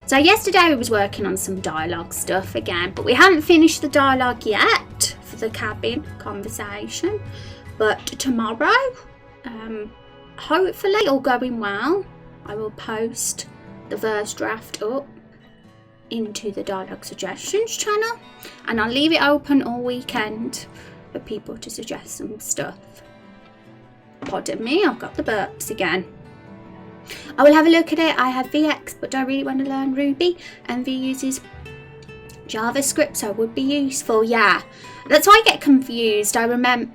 So yesterday we was working on some dialogue stuff again, but we haven't finished the dialogue yet for the cabin conversation. But tomorrow, hopefully all going well, I will post the first draft up into the dialogue suggestions channel, and I'll leave it open all weekend for people to suggest some stuff. Pardon me, I've got the burps again. I will have a look at it. I have VX, but don't really want to learn Ruby, and V uses JavaScript, so it would be useful. Yeah, that's why I get confused. I remember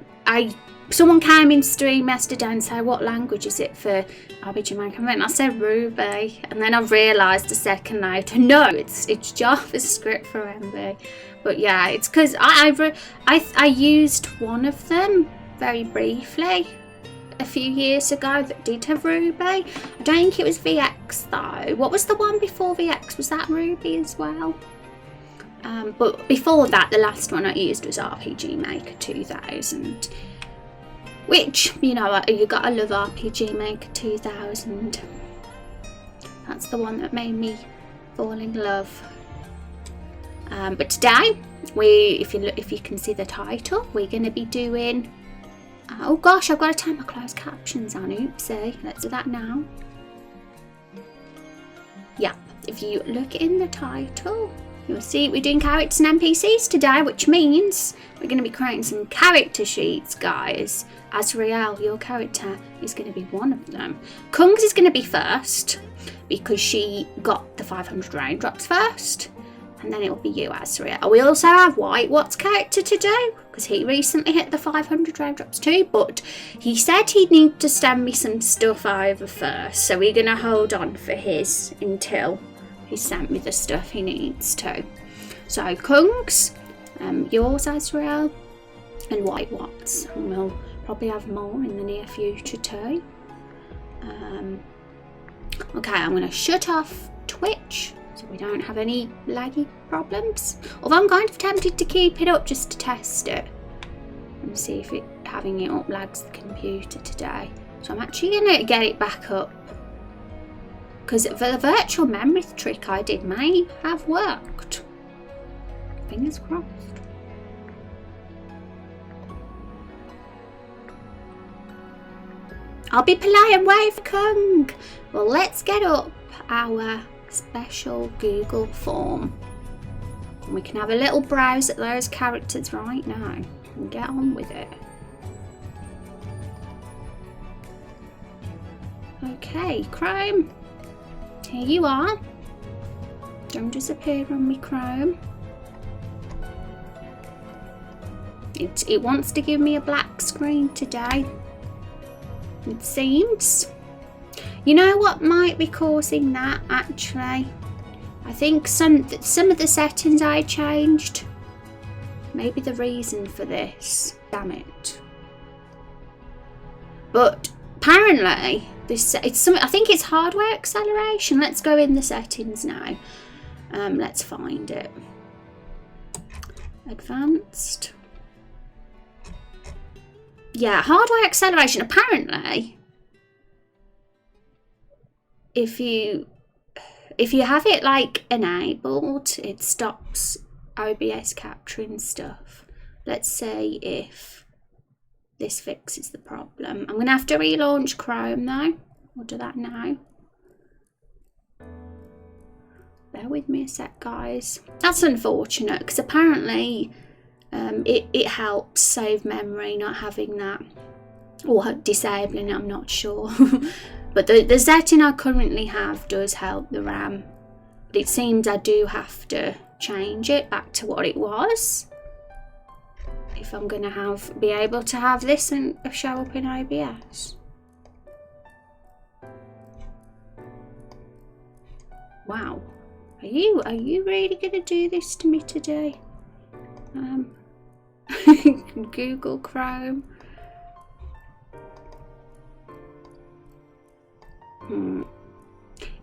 someone came in stream yesterday and said, what language is it for RPG Maker? And I said Ruby, and then I realised a second later, no, it's JavaScript for MV. But yeah, it's because I used one of them very briefly a few years ago that did have Ruby. I don't think it was VX though. What was the one before VX? Was that Ruby as well? But before that, the last one I used was RPG Maker 2000. Which, you know, you gotta love RPG Maker 2000. That's the one that made me fall in love. But today, if you can see the title, we're gonna be doing. Oh gosh, I've got to turn my closed captions on. Oopsie. Let's do that now. Yeah, if you look in the title, you'll see we're doing characters and NPCs today, which means we're going to be creating some character sheets, guys. Azrael, your character, is going to be one of them. Kungs is going to be first because she got the 500 raindrops first. And then it will be you, Azrael. We also have White's character to do, because he recently hit the 500 raindrops too, but he said he'd need to send me some stuff over first, so we're going to hold on for his until he sent me the stuff he needs to. So, Kungs, yours, Azrael, and White's. And we'll probably have more in the near future too. Okay, I'm going to shut off Twitch, so we don't have any laggy problems. Although I'm kind of tempted to keep it up just to test it and see if having it up lags the computer today. So I'm actually going to get it back up, because the virtual memory trick I did may have worked. Fingers crossed. I'll be polite and wait for Kung. Well, let's get up our special Google form, and we can have a little browse at those characters right now and get on with it. Okay, Chrome, here you are. Don't disappear on me, Chrome. It wants to give me a black screen today, it seems. You know what might be causing that, actually? I think some of the settings I changed may be the reason for this. Damn it. But apparently, I think it's hardware acceleration. Let's go in the settings now. Let's find it. Advanced. Yeah, hardware acceleration. Apparently, if you have it like enabled, it stops OBS capturing stuff. Let's say if this fixes the problem. I'm gonna have to relaunch Chrome though. We'll do that now. Bear with me a sec, guys. That's unfortunate, because apparently it helps save memory not having that, or disabling it, I'm not sure. But the setting I currently have does help the RAM. But it seems I do have to change it back to what it was if I'm going to be able to have this and show up in OBS. Wow. Are you really going to do this to me today? Google Chrome.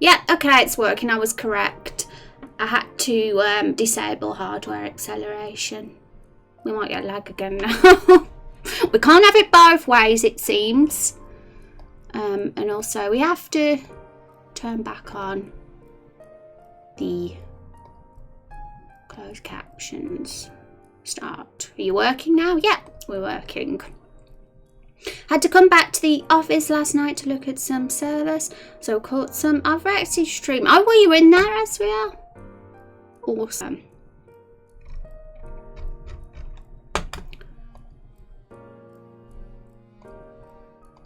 Yeah, okay, it's working. I was correct. I had to disable hardware acceleration. We might get lag again now. We can't have it both ways, it seems. And also we have to turn back on the closed captions. Start. Are you working now? Yeah, we're working. Had to come back to the office last night to look at some service, so caught some of Rex's stream. Oh, were you in there, Asriel? Awesome.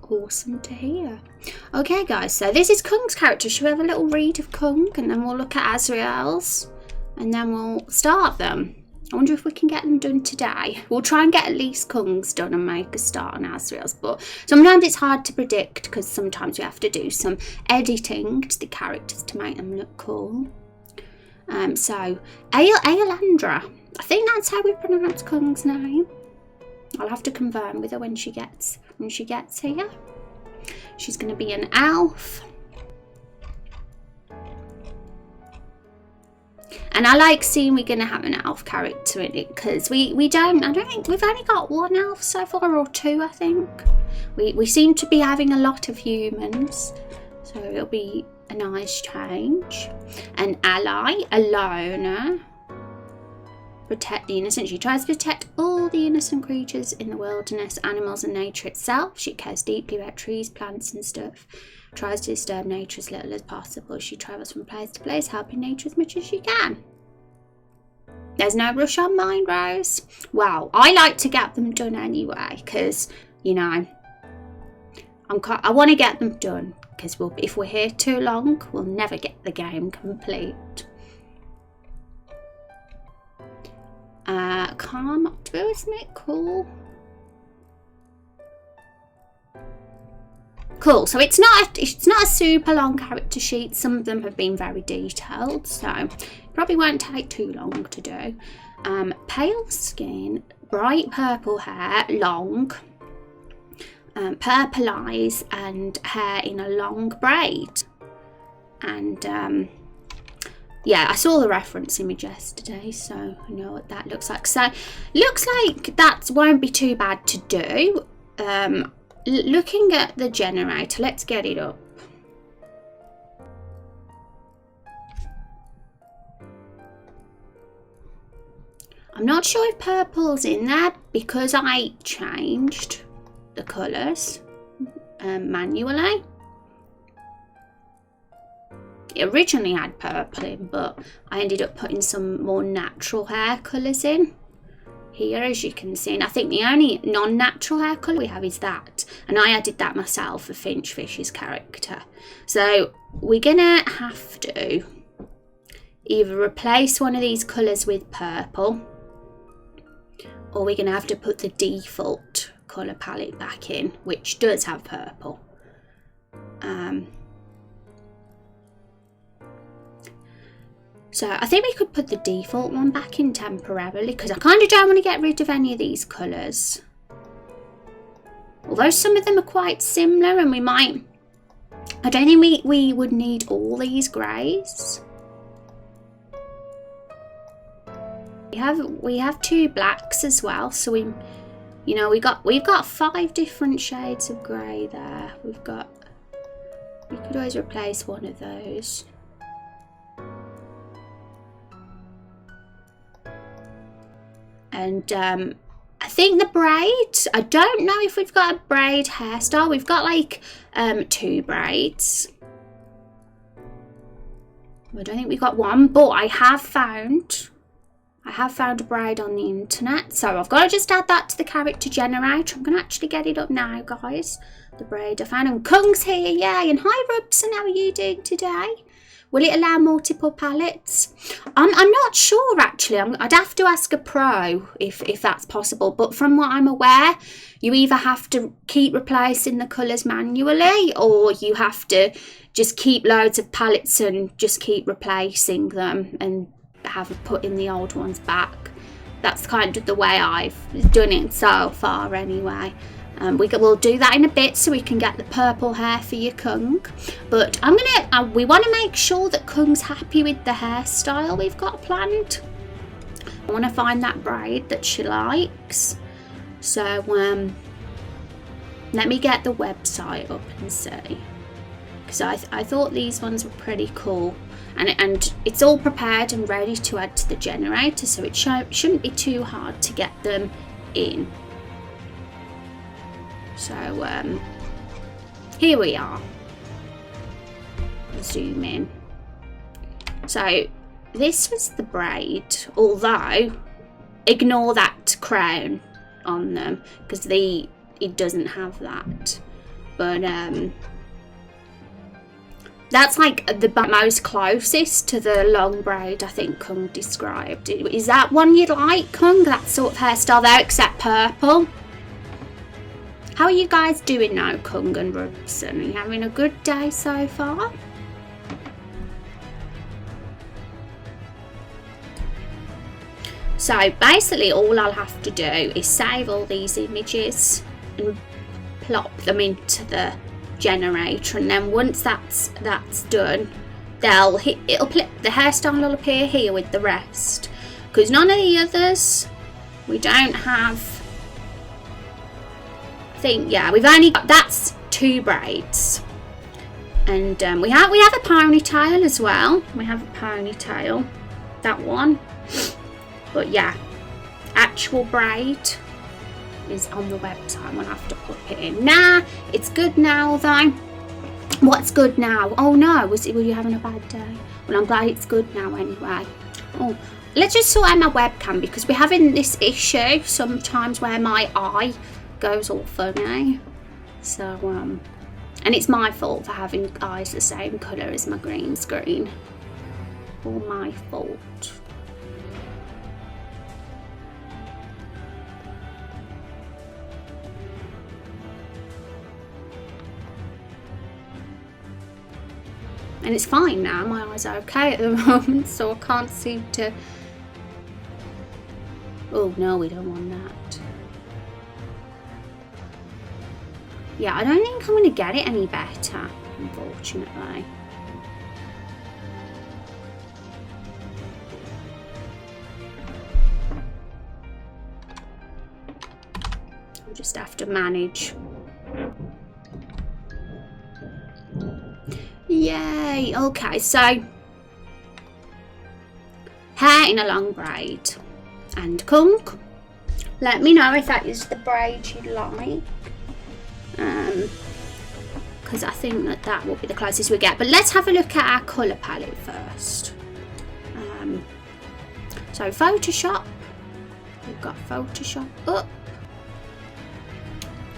Awesome to hear. Okay, guys, so this is Kung's character. Should we have a little read of Kung, and then we'll look at Asriel's, and then we'll start them. I wonder if we can get them done today. We'll try and get at least Kung's done and make a start on Asriel's, but sometimes it's hard to predict because sometimes we have to do some editing to the characters to make them look cool. So, Aelandra. I think that's how we pronounce Kung's name. I'll have to confirm with her when she gets here. She's going to be an elf. And I like seeing we're going to have an elf character in it because I don't think we've only got one elf so far, or two, I think. We seem to be having a lot of humans, so it'll be a nice change. An ally, a loner. Protect the innocent. She tries to protect all the innocent creatures in the wilderness, animals and nature itself. She cares deeply about trees, plants and stuff. Tries to disturb nature as little as possible. She travels from place to place, helping nature as much as she can. There's no rush on mine, Rose. Well, I like to get them done anyway, because, you know, I want to get them done, because if we're here too long, we'll never get the game complete. Calm optimism, cool. Cool, so it's not a super long character sheet. Some of them have been very detailed, so it probably won't take too long to do. Pale skin, bright purple hair, long, purple eyes, and hair in a long braid. And yeah, I saw the reference image yesterday, so I know what that looks like. So looks like that won't be too bad to do. Looking at the generator, let's get it up. I'm not sure if purple's in there because I changed the colours manually. It originally had purple in, but I ended up putting some more natural hair colours in. Here, as you can see, and I think the only non-natural hair colour we have is that, and I added that myself for Finchfish's character. So we're gonna have to either replace one of these colours with purple, or we're gonna have to put the default colour palette back in, which does have purple. So I think we could put the default one back in temporarily because I kind of don't want to get rid of any of these colours. Although some of them are quite similar, and we might... I don't think we would need all these greys. We have two blacks as well, so we've got 5 different shades of grey there. We could always replace one of those. And I think the braid, I don't know if we've got a braid hairstyle. We've got like 2 braids. I don't think we've got one, but I have found a braid on the internet. So I've got to just add that to the character generator. I'm going to actually get it up now, guys. The braid I found. And Kung's here, yay. And hi, Rubson, how are you doing today? Will it allow multiple palettes? I'm not sure, actually. I'd have to ask a pro if that's possible. But from what I'm aware, you either have to keep replacing the colours manually, or you have to just keep loads of palettes and just keep replacing them and have put in the old ones back. That's kind of the way I've done it so far anyway. We'll do that in a bit so we can get the purple hair for your Kung. But we want to make sure that Kung's happy with the hairstyle we've got planned. I want to find that braid that she likes. So let me get the website up and see. Because I thought these ones were pretty cool. and it's all prepared and ready to add to the generator, so it shouldn't be too hard to get them in. So here we are. Zoom in. So this was the braid, although ignore that crown on them because it doesn't have that, but that's like the most closest to the long braid I think Kung described. Is that one you'd like, Kung? That sort of hairstyle there, except purple. How are you guys doing now, Kung and Rubson? Are you having a good day so far? So basically all I'll have to do is save all these images and plop them into the generator, and then once that's done, the hairstyle will appear here with the rest, because none of the others we don't have. I think, yeah, we've only got, that's 2 braids, and we have a ponytail as well. We have a ponytail, that one, but yeah, actual braid is on the website. We'll have to put it in. Nah, it's good now though. What's good now? Oh no, were you having a bad day? Well, I'm glad it's good now anyway. Oh, let's just sort out my webcam, because we're having this issue sometimes where my eye goes all funny. So and it's my fault for having eyes the same colour as my green screen. All my fault. And it's fine now, my eyes are okay at the moment, so I can't seem to... Oh no, we don't want that. Yeah, I don't think I'm going to get it any better, unfortunately. I'll just have to manage. Yay! Okay, so hair in a long braid. And Kung, let me know if that is the braid you like. Because I think that will be the closest we get. But let's have a look at our colour palette first. So Photoshop. We've got Photoshop up.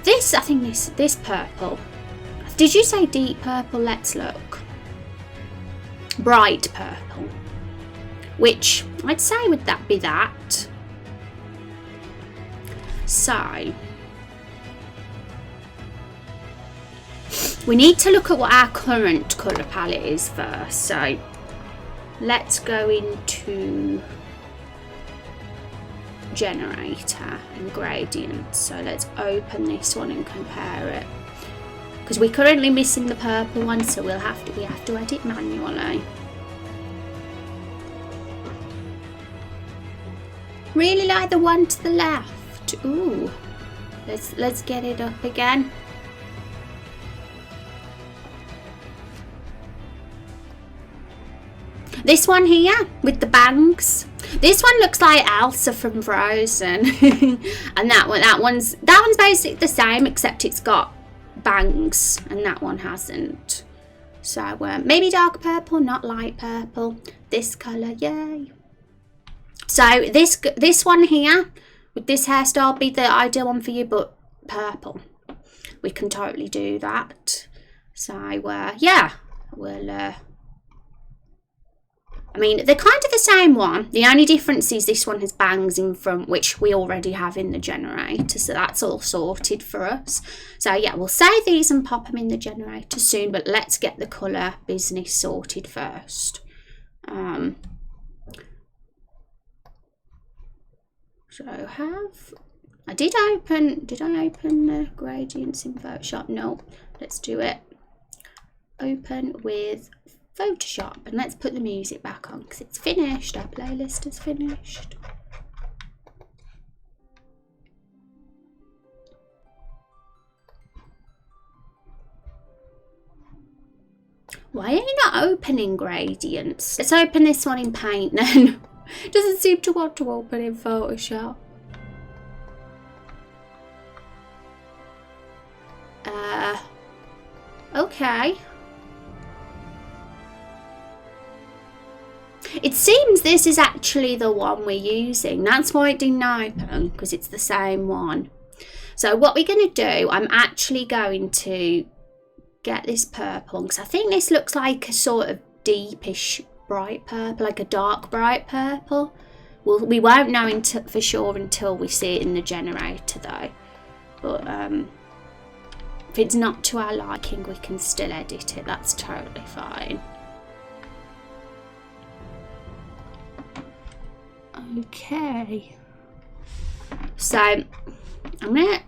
I think this purple. Did you say deep purple? Let's look. Bright purple. Which I'd say would that be that. So we need to look at what our current colour palette is first. So let's go into generator and gradient. So let's open this one and compare it. Because we're currently missing the purple one, so we have to edit manually. Really like the one to the left. Ooh, let's get it up again. This one here with the bangs. This one looks like Elsa from Frozen, and that one's basically the same, except it's got bangs and that one hasn't. So maybe dark purple, not light purple. This colour, yay. So this one here with this hairstyle be the ideal one for you, but purple, we can totally do that. So yeah, we'll I mean, they're kind of the same one. The only difference is this one has bangs in front, which we already have in the generator. So that's all sorted for us. So yeah, we'll save these and pop them in the generator soon. But let's get the colour business sorted first. So did I open the gradients in Photoshop? No, let's do it. Open with Photoshop, and let's put the music back on because it's finished. Our playlist is finished. Why are you not opening gradients? Let's open this one in Paint then. Doesn't seem to want to open in Photoshop. Okay. It seems this is actually the one we're using. That's why it didn't open, because it's the same one. So what we're going to do, I'm actually going to get this purple, because I think this looks like a sort of deepish bright purple, like a dark bright purple. Well, we won't know for sure until we see it in the generator though. But if it's not to our liking, we can still edit it. That's totally fine. Okay. So I'm gonna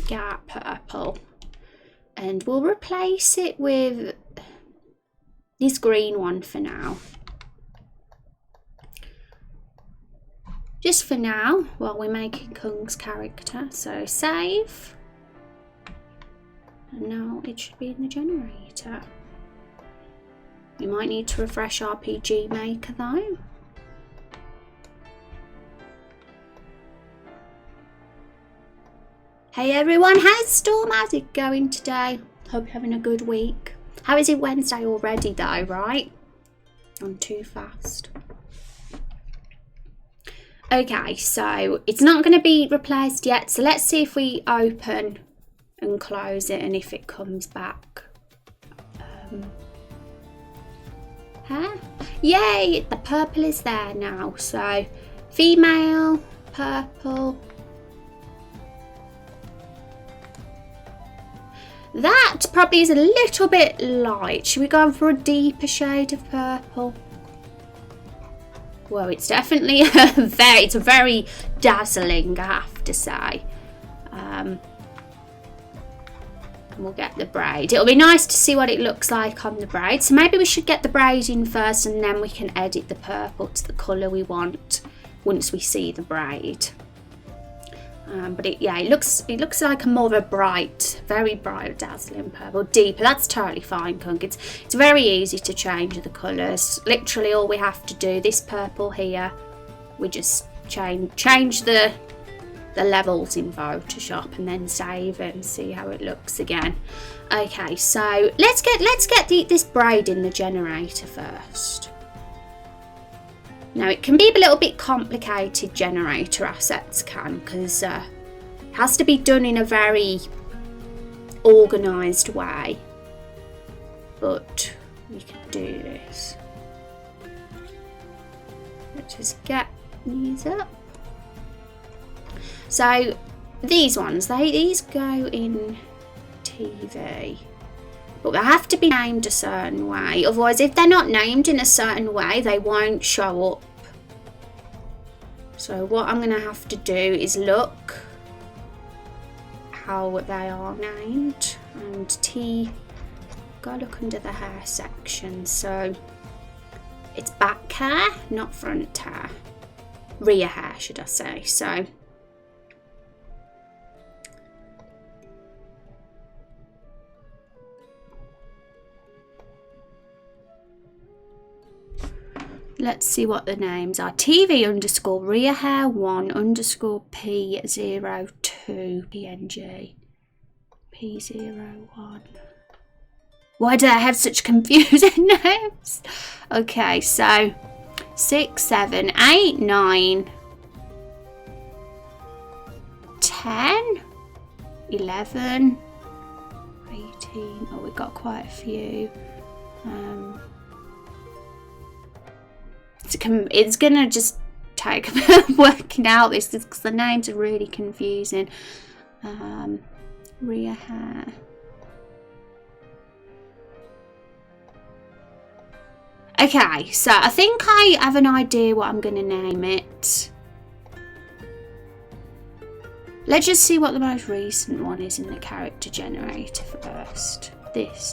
get our purple and we'll replace it with this green one for now. Just for now, while we're making Kung's character. So save. And now it should be in the generator. We might need to refresh RPG Maker though. Hey everyone, how's Storm? How's it going today? Hope you're having a good week. How is it Wednesday already though, right? I'm too fast. Okay, so it's not going to be replaced yet. So let's see if we open and close it and if it comes back. Yay, the purple is there now. So female, purple. That probably is a little bit light. Should we go for a deeper shade of purple? Well, it's definitely it's very dazzling, I have to say. And we'll get the braid. It'll be nice to see what it looks like on the braid. So maybe we should get the braid in first and then we can edit the purple to the colour we want once we see the braid. But it looks like a more of a bright, very bright, dazzling purple. Deeper, that's totally fine, Kung. It's very easy to change the colours. Literally all we have to do, this purple here, we just change the levels in Photoshop and then save it and see how it looks again. Okay, so let's get this braid in the generator first. Now it can be a little bit complicated, generator assets can, because it has to be done in a very organised way. But we can do this. Let's just get these up. So these ones, these go in TV. But they have to be named a certain way. Otherwise, if they're not named in a certain way, they won't show up. So what I'm going to have to do is look how they are named. And gotta look under the hair section. So it's back hair, not front hair. Rear hair, should I say. So let's see what the names are. TV _ rear hair 1 _ P02 PNG P01. Why do I have such confusing names? Okay, so 6, 7, 8, 9, 10, 11, 18. Oh, we've got quite a few. It's gonna just take a bit of working out this because the names are really confusing. Rear hair. Okay, so I think I have an idea what I'm gonna name it. Let's just see what the most recent one is in the character generator first.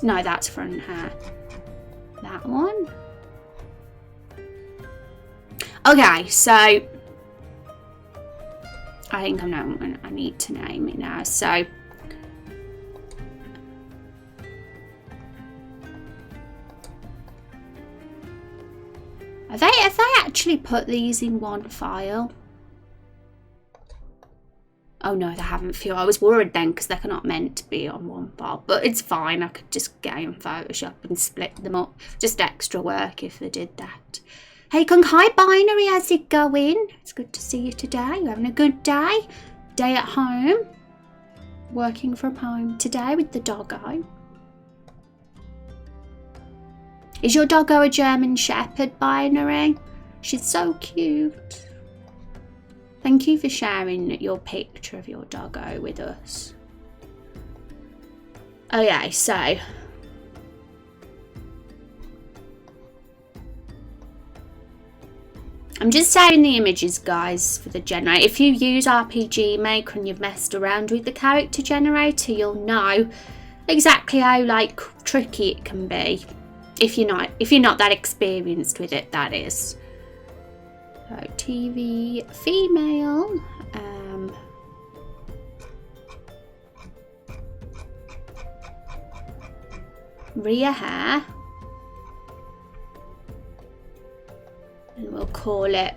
No, that's front hair. That one. Okay, so I think I know I need to name it now. So Have they actually put these in one file? Oh no, they haven't. Phew, I was worried then because they're not meant to be on one file. But it's fine. I could just get in Photoshop and split them up. Just extra work if they did that. Hey, Kung, hi Binary. How's it going? It's good to see you today. You having a good day? Day at home? Working from home today with the doggo. Is your doggo a German Shepherd, Binary? She's so cute. Thank you for sharing your picture of your doggo with us. Okay, so I'm just saving the images, guys, for the generator. If you use RPG Maker and you've messed around with the character generator, you'll know exactly how like tricky it can be. If you're not that experienced with it, that is. So TV female. Rear hair. And we'll call it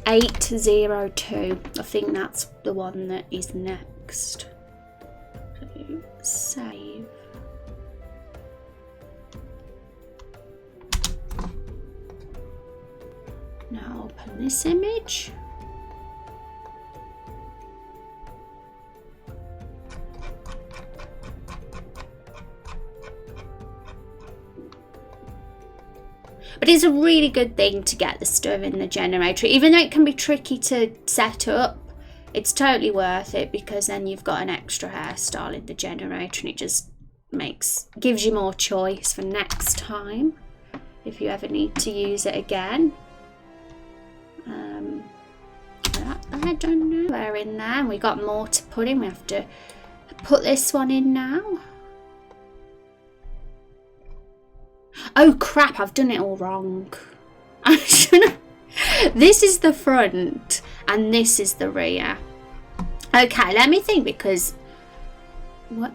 802. I think that's the one that is next. So, save. Now open this image. But it's a really good thing to get the stuff in the generator. Even though it can be tricky to set up, it's totally worth it because then you've got an extra hairstyle in the generator and it just gives you more choice for next time if you ever need to use it again. I don't know. We're in there and we got more to put in. We have to put this one in now. Oh crap, I've done it all wrong. This is the front and this is the rear. Okay, let me think because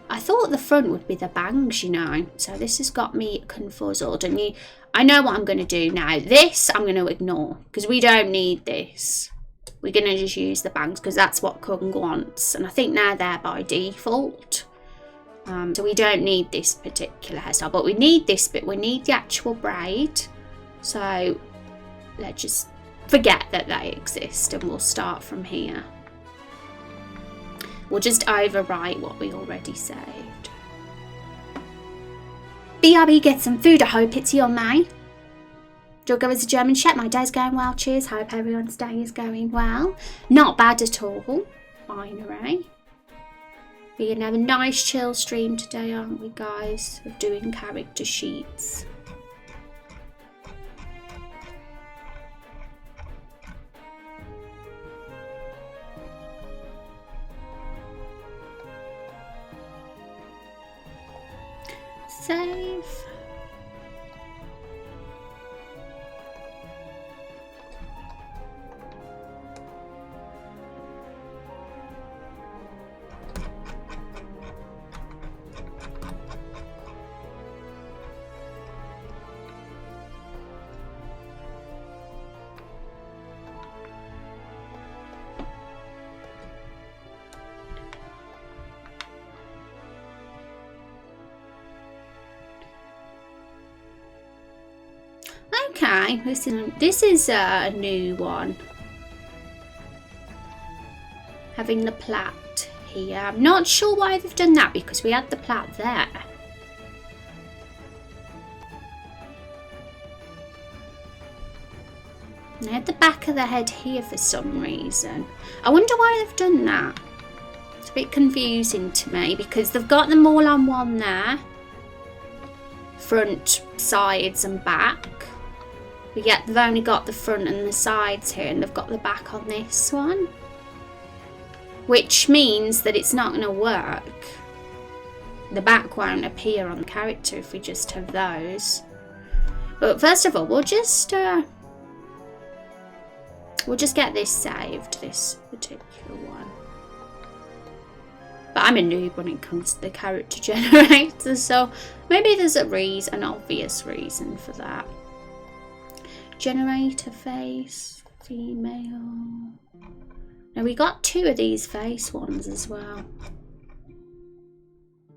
I thought the front would be the bangs, you know. So this has got me confuzzled. And I know what I'm going to do now. This I'm going to ignore because we don't need this. We're going to just use the bangs because that's what Kung wants. And I think now they're by default. So we don't need this particular hairstyle, but we need this bit. We need the actual braid. So let's just forget that they exist and we'll start from here. We'll just overwrite what we already saved. BRB, get some food. I hope it's your May. Doggo is a German Shepherd. My day's going well. Cheers. Hope everyone's day is going well. Not bad at all. Binary. We're going to have a nice chill stream today, aren't we, guys? Of doing character sheets. Save. Okay, this is a new one. Having the plait here. I'm not sure why they've done that because we had the plait there. They had the back of the head here for some reason. I wonder why they've done that. It's a bit confusing to me because they've got them all on one there. Front, sides and back. But yet they've only got the front and the sides here and they've got the back on this one. Which means that it's not going to work. The back won't appear on the character if we just have those. But first of all, we'll just get this saved, this particular one. But I'm a noob when it comes to the character generator, so maybe there's an obvious reason for that. Generator face, female. Now we got 2 of these face ones as well.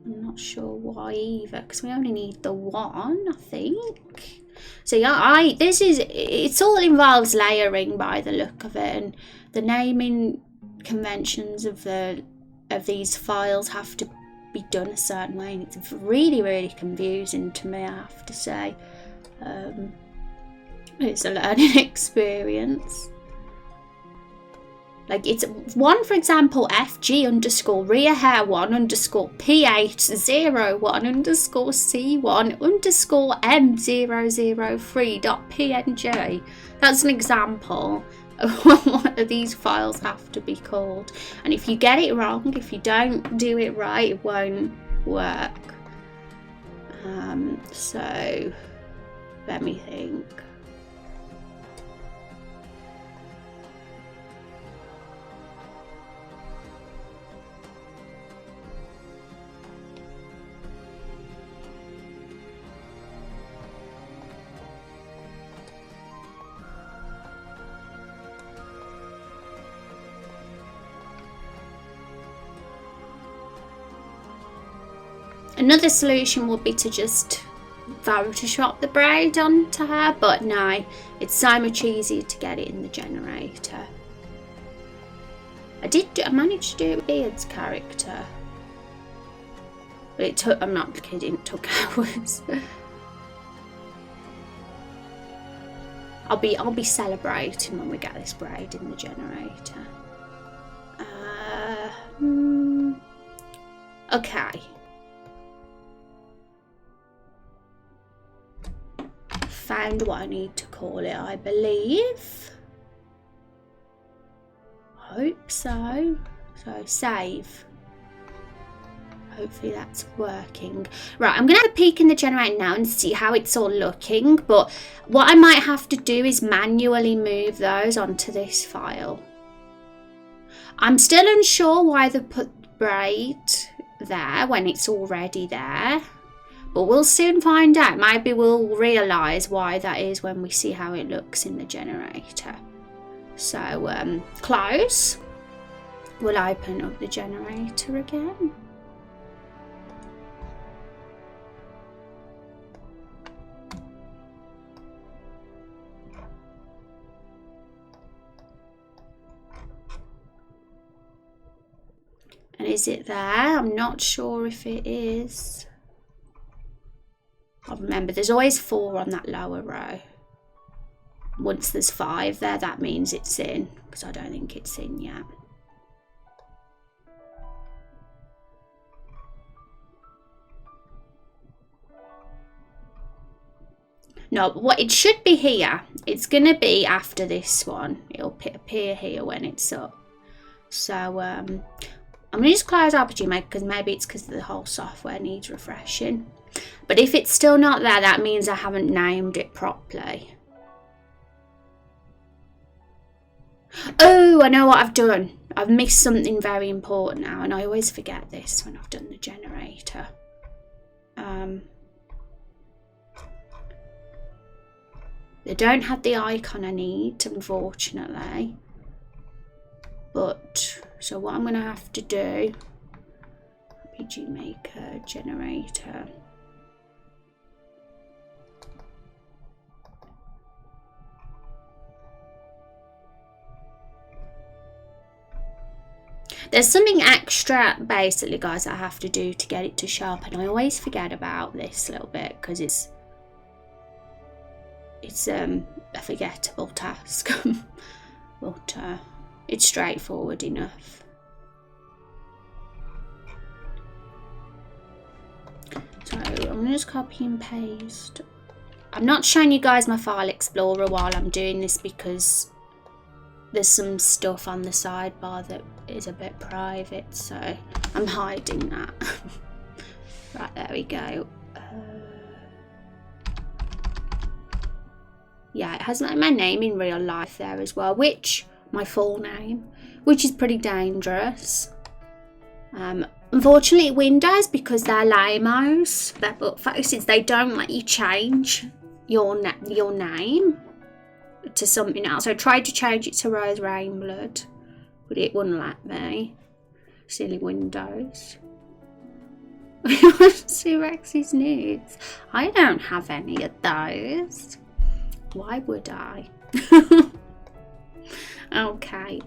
I'm not sure why either, because we only need the one, I think. So yeah, it all involves layering by the look of it, and the naming conventions of these files have to be done a certain way, and it's really, really confusing to me, I have to say. It's a learning experience. Like, it's one, for example, FG underscore rear hair 1 underscore P801 underscore C1 underscore M003.png. That's an example of what these files have to be called. And if you get it wrong, if you don't do it right, it won't work. So, let me think. Another solution would be to just Photoshop the braid onto her, but no, it's so much easier to get it in the generator. I managed to do it with Beard's character, but it took, I'm not kidding, it took hours. I'll be celebrating when we get this braid in the generator. Okay. Found what I need to call it, I believe. Hope so. So save. Hopefully that's working. Right, I'm gonna have a peek in the generator now and see how it's all looking, but what I might have to do is manually move those onto this file. I'm still unsure why they put the braid there when it's already there. But we'll soon find out. Maybe we'll realise why that is when we see how it looks in the generator. So, close. We'll open up the generator again. And is it there? I'm not sure if it is. I remember there's always 4 on that lower row. Once there's 5 there, that means it's in, because I don't think it's in yet. No, what it should be here. It's gonna be after this one. It'll appear here when it's up. So I'm gonna just close RPG Maker because maybe it's because the whole software needs refreshing. But if it's still not there, that means I haven't named it properly. Oh, I know what I've done. I've missed something very important now, and I always forget this when I've done the generator. They don't have the icon I need, unfortunately. But, so what I'm going to have to do, RPG Maker, generator. There's something extra, basically, guys, that I have to do to get it to sharpen. I always forget about this little bit because it's a forgettable task. But it's straightforward enough. So I'm going to just copy and paste. I'm not showing you guys my file explorer while I'm doing this because there's some stuff on the sidebar that is a bit private, so I'm hiding that. Right, there we go. Yeah, it has my name in real life there as well, which, my full name, which is pretty dangerous. I'm Unfortunately, Windows, because they're lame-os, they're butt faces, they don't let you change your name to something else. I tried to change it to Rose Rainblood, but it wouldn't let me. Silly Windows. See Rexy's nudes. I don't have any of those. Why would I? Okay,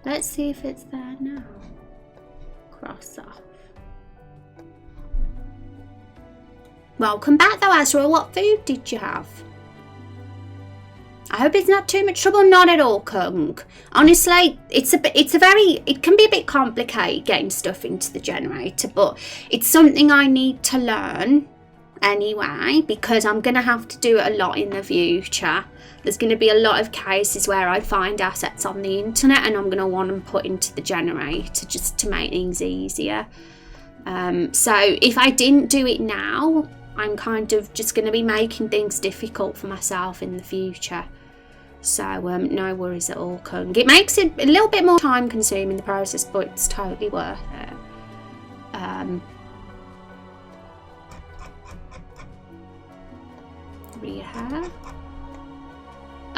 let's see if it's there now. Cross off. Welcome back though, Azra. What food did you have? I hope it's not too much trouble. Not at all, Kung. Honestly, it can be a bit complicated getting stuff into the generator, but it's something I need to learn anyway, because I'm going to have to do it a lot in the future. There's going to be a lot of cases where I find assets on the internet and I'm going to want them put into the generator just to make things easier. So if I didn't do it now, I'm kind of just going to be making things difficult for myself in the future. So no worries at all, Kung. It makes it a little bit more time consuming, the process, but it's totally worth it.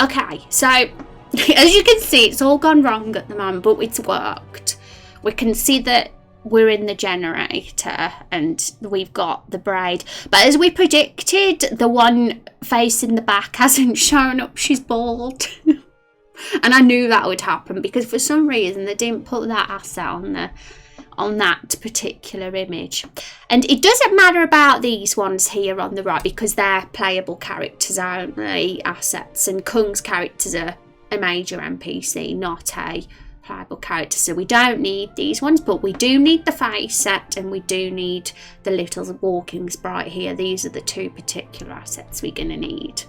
Okay, so as you can see, it's all gone wrong at the moment, but it's worked. We can see that we're in the generator and we've got the braid, but as we predicted, the one facing the back hasn't shown up. She's bald. And I knew that would happen because for some reason they didn't put that asset on that particular image. And it doesn't matter about these ones here on the right because they're playable characters only assets, and Kung's characters are a major NPC, not a playable character, so we don't need these ones, but we do need the face set and we do need the little walking sprite here. These are the two particular assets we're gonna need.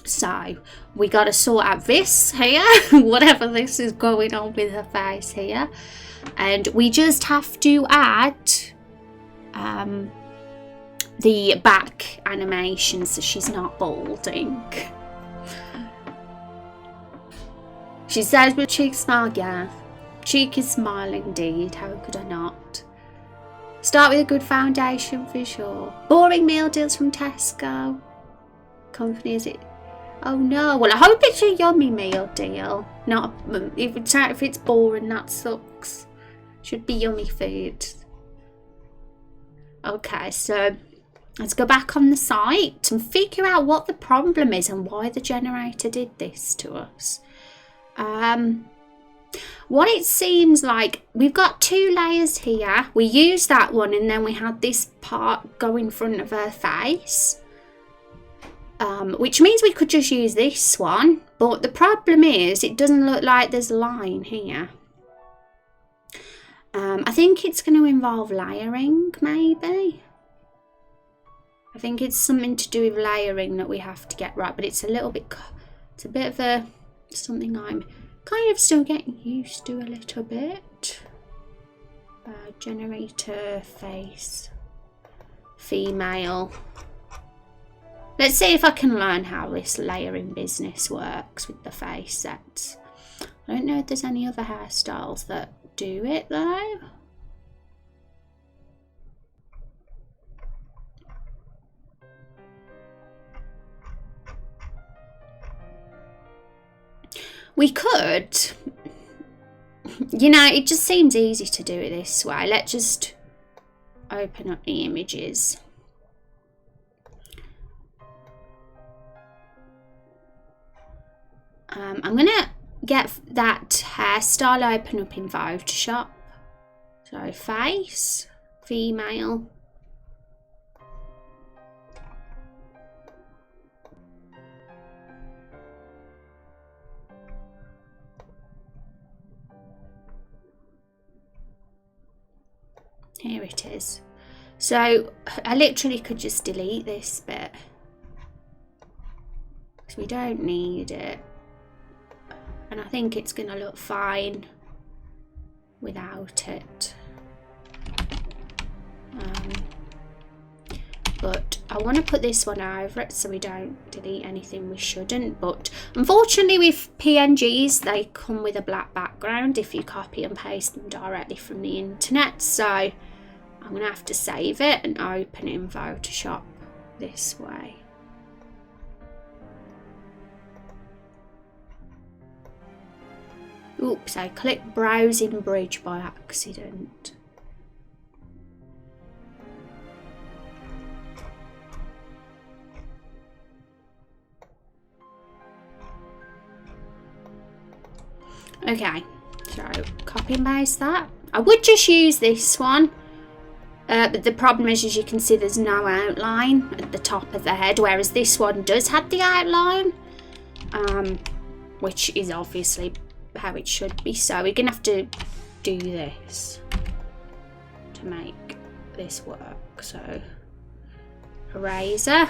So we got to sort out this here, whatever this is going on with her face here, and we just have to add the back animation so she's not balding. She says with cheek smile, yeah. Cheeky smile indeed, how could I not? Start with a good foundation for sure. Boring meal deals from Tesco. Company is it? Oh no, well I hope it's a yummy meal deal. Not if it's boring, that sucks. Should be yummy food. Okay, so let's go back on the site and figure out what the problem is and why the generator did this to us. What it seems like, we've got two layers here. We used that one and then we had this part go in front of her face, which means we could just use this one, but the problem is it doesn't look like there's a line here. I think it's going to involve layering, maybe. I think it's something to do with layering that we have to get right, but it's a bit of a something I'm kind of still getting used to a little bit. Generator face female. Let's see if I can learn how this layering business works with the face sets. I don't know if there's any other hairstyles that do it though. We could, you know, it just seems easy to do it this way. Let's just open up the images. I'm gonna get that hairstyle open up in Photoshop. So face, female. Here it is. So I literally could just delete this bit because we don't need it, and I think it's going to look fine without it. But I want to put this one over it so we don't delete anything we shouldn't, but unfortunately with PNGs they come with a black background if you copy and paste them directly from the internet, so I'm going to have to save it and open it in Photoshop this way. Oops, I clicked browsing bridge by accident. Okay, so copy and paste that. I would just use this one, but the problem is, as you can see, there's no outline at the top of the head, whereas this one does have the outline, which is obviously how it should be. So we're gonna have to do this to make this work. So eraser.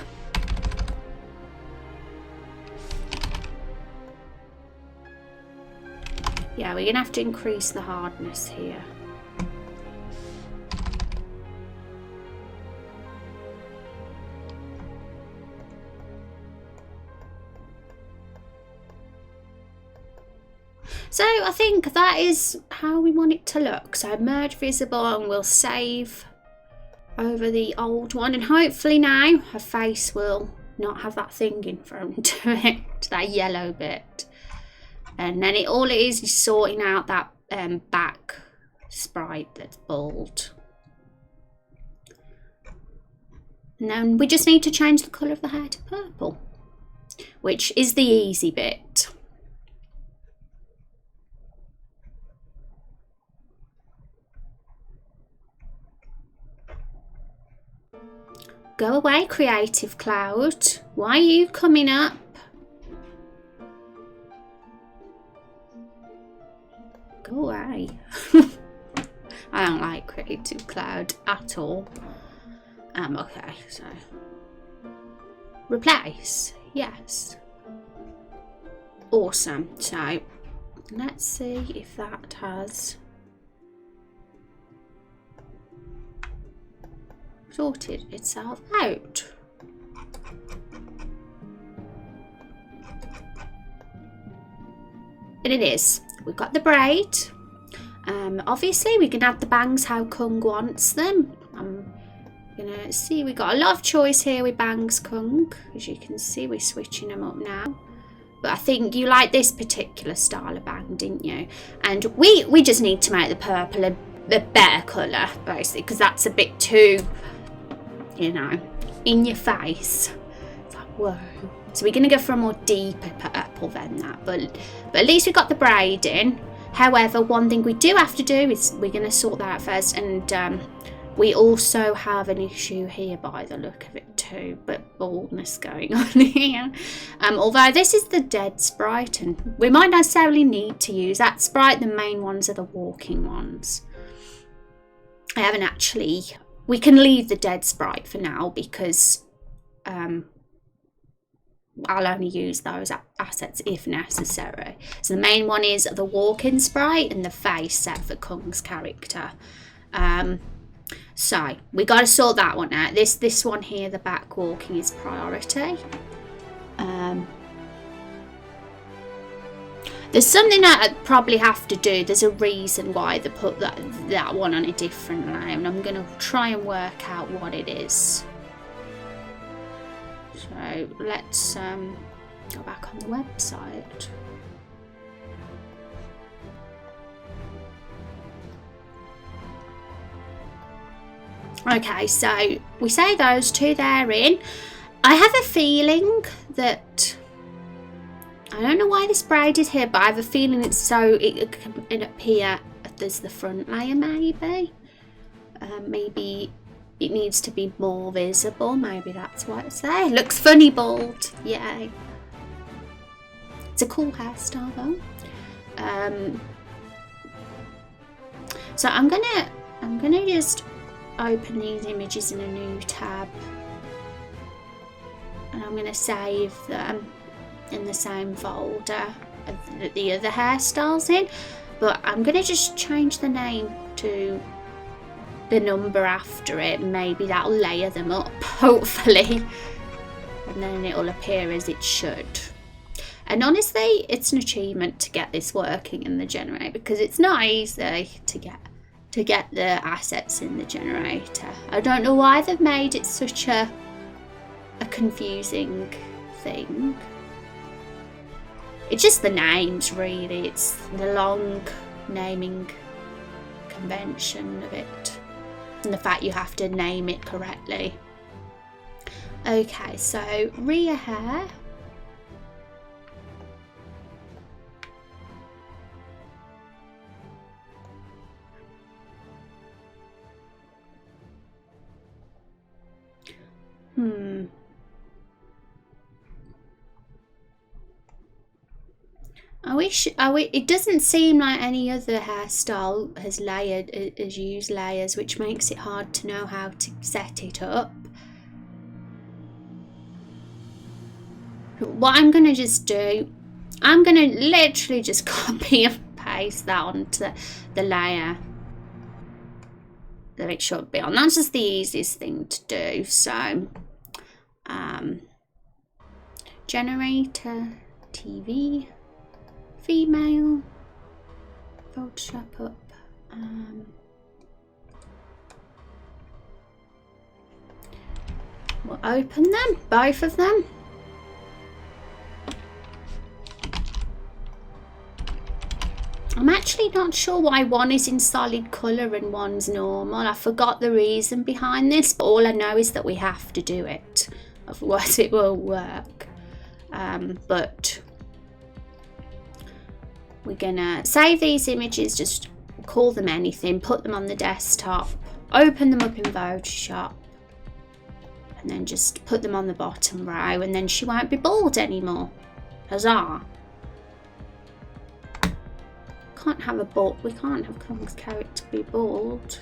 Yeah, we're gonna have to increase the hardness here. So I think that is how we want it to look. So merge visible, and we'll save over the old one, and hopefully now her face will not have that thing in front of it, that yellow bit. And then all it is sorting out that back sprite that's bald. And then we just need to change the colour of the hair to purple, which is the easy bit. Go away, Creative Cloud. Why are you coming up? Go away. I don't like Creative Cloud at all. Okay, so replace, yes. Awesome. So let's see if that has sorted itself out. And it is. We've got the braid. Obviously we can add the bangs how Kung wants them. I'm gonna see, we got a lot of choice here with bangs Kung. As you can see, we're switching them up now. But I think you like this particular style of bang, didn't you? And we just need to make the purple a better colour, basically, because that's a bit too, you know, in your face. It's like, whoa. So we're going to go for a more deeper purple than that. But at least we got the braid in. However, one thing we do have to do is we're going to sort that out first. And we also have an issue here by the look of it too. But baldness going on here. Although this is the dead sprite. And we might not necessarily need to use that sprite. The main ones are the walking ones. I haven't actually... We can leave the dead sprite for now because... I'll only use those assets if necessary. So the main one is the walking sprite and the face set for Kung's character. So we got to sort that one out. This one here, the back walking, is priority. There's something that I'd probably have to do. There's a reason why they put that one on a different layer, and I'm going to try and work out what it is. So let's go back on the website. Okay, so we say those two there in. I have a feeling that, I don't know why this braid is here, but I have a feeling it's so it can appear as the front layer maybe. Maybe it needs to be more visible. Maybe that's why it's there. Looks funny bald. Yay. It's a cool hairstyle though. So I'm gonna just open these images in a new tab. And I'm gonna save them in the same folder that the other hairstyles in. But I'm gonna just change the name to the number after it, maybe that'll layer them up, hopefully. And then it'll appear as it should. And honestly, it's an achievement to get this working in the generator, because it's not easy to get the assets in the generator. I don't know why they've made it such a confusing thing. It's just the names, really. It's the long naming convention of it, and the fact you have to name it correctly. Okay, so rear hair. It doesn't seem like any other hairstyle has used layers, which makes it hard to know how to set it up. What I'm going to just do, I'm going to literally just copy and paste that onto the layer that it should be on. That's just the easiest thing to do. So, generator, TV, female, Photoshop up. We'll open them, both of them. I'm actually not sure why one is in solid colour and one's normal. I forgot the reason behind this, but all I know is that we have to do it, otherwise it won't work. But we're gonna save these images, just call them anything, put them on the desktop, open them up in Photoshop, and then just put them on the bottom row, and then she won't be bald anymore. Huzzah! Can't have we can't have Kung's character be bald.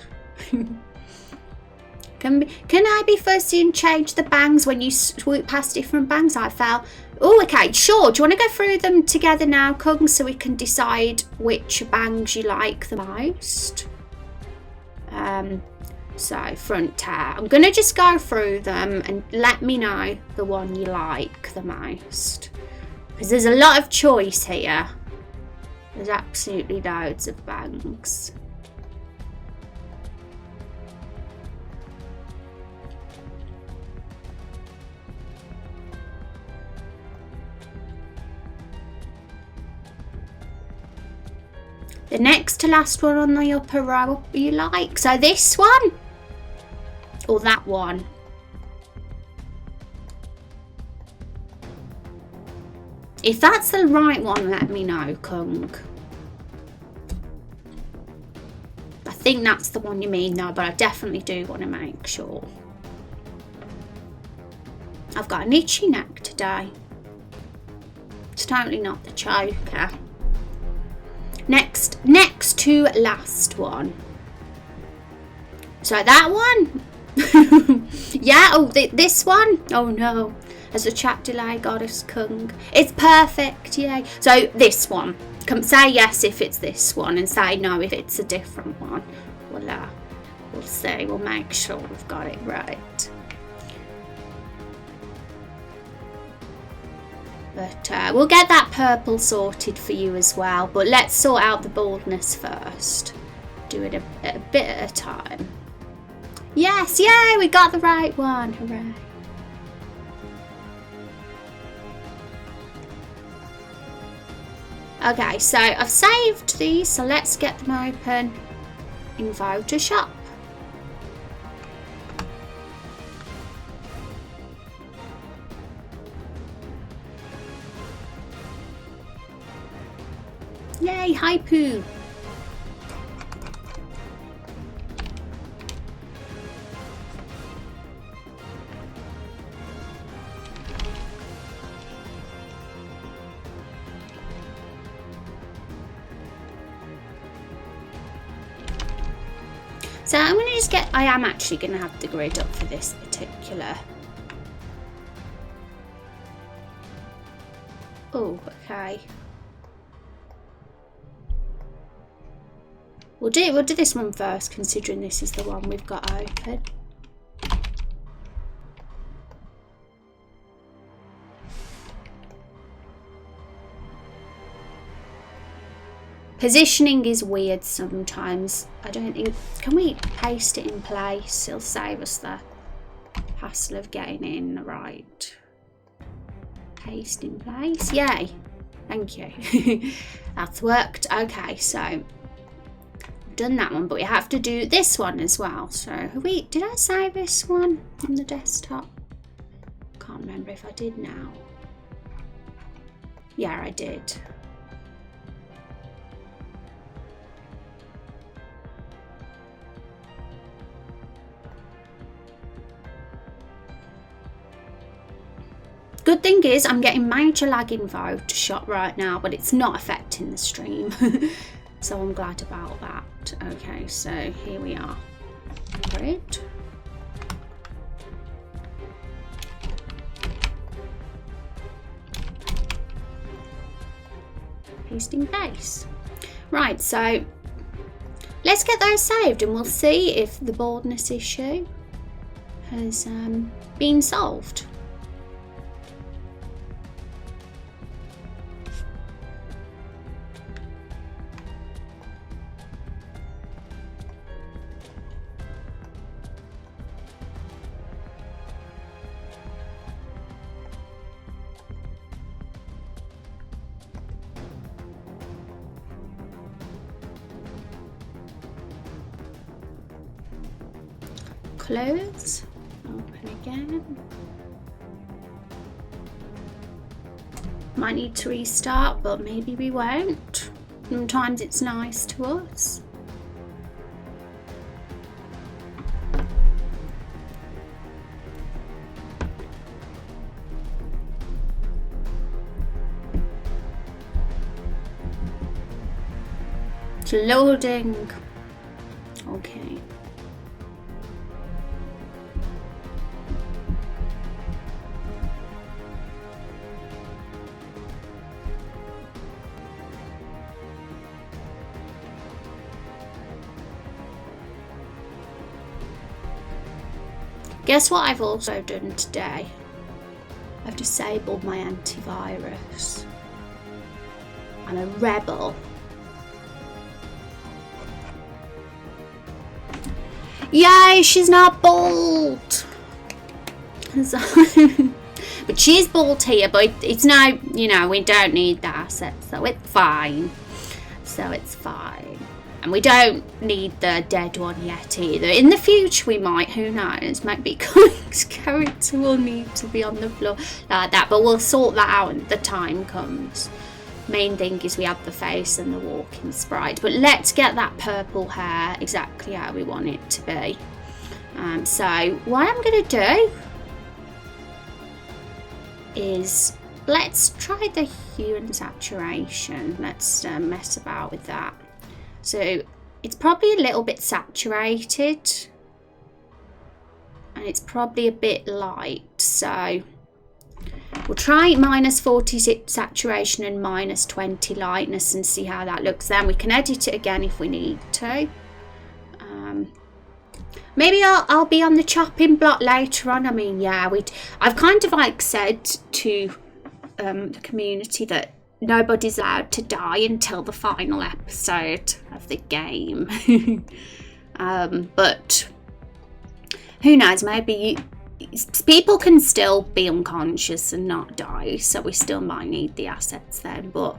Can I be fussy and change the bangs when you swoop past different bangs? I fell. Oh, okay, sure. Do you want to go through them together now, Kung, so we can decide which bangs you like the most? So, front hair. I'm going to just go through them and let me know the one you like the most. Because there's a lot of choice here. There's absolutely loads of bangs. The next to last one on the upper row you like. So this one or that one? If that's the right one, let me know, Kung. I think that's the one you mean though, but I definitely do want to make sure. I've got an itchy neck today. It's totally not the choker. Next to last one. So that one? Yeah, oh, this one? Oh no. As a chat delay goddess Kung. It's perfect, yay. So this one. Say yes if it's this one and say no if it's a different one. We'll see. We'll make sure we've got it right. But we'll get that purple sorted for you as well. But let's sort out the baldness first. Do it a bit at a time. Yes, yay, we got the right one. Hooray. Okay, so I've saved these, so let's get them open in Photoshop. Yay, hi Pooh. So I'm going to just I am actually going to have the grid up for this particular. Oh, okay. We'll do this one first, considering this is the one we've got open. Positioning is weird sometimes. I don't think... Can we paste it in place? It'll save us the hassle of getting it in the right. Paste in place. Yay. Thank you. That's worked. Okay, so... done that one, but we have to do this one as well. So, did I save this one on the desktop? Can't remember if I did now. Yeah, I did. Good thing is I'm getting major lag in Photoshop right now, but it's not affecting the stream. So I'm glad about that. Okay, so here we are. Great. Pasting base. Right, so let's get those saved and we'll see if the baldness issue has been solved. Close, open again. Might need to restart, but maybe we won't. Sometimes it's nice to us. It's loading. Okay. Guess what I've also done today? I've disabled my antivirus. I'm a rebel. Yay, she's not bald! But she is bald here, but it's no, you know, we don't need the assets, so it's fine. So it's fine. And we don't need the dead one yet either. In the future we might, who knows, maybe Colin's character will need to be on the floor like that, but we'll sort that out when the time comes. Main thing is we have the face and the walking sprite, but let's get that purple hair exactly how we want it to be. So what I'm going to do is let's try the hue and saturation. Let's mess about with that. So it's probably a little bit saturated and it's probably a bit light, so we'll try -40 saturation and -20 lightness and see how that looks. Then we can edit it again if we need to. Maybe I'll be on the chopping block later on. I mean, yeah, I've kind of like said to the community that nobody's allowed to die until the final episode of the game. But who knows, maybe people can still be unconscious and not die, so we still might need the assets then. But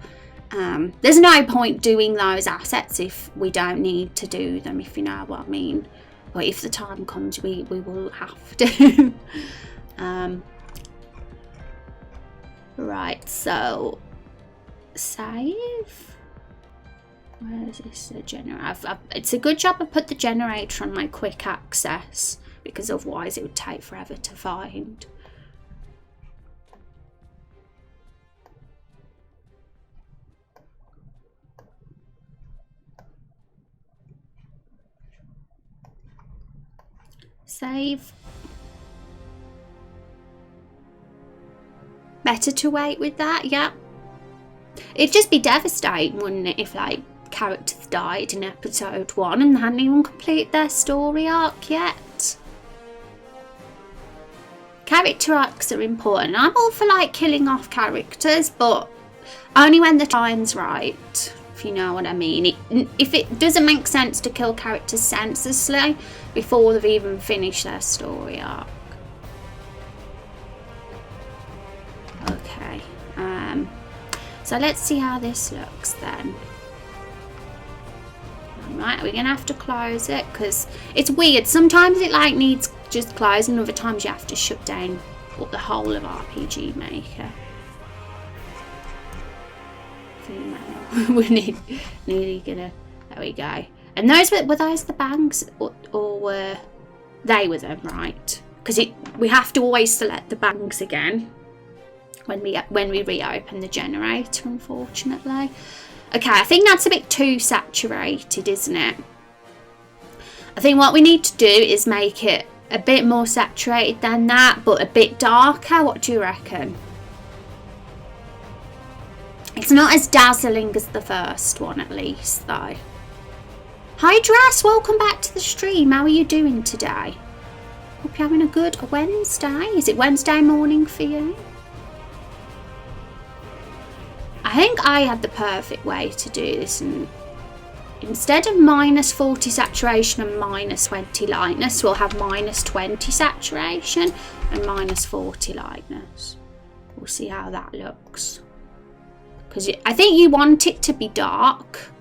there's no point doing those assets if we don't need to do them, if you know what I mean. But if the time comes, we will have to. Right, so save. Where is this generator? It's a good job I put the generator on my quick access, because otherwise it would take forever to find. Save. Better to wait with that, yeah. It'd just be devastating, wouldn't it, if like characters died in episode 1 and hadn't even completed their story arc yet. Character arcs are important. I'm all for like killing off characters, but only when the time's right, if you know what I mean. If it doesn't make sense to kill characters senselessly before they've even finished their story arc. Okay, so let's see how this looks then. Right, we're gonna have to close it because it's weird. Sometimes it like needs just closing, other times you have to shut down the whole of RPG Maker. Female. We're nearly gonna. There we go. And those were those the bangs, or were they with them, right? Because we have to always select the bangs again when we reopen the generator, unfortunately. Okay, I think that's a bit too saturated, isn't it? I think what we need to do is make it a bit more saturated than that, but a bit darker. What do you reckon? It's not as dazzling as the first one, at least, though. Hi, Dress. Welcome back to the stream. How are you doing today? Hope you're having a good Wednesday. Is it Wednesday morning for you? I think I had the perfect way to do this, and instead of -40 saturation and -20 lightness, we'll have -20 saturation and -40 lightness. We'll see how that looks. Because I think you want it to be dark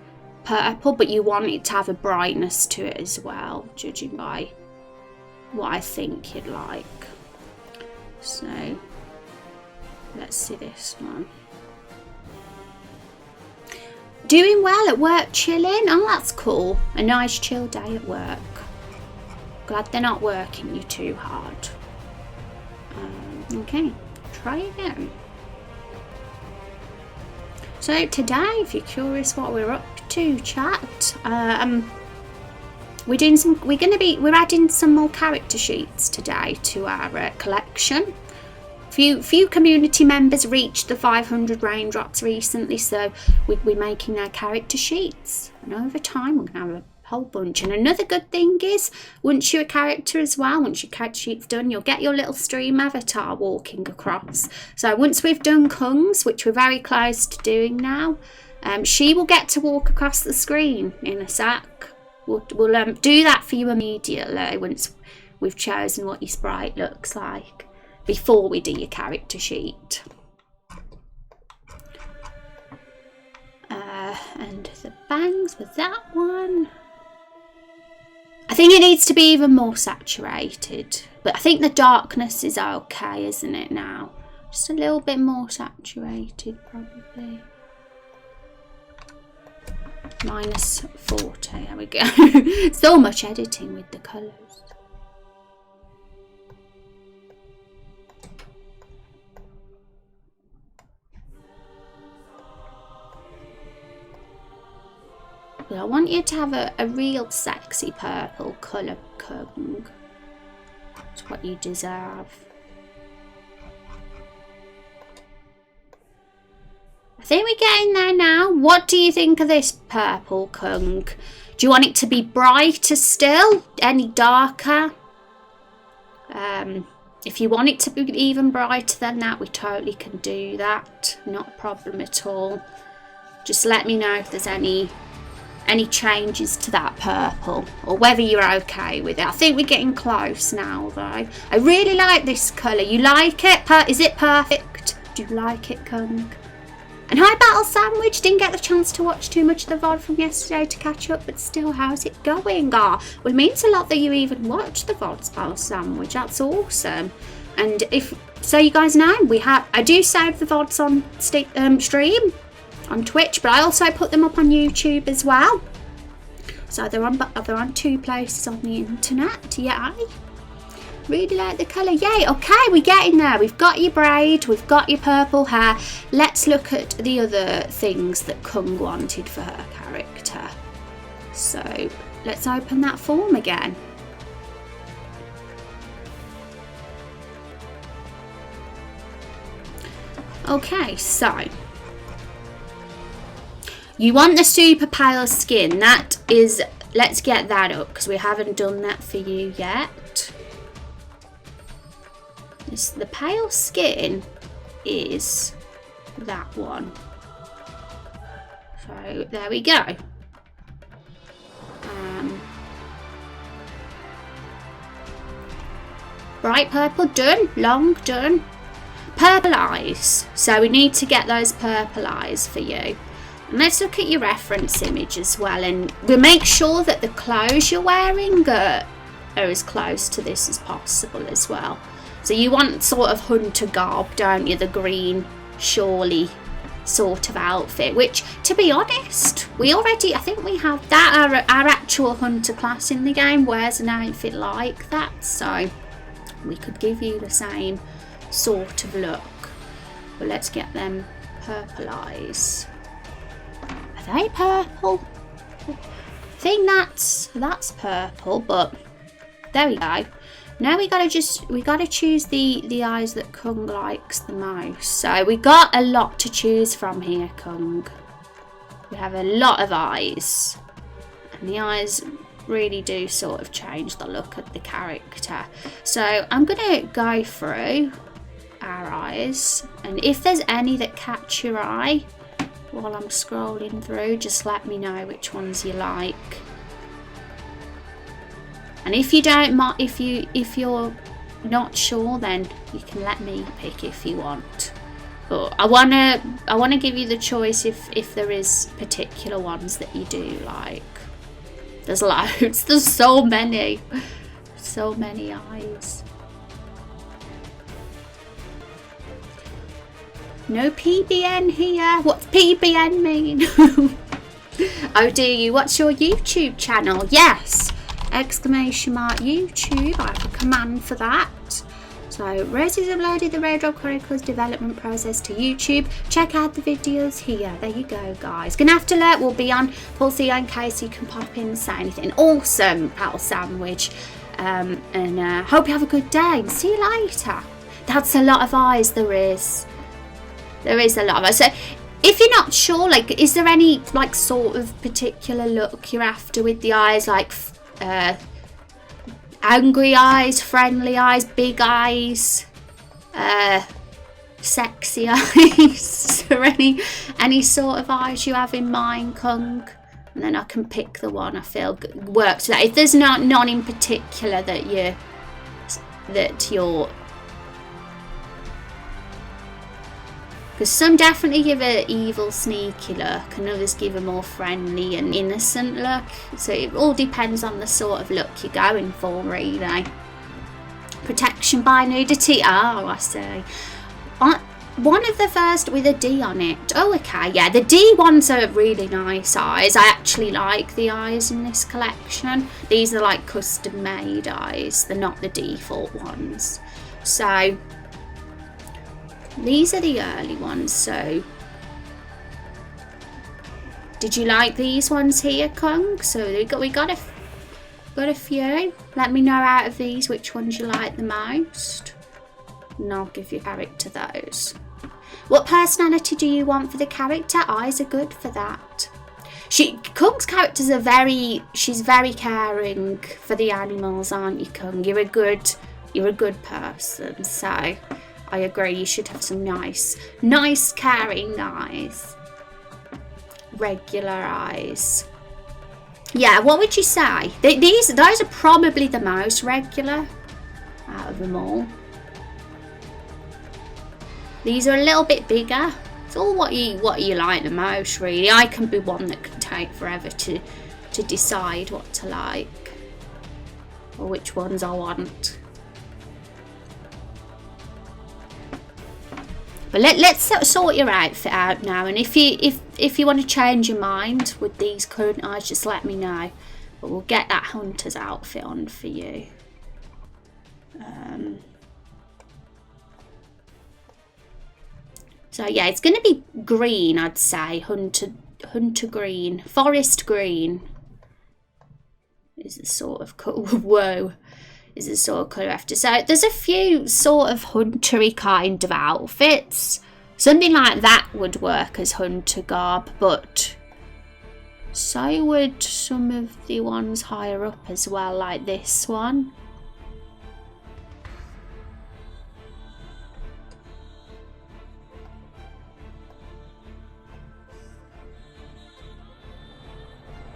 purple, but you want it to have a brightness to it as well, judging by what I think you'd like. So let's see this one. Doing well at work, chilling. Oh, that's cool. A nice chill day at work. Glad they're not working you too hard. Okay, try again. So today, if you're curious what we're up to, chat, we're adding some more character sheets today to our collection. Few community members reached the 500 raindrops recently, so we're making their character sheets. And over time, we're going to have a whole bunch. And another good thing is, once you're a character as well, once your character sheet's done, you'll get your little stream avatar walking across. So once we've done Kung's, which we're very close to doing now, she will get to walk across the screen in a sec. We'll do that for you immediately once we've chosen what your sprite looks like, before we do your character sheet. And the bangs with that one. I think it needs to be even more saturated, but I think the darkness is okay, isn't it now? Just a little bit more saturated, probably. -40, there we go. So much editing with the colours. But I want you to have a real sexy purple colour, Kung. It's what you deserve. I think we're getting there now. What do you think of this purple, Kung? Do you want it to be brighter still? Any darker? If you want it to be even brighter than that, we totally can do that. Not a problem at all. Just let me know if there's any changes to that purple, or whether you're okay with it. I think we're getting close now, though. I really like this colour. You like it? Is it perfect? Do you like it, Kung? And hi, Battle Sandwich. Didn't get the chance to watch too much of the VOD from yesterday to catch up, but still, how's it going? Well, it means a lot that you even watched the VODs, Battle Sandwich. That's awesome. And so you guys know, I do save the VODs on stream on Twitch, but I also put them up on YouTube as well. So they're on 2 places on the internet. Yeah, really like the colour. Yay! Okay, we're getting there. We've got your braid, we've got your purple hair. Let's look at the other things that Kung wanted for her character. So let's open that form again. Okay, so You want the super pale skin. That is, let's get that up because we haven't done that for you yet. The pale skin is that one. So there we go. Bright purple, done. Long, done. Purple eyes. So we need to get those purple eyes for you. And let's look at your reference image as well, and we'll make sure that the clothes you're wearing are as close to this as possible as well. So you want sort of hunter garb, don't you? The green surely sort of outfit, which, to be honest, I think we have that. Our actual hunter class in the game wears an outfit like that, so we could give you the same sort of look. But let's get them purple eyes. Are they purple? I think that's purple, but there we go. Now we gotta choose the eyes that Kung likes the most. So we got a lot to choose from here, Kung. We have a lot of eyes, and the eyes really do sort of change the look of the character. So I'm gonna go through our eyes, and if there's any that catch your eye while I'm scrolling through, just let me know which ones you like. And if you don't, if you're not sure, then you can let me pick if you want. But I wanna give you the choice if there is particular ones that you do like. There's loads. There's so many eyes. No PBN here. What's PBN mean? Oh, do you? What's your YouTube channel? Yes! Exclamation mark YouTube. I have a command for that. So, Rose has uploaded the Raindrop Chronicles development process to YouTube. Check out the videos here. There you go, guys. Gonna have to alert will be on Pulsea in case you can pop in and say anything. Awesome, Pal Sandwich. Hope you have a good day and see you later. That's a lot of eyes, there is. There is a lot of eyes. So, if you're not sure, like, is there any, like, sort of particular look you're after with the eyes, like, angry eyes, friendly eyes, big eyes, sexy eyes? Or any sort of eyes you have in mind, Kung? And then I can pick the one I feel works for that. If there's none in particular that you're because some definitely give an evil, sneaky look, and others give a more friendly and innocent look. So it all depends on the sort of look you're going for, really. Protection by nudity. Oh, I see. One of the first with a D on it. Oh, okay. Yeah, the D ones are really nice eyes. I actually like the eyes in this collection. These are like custom-made eyes. They're not the default ones. So these are the early ones. So did you like these ones here, Kung? So we got a few. Let me know out of these which ones you like the most, and I'll give you character those. What personality do you want for the character? Eyes are good for that. Kung's characters are she's very caring for the animals, aren't you, Kung? You're a good person, so I agree, you should have some nice caring eyes. Regular eyes. Yeah, what would you say? Those are probably the most regular out of them all. These are a little bit bigger. It's all what you like the most, really. I can be one that can take forever to decide what to like or which ones I want. But let's sort your outfit out now, and if you want to change your mind with these current eyes, just let me know. But we'll get that hunter's outfit on for you. So yeah, it's going to be green, I'd say. Hunter green, forest green is the sort of colour. Whoa. Is the sort of colour after. So there's a few sort of huntery kind of outfits. Something like that would work as hunter garb, but So would some of the ones higher up as well, like this one.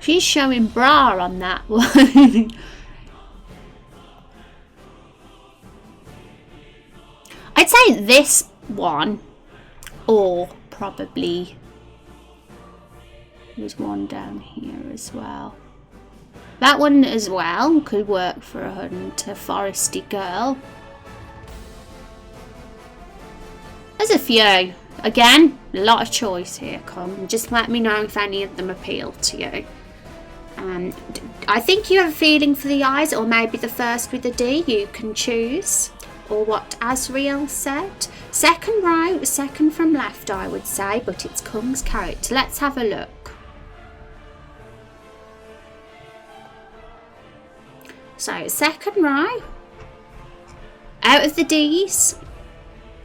She's showing bra on that one. I'd say this one, or probably there's one down here as well. That one as well could work for a hunter, foresty girl. There's a few. Again, a lot of choice here. Come, just let me know if any of them appeal to you. I think you have a feeling for the eyes, or maybe the first with the D. You can choose. Or what Azriel said. Second row, second from left, I would say, but it's Kung's character. Let's have a look. So, second row. Out of the D's.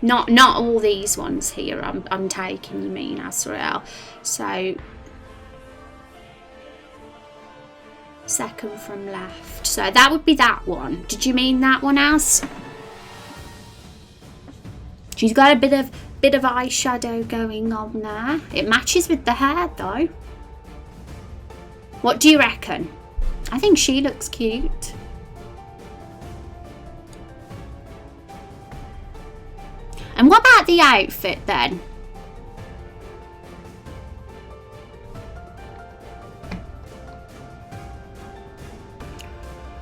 Not all these ones here. I'm taking, you mean, Azriel. So, second from left. So that would be that one. Did you mean that one, Az? She's got a bit of eyeshadow going on there. It matches with the hair though. What do you reckon? I think she looks cute. And what about the outfit then?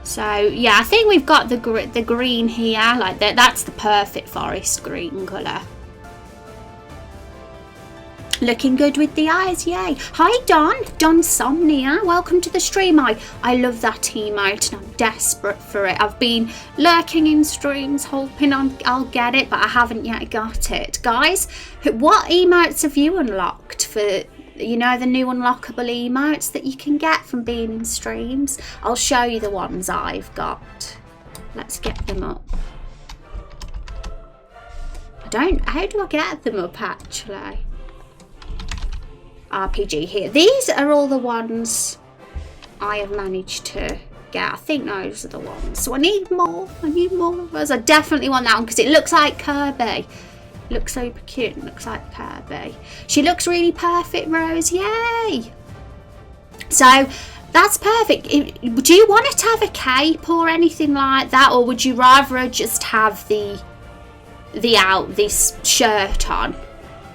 So yeah, I think we've got the green here, like that. That's the perfect forest green colour. Looking good with the eyes, yay. Hi Don Somnia, welcome to the stream. I love that emote and I'm desperate for it. I've been lurking in streams hoping I'll get it, but I haven't yet got it. Guys, what emotes have you unlocked for, you know, the new unlockable emotes that you can get from being in streams? I'll show you the ones I've got. Let's get them up. How do I get them up actually? RPG here. These are all the ones I have managed to get. I think those are the ones. So I need more of those. I definitely want that one because it looks like Kirby. Looks super cute and looks like Kirby. She looks really perfect, Rose. Yay! So that's perfect. Do you want it to have a cape or anything like that, or would you rather just have this shirt on?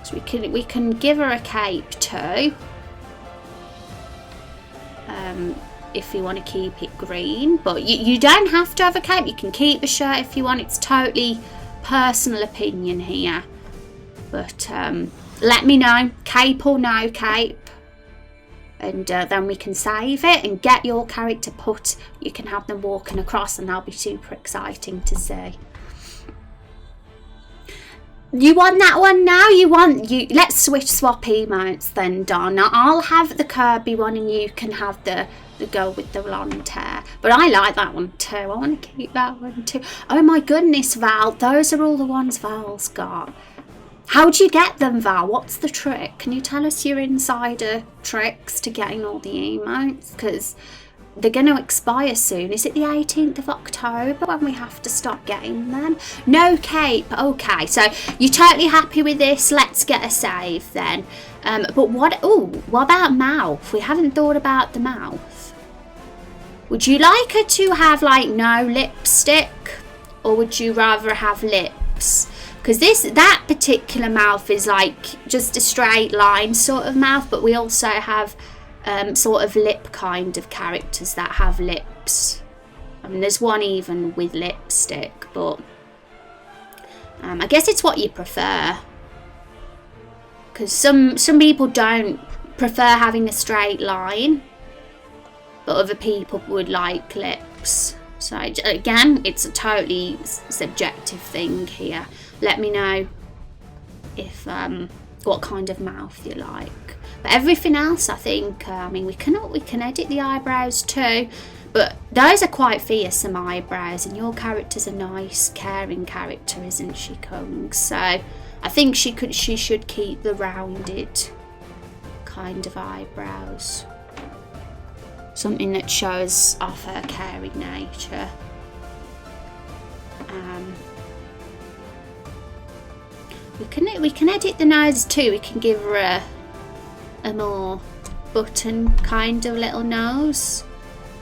So we can give her a cape too. If you want to keep it green, but you don't have to have a cape. You can keep the shirt if you want. It's totally personal opinion here, but let me know, cape or no cape, and then we can save it and get your character put. You can have them walking across and that'll be super exciting to see. You want that one now? Let's swap emotes then, Donna. I'll have the Kirby one and you can have the girl with the blonde hair. But I like that one too. I want to keep that one too. Oh my goodness, Val. Those are all the ones Val's got. How do you get them, Val? What's the trick? Can you tell us your insider tricks to getting all the emotes? Because they're going to expire soon. Is it the 18th of October when we have to stop getting them? No cape. Okay, so you're totally happy with this. Let's get a save then. But what about mouth? We haven't thought about the mouth. Would you like her to have like no lipstick, or would you rather have lips? Because that particular mouth is like just a straight line sort of mouth, but we also have sort of lip kind of characters that have lips. I mean, there's one even with lipstick, but I guess it's what you prefer. Because some people don't prefer having a straight line, but other people would like lips. So again, it's a totally subjective thing here. Let me know if what kind of mouth you like. But everything else, I think, I mean, we can edit the eyebrows too, but those are quite fearsome eyebrows, and your character's a nice, caring character, isn't she, Kung? So I think she should keep the rounded kind of eyebrows. something that shows off her caring nature. We can edit the nose too. We can give her a more button kind of little nose.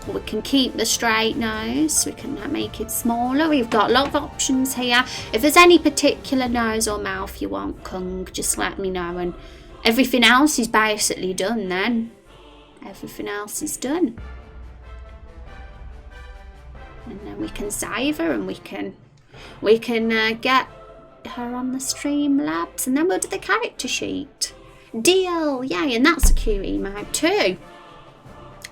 Or we can keep the straight nose. We can make it smaller. We've got a lot of options here. If there's any particular nose or mouth you want, Kung, just let me know. And everything else is basically done then. Everything else is done. And then we can save her and we can get her on the Streamlabs, and then we'll do the character sheet. Deal! Yay, and that's a cute emote too.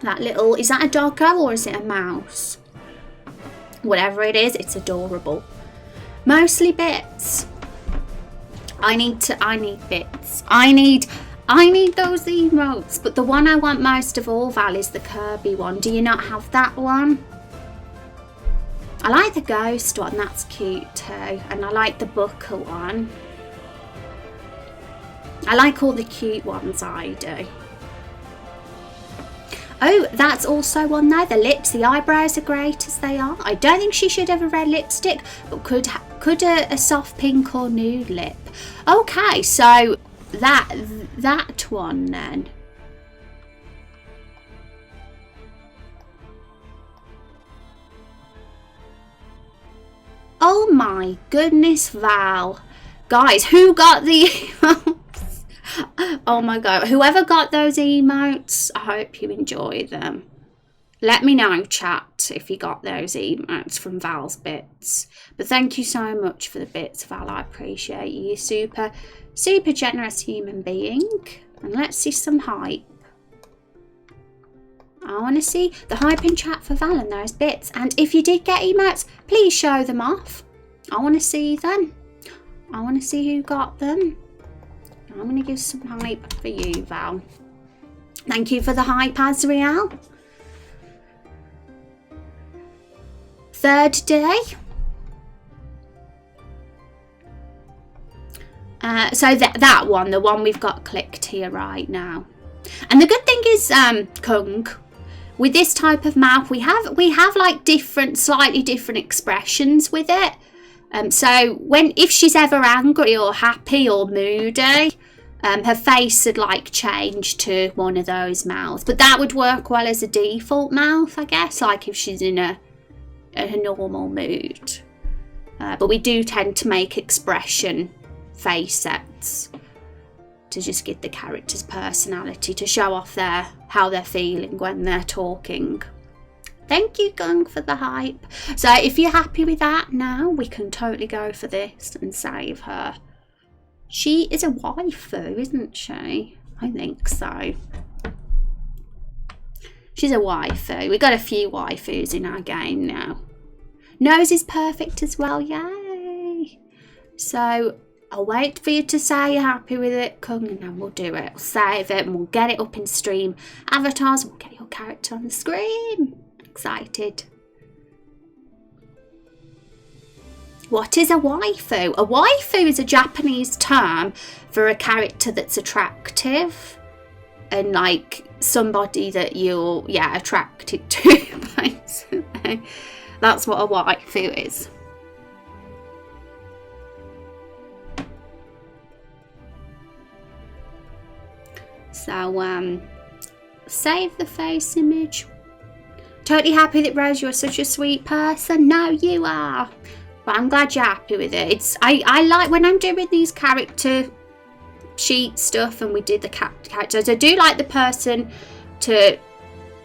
That little, is that a doggo or is it a mouse? Whatever it is, it's adorable. Mostly bits. I need bits. I need those emotes, but the one I want most of all, Val, is the Kirby one. Do you not have that one? I like the ghost one, that's cute too. And I like the Booker one. I like all the cute ones, I do. Oh, that's also one there. The lips, the eyebrows are great as they are. I don't think she should have a red lipstick, but could a soft pink or nude lip. Okay, so that one then. Oh my goodness, Val. Guys, who got the emotes? Oh my god, whoever got those emotes, I hope you enjoy them. Let me know, chat, if you got those emotes from Val's bits. But thank you so much for the bits, Val. I appreciate you. Super generous human being. And let's see some hype. I want to see the hype in chat for Val and those bits. And if you did get emotes, please show them off. I want to see them. I want to see who got them. I'm going to give some hype for you, Val. Thank you for the hype, Azriel. Third day. So that one, the one we've got clicked here right now. And the good thing is, Kung, with this type of mouth, we have like slightly different expressions with it. So if she's ever angry or happy or moody, her face would like change to one of those mouths. But that would work well as a default mouth, I guess, like if she's in a normal mood. But we do tend to make expression face sets to just give the character's personality, to show off how they're feeling when they're talking. Thank you, Gung, for the hype. So if you're happy with that now, we can totally go for this and save her. She is a waifu, isn't she? I think so. She's a waifu. We've got a few waifus in our game now. Nose is perfect as well, yay! So I'll wait for you to say you're happy with it, Kung, and then we'll do it. We'll save it and we'll get it up in stream avatars. We'll get your character on the screen. Excited. What is a waifu? A waifu is a Japanese term for a character that's attractive and like somebody that you're attracted to, basically. That's what a waifu is. So save the face image. Totally happy that Rose, you're such a sweet person. No, you are. But I'm glad you're happy with it. I like when I'm doing these character sheet stuff and we did the characters. I do like the person to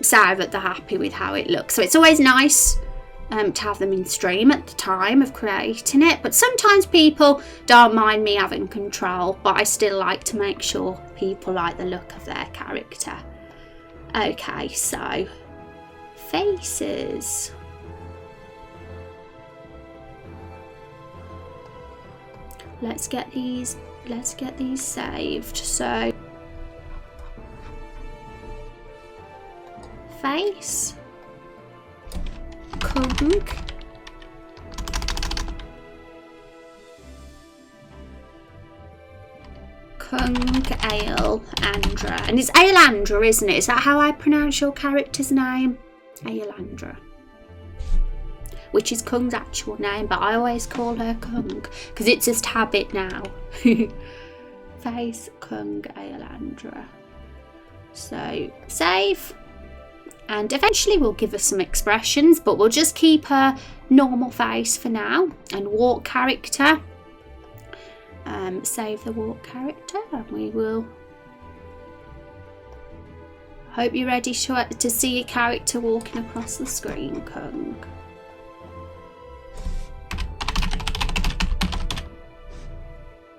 say that they're happy with how it looks. So it's always nice to have them in stream at the time of creating it. But sometimes people don't mind me having control. But I still like to make sure people like the look of their character. Okay, so faces. Let's get these saved. So face, Kung, Kung Ailandra. And it's Ailandra, isn't it? Is that how I pronounce your character's name? Ailandra. Which is Kung's actual name, but I always call her Kung because it's just habit now. Face Kung Ailandra. So save. And eventually we'll give her some expressions, but we'll just keep her normal face for now. And walk character. Save the walk character, and we will. Hope you're ready to see your character walking across the screen, Kung.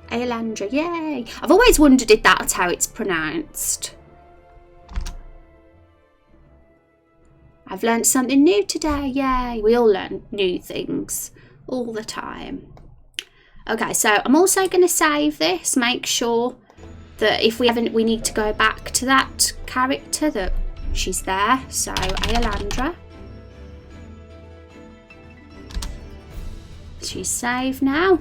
Ailandra, yay! I've always wondered if that's how it's pronounced. I've learnt something new today, yay! We all learn new things all the time. Okay, so I'm also going to save this, make sure that if we need to go back to that character, that she's there. So Ailandra. She's saved now.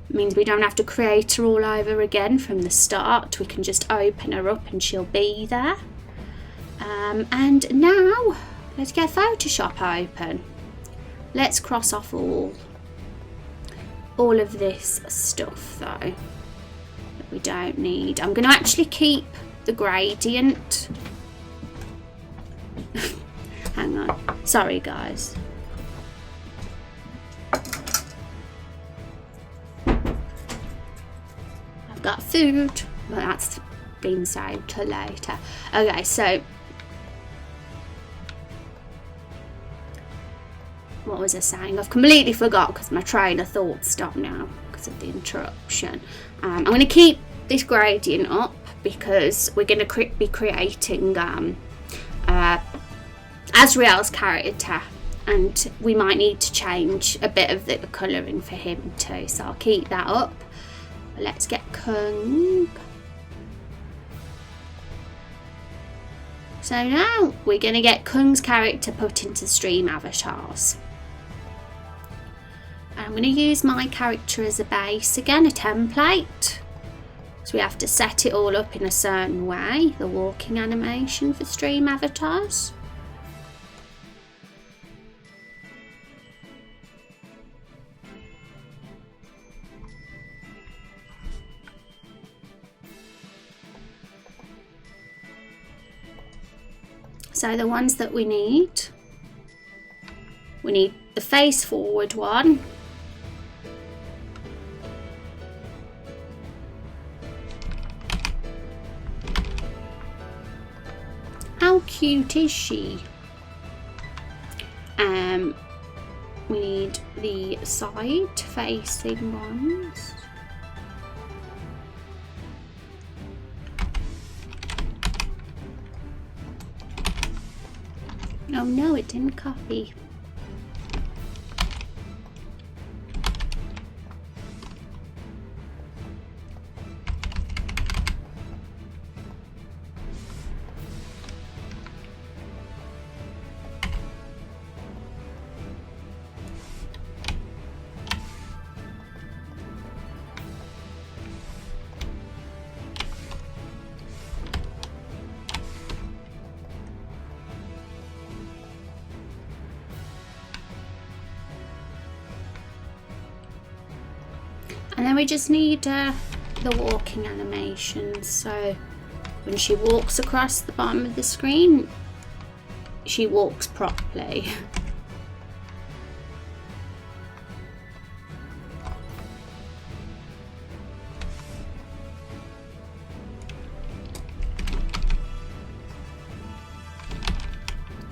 It means we don't have to create her all over again from the start. We can just open her up and she'll be there. And now, let's get Photoshop open. Let's cross off all of this stuff though that we don't need. I'm going to actually keep the gradient. Hang on. Sorry guys. I've got food, but that's been saved till later. Okay, so what was I saying? I've completely forgot because my train of thought stopped now because of the interruption. I'm going to keep this gradient up because we're going to be creating Azrael's character, and we might need to change a bit of the colouring for him too, so I'll keep that up. But let's get Kung. So now we're going to get Kung's character put into stream avatars. I'm going to use my character as a base again, a template. So we have to set it all up in a certain way, the walking animation for stream avatars. So the ones that we need the face forward one. How cute is she? We need the side facing ones. Oh no, it didn't copy. And then we just need the walking animation. So when she walks across the bottom of the screen, she walks properly.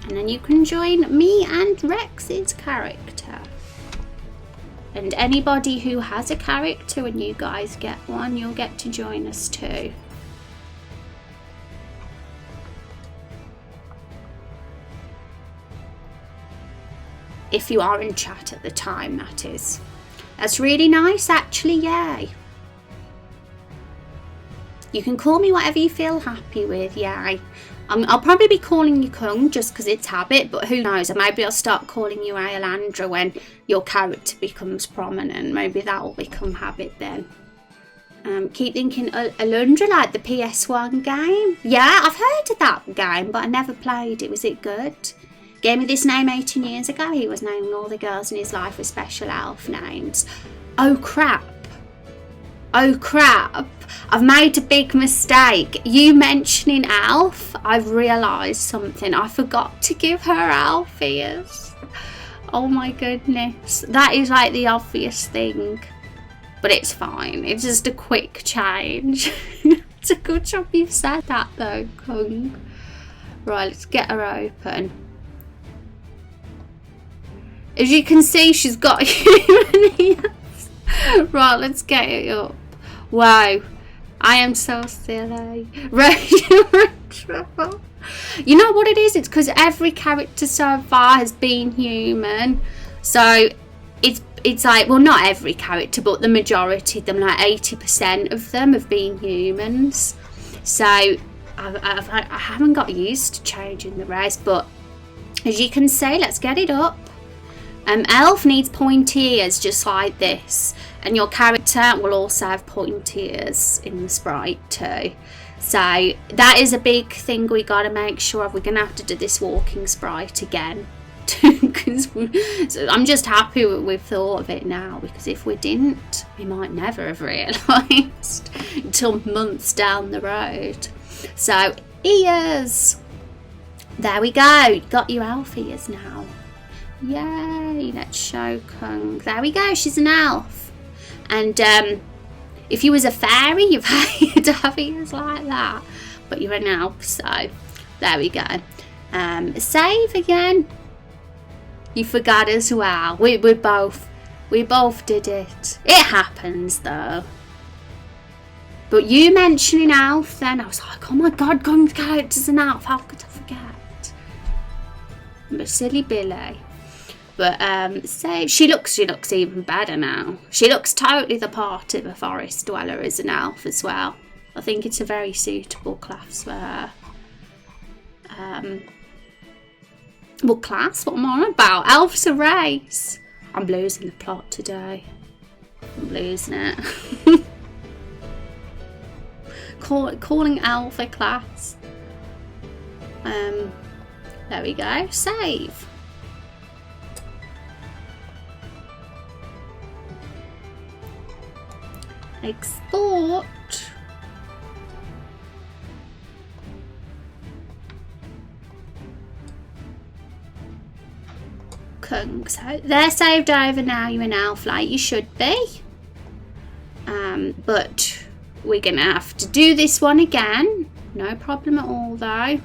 And then you can join me and Rex's character. And anybody who has a character, when you guys get one, you'll get to join us too. If you are in chat at the time, that is. That's really nice, actually, yay. You can call me whatever you feel happy with, yay. I'll probably be calling you Kung just because it's habit, but who knows, maybe I'll start calling you Ailandra when your character becomes prominent. Maybe that will become habit then. Keep thinking Alundra, like the PS1 game. Yeah, I've heard of that game, but I never played it. Was it good? Gave me this name 18 years ago. He was naming all the girls in his life with special elf names. Oh crap. Oh crap. I've made a big mistake. You mentioning Alf, I've realised something. I forgot to give her elf ears. Oh my goodness. That is like the obvious thing. But it's fine. It's just a quick change. It's a good job you've said that though, Kung. Right, let's get her open. As you can see, she's got human ears. Right, let's get it up. Wow. I am so silly. Raindrop Chronicles. You know what it is? It's because every character so far has been human. So it's like, well, not every character, but the majority of them, like 80% of them have been humans. So I haven't got used to changing the race, but as you can see, let's get it up. Elf needs pointy ears just like this, and your character will also have pointy ears in the sprite too. So that is a big thing we got to make sure of. We're going to have to do this walking sprite again. So I'm just happy we've thought of it now, because if we didn't, we might never have realised until months down the road. So ears, there we go, got your elf ears now. Yay, let's show Kung. There we go, she's an elf. And if you was a fairy, you'd have ears like that, but you're an elf, so there we go. Save again. You forgot as well. We both did it. It happens though. But you mentioning Alf, then I was like, oh my god, Kung's character's an Alf. How could I forget? I'm a silly Billy. But save. She looks even better now. She looks totally the part of a forest dweller as an elf as well. I think it's a very suitable class for her. Well, class, what am I on about? Elf's a race. I'm losing the plot today. I'm losing it. Calling elf a class. There we go. Save. Export. Kung. So they're saved over now. You're an elf like you should be. But we're gonna have to do this one again. No problem at all though.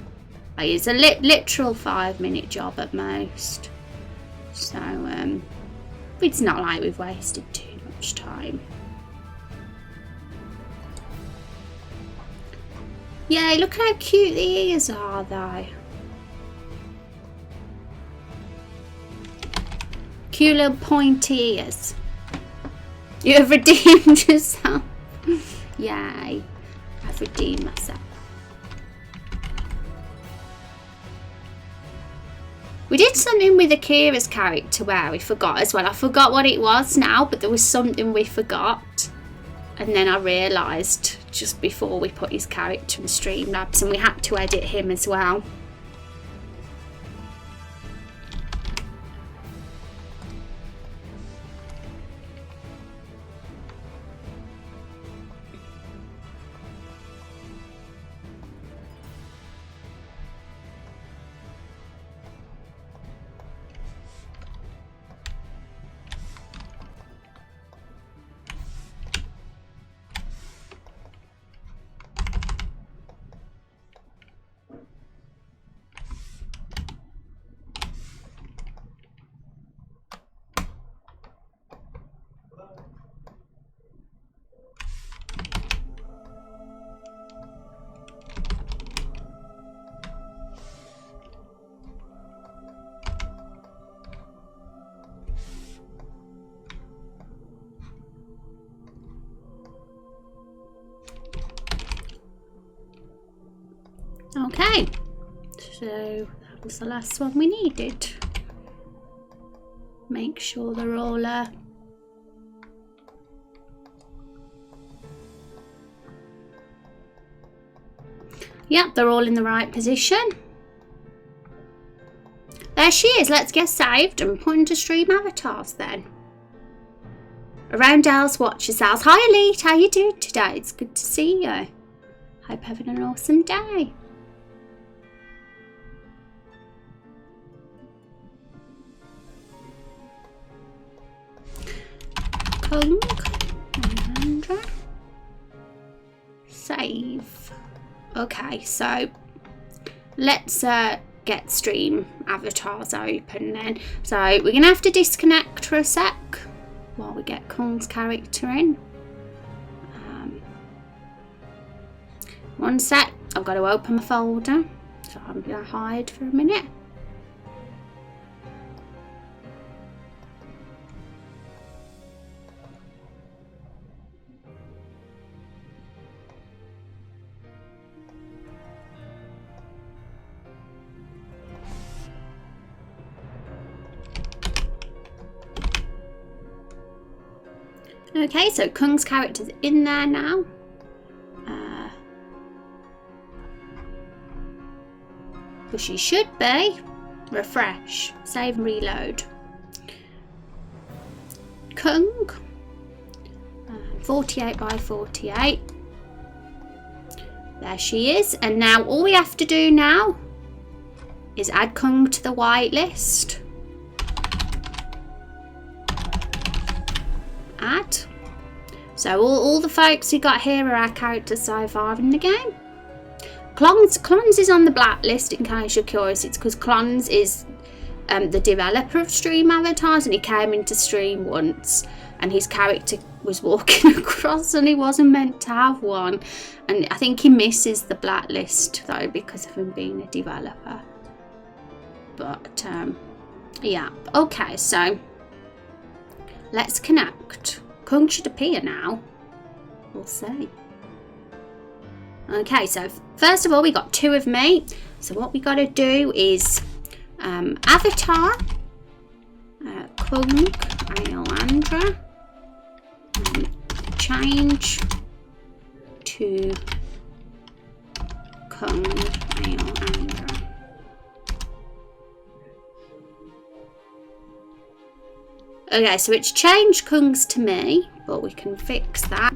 It's a literal 5-minute job at most. So it's not like we've wasted too much time. Yay, look how cute the ears are though. Cute little pointy ears. You have redeemed yourself. Yay. I've redeemed myself. We did something with Akira's character where we forgot as well. I forgot what it was now, but there was something we forgot. And then I realised just before we put his character in Streamlabs, and we had to edit him as well. Okay, so that was the last one we needed. Make sure they're all Yep, they're all in the right position. There she is. Let's get saved and put into stream avatars then. Around else, watch yourselves. Hi Elite, how you doing today? It's good to see you. Hope you're having an awesome day. Kung. Save. Okay, so let's get stream avatars open then. So we're gonna have to disconnect for a sec while we get Kung's character in. One sec, I've got to open my folder, so I'm gonna hide for a minute. Okay, so Kung's character's in there now. Well, she should be. Refresh, save and reload. Kung. 48 by 48. There she is. And now all we have to do now is add Kung to the whitelist. Add. So all the folks who got here are our characters so far in the game. Clons is on the blacklist in case you're curious. It's because Clons is the developer of Stream Avatars, and he came into stream once and his character was walking across and he wasn't meant to have one. And I think he misses the blacklist though because of him being a developer. But yeah, okay, so let's connect. Kung should appear now. We'll see. Okay, so first of all, we got 2 of me. So what we got to do is avatar, Kung Aelandra, change to Kung Aelandra. Okay, so it's changed Kung's to me, but we can fix that.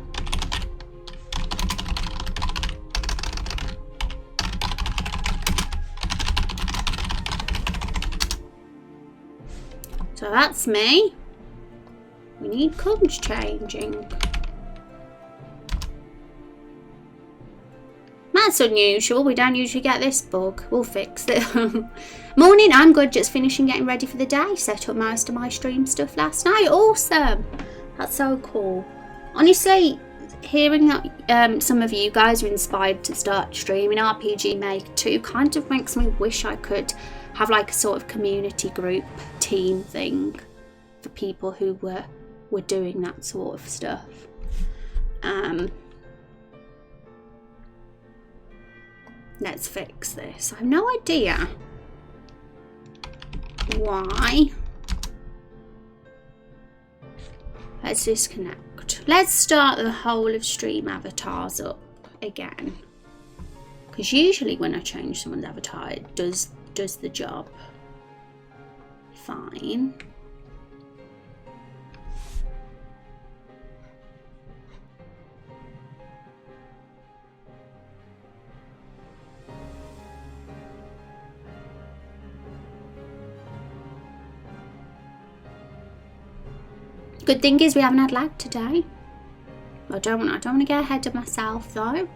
So that's me. We need Kung's changing. That's unusual. We don't usually get this bug. We'll fix it. Morning, I'm good. Just finishing getting ready for the day. Set up most of my stream stuff last night. Awesome. That's so cool. Honestly, hearing that some of you guys are inspired to start streaming RPG Maker 2 kind of makes me wish I could have like a sort of community group team thing for people who were doing that sort of stuff. Let's fix this. I have no idea why. Let's disconnect. Let's start the whole of stream avatars up again, because usually when I change someone's avatar it does the job fine. Good thing is we haven't had lag today. I don't want to get ahead of myself though.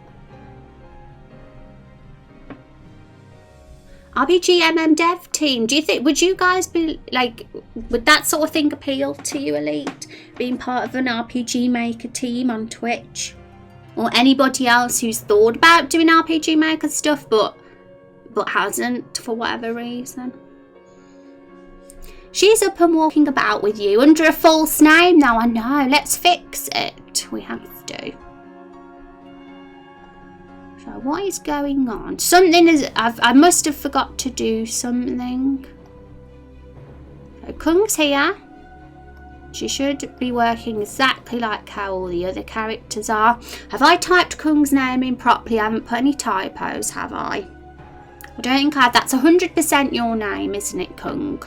RPG dev team, do you think, would you guys be like, would that sort of thing appeal to you, Elite? Being part of an RPG Maker team on Twitch? Or anybody else who's thought about doing RPG Maker stuff but hasn't for whatever reason? She's up and walking about with you under a false name now, I know. Let's fix it. We have to. So what is going on? Something is... I must have forgot to do something. So Kung's here. She should be working exactly like how all the other characters are. Have I typed Kung's name in properly? I haven't put any typos, have I? I don't think I have. That's 100% your name, isn't it, Kung?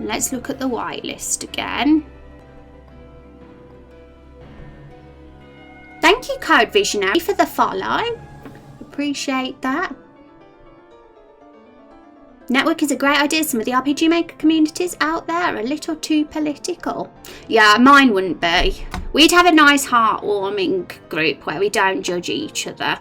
Let's look at the whitelist again. Thank you, Code Visionary, for the follow. Appreciate that. Network is a great idea. Some of the RPG Maker communities out there are a little too political. Yeah, mine wouldn't be. We'd have a nice heartwarming group where we don't judge each other.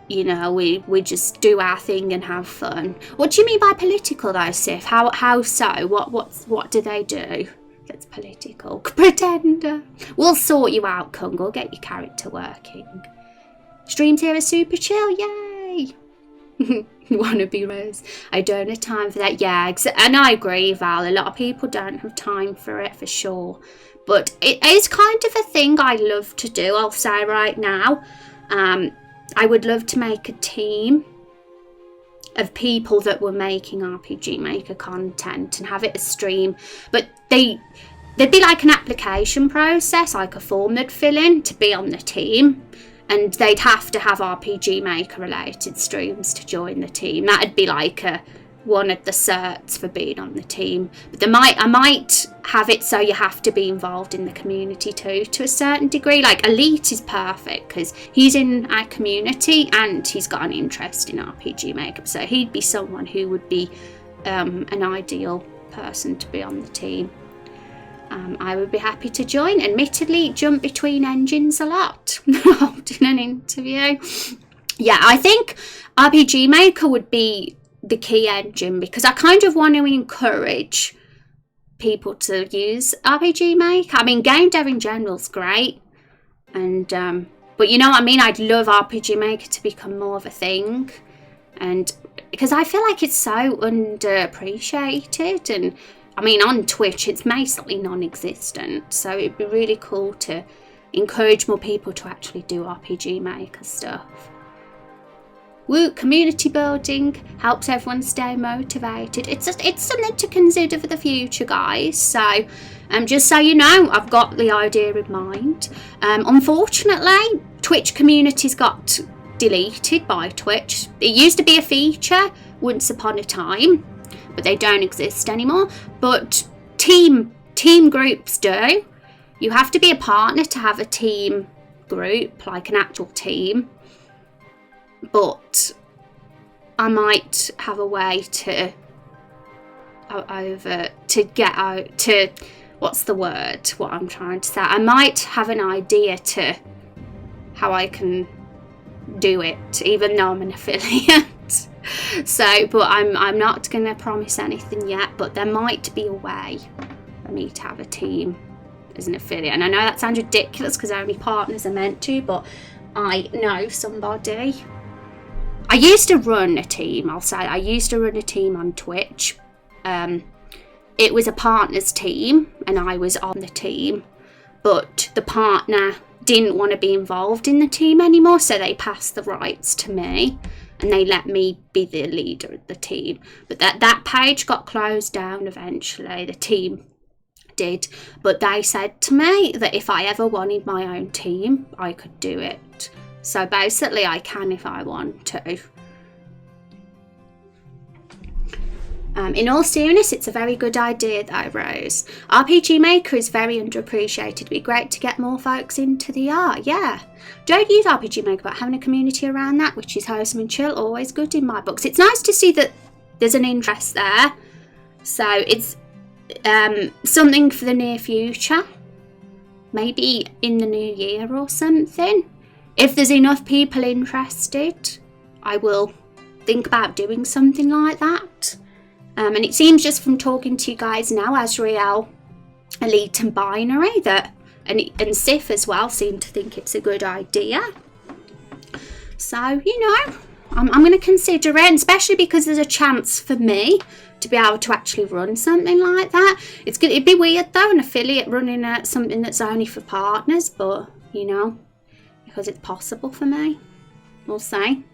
You know, we just do our thing and have fun. What do you mean by political though, Sif? How so? What do they do that's political? Pretender. We'll sort you out, Kung. We'll get your character working. Streams here are super chill. Yay! Wannabe Rose. I don't have time for that. Yeah, and I agree, Val. A lot of people don't have time for it, for sure. But it is kind of a thing I love to do, I'll say right now. I would love to make a team of people that were making RPG Maker content and have it a stream. But there'd be like an application process, like a form they'd fill in to be on the team. And they'd have to have RPG Maker related streams to join the team. That'd be like one of the certs for being on the team. But I might have it so you have to be involved in the community too, to a certain degree. Like Elite is perfect because he's in our community and he's got an interest in RPG Maker. So he'd be someone who would be an ideal person to be on the team. I would be happy to join. Admittedly, jump between engines a lot in an interview. Yeah, I think RPG Maker would be the key engine because I kind of want to encourage people to use RPG Maker. I mean, game dev in general is great, and but you know what I mean. I'd love RPG Maker to become more of a thing, and because I feel like it's so underappreciated and. I mean, on Twitch, it's basically non-existent, so it'd be really cool to encourage more people to actually do RPG Maker stuff. Woo, community building helps everyone stay motivated. It's something to consider for the future, guys. So, just so you know, I've got the idea in mind. Unfortunately, Twitch communities got deleted by Twitch. It used to be a feature once upon a time. But they don't exist anymore. But team groups do. You have to be a partner to have a team group, like an actual team. But I might have a way to get out to what's the word? What I'm trying to say. I might have an idea to how I can do it, even though I'm an affiliate. So, but I'm not going to promise anything yet, but there might be a way for me to have a team as an affiliate. And I know that sounds ridiculous because only partners are meant to, but I know somebody. I used to run a team, I'll say. I used to run a team on Twitch. It was a partners team and I was on the team, but the partner didn't want to be involved in the team anymore, so they passed the rights to me. And they let me be the leader of the team. But that page got closed down eventually. The team did. But they said to me that if I ever wanted my own team, I could do it. So basically, I can if I want to. In all seriousness, it's a very good idea though, Rose. RPG Maker is very underappreciated. It'd be great to get more folks into the art, yeah. Don't use RPG Maker, but having a community around that, which is wholesome and chill, always good in my books. It's nice to see that there's an interest there. So it's something for the near future. Maybe in the new year or something. If there's enough people interested, I will think about doing something like that. And it seems just from talking to you guys now, Azrael, Elite and Binary, that and Sif as well seem to think it's a good idea. So, you know, I'm going to consider it, and especially because there's a chance for me to be able to actually run something like that. It'd be weird though, an affiliate running something that's only for partners, but, you know, because it's possible for me. We'll see.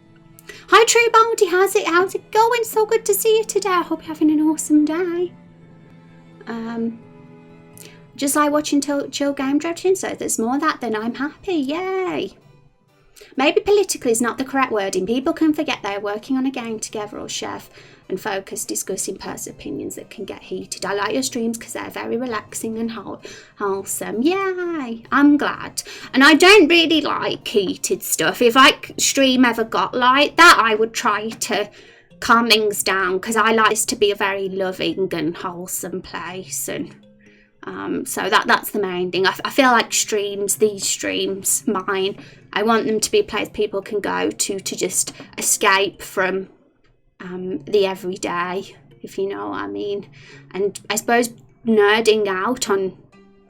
Hi True Baldy, how's it going? So good to see you today. I hope you're having an awesome day. Just like watching chill game direction, so if there's more of that, then I'm happy. Yay! Maybe politically is not the correct wording. People can forget they're working on a game together or chef and focus discussing personal opinions that can get heated. I like your streams because they're very relaxing and wholesome. Yay! I'm glad. And I don't really like heated stuff. If stream ever got like that, I would try to calm things down because I like this to be a very loving and wholesome place. And so that's the main thing. I feel like these streams, mine, I want them to be a place people can go to just escape from the everyday, if you know what I mean. And I suppose nerding out on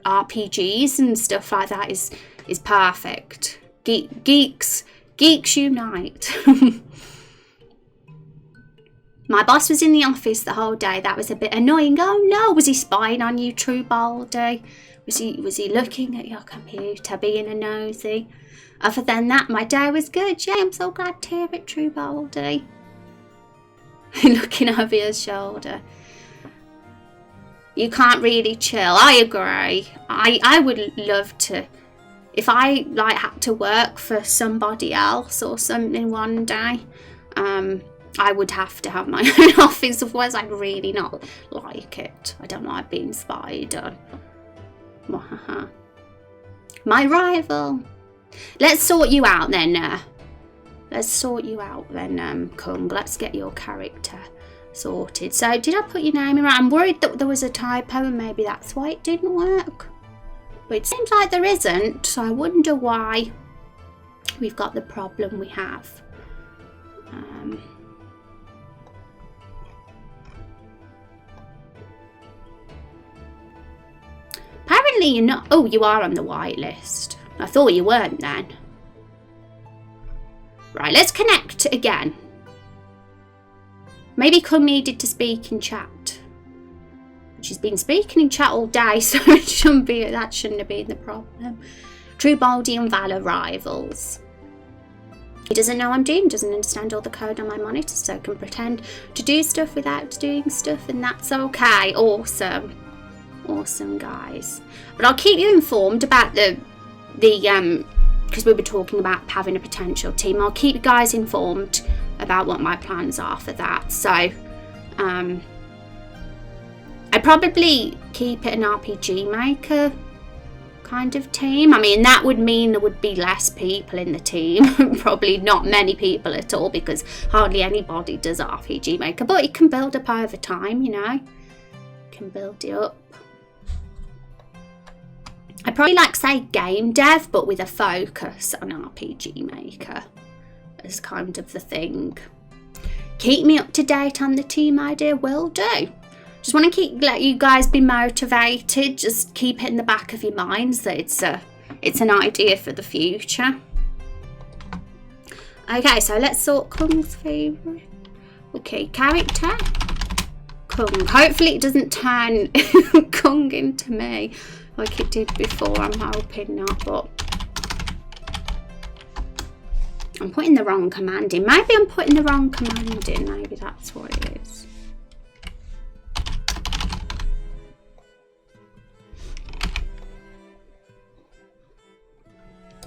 RPGs and stuff like that is perfect. Geeks unite. My boss was in the office the whole day. That was a bit annoying. Oh no, was he spying on you, True Baldy? Was he looking at your computer, being a nosy? Other than that, my day was good. Yeah, I'm so glad to hear it, True Baldy. Looking over your shoulder. You can't really chill. I agree. I would love to, if I had to work for somebody else or something one day, I would have to have my own office, otherwise I'd really not like it. I don't like being spied on. My rival. Let's sort you out then. Kung. Let's get your character sorted. So, did I put your name in right? I'm worried that there was a typo and maybe that's why it didn't work. But it seems like there isn't, so I wonder why we've got the problem we have. Apparently you're not. Oh, you are on the white list. I thought you weren't then. Right, let's connect again. Maybe Kung needed to speak in chat. She's been speaking in chat all day, so that shouldn't have been the problem. True Baldy and Valor rivals. He doesn't know I'm doing, doesn't understand all the code on my monitor, so can pretend to do stuff without doing stuff, and that's okay. Awesome. Awesome, guys. But I'll keep you informed about the because we were talking about having a potential team. I'll keep you guys informed about what my plans are for that. So I'd probably keep it an RPG maker kind of team. I mean, that would mean there would be less people in the team. Probably not many people at all, because hardly anybody does RPG maker, but it can build up over time, you know. Can build it up. I'd probably say game dev, but with a focus on RPG maker as kind of the thing. Keep me up to date on the team idea, will do. Just want to let you guys be motivated. Just keep it in the back of your minds that it's an idea for the future. Okay, so let's sort Kung's favourite. Okay, character. Kung. Hopefully it doesn't turn Kung into me like it did before. I'm hoping not, but I'm putting the wrong command in. Maybe I'm putting the wrong command in. Maybe that's what it is.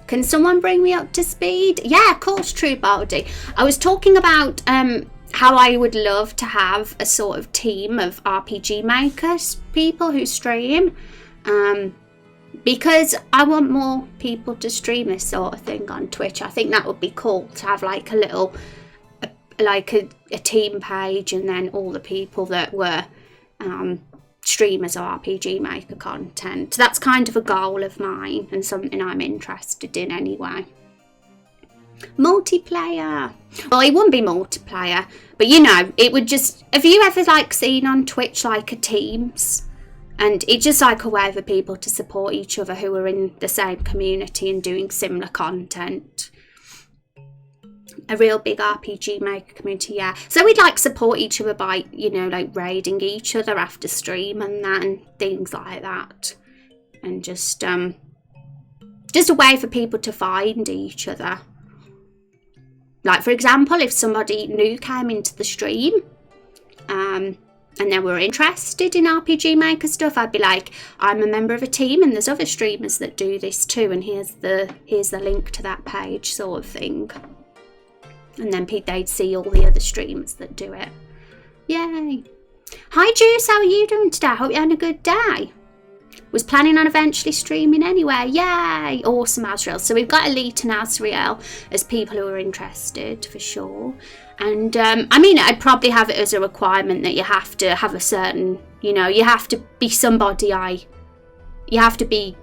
Can someone bring me up to speed? Yeah, of course, True Baldy. I was talking about how I would love to have a sort of team of RPG makers, people who stream. Because I want more people to stream this sort of thing on Twitch. I think that would be cool to have like a little, a team page, and then all the people that were streamers or RPG maker content. That's kind of a goal of mine and something I'm interested in anyway. Multiplayer. Well, it wouldn't be multiplayer, but you know, it would just, have you ever seen on Twitch a teams? And it's just a way for people to support each other who are in the same community and doing similar content. A real big RPG maker community, yeah. So we'd support each other by, you know, raiding each other after stream and that and things like that. And just a way for people to find each other. like, for example, if somebody new came into the stream, and they were interested in RPG Maker stuff, I'd be like, I'm a member of a team and there's other streamers that do this too, and here's the link to that page, sort of thing. And then they'd see all the other streamers that do it. Yay. Hi Juice, how are you doing today? I hope you had a good day. Was planning on eventually streaming anyway. Yay! Awesome, Azrael. So we've got Elite and Azrael as people who are interested, for sure. And I mean, I'd probably have it as a requirement that you have to have a certain, you know, you have to be somebody you have to be,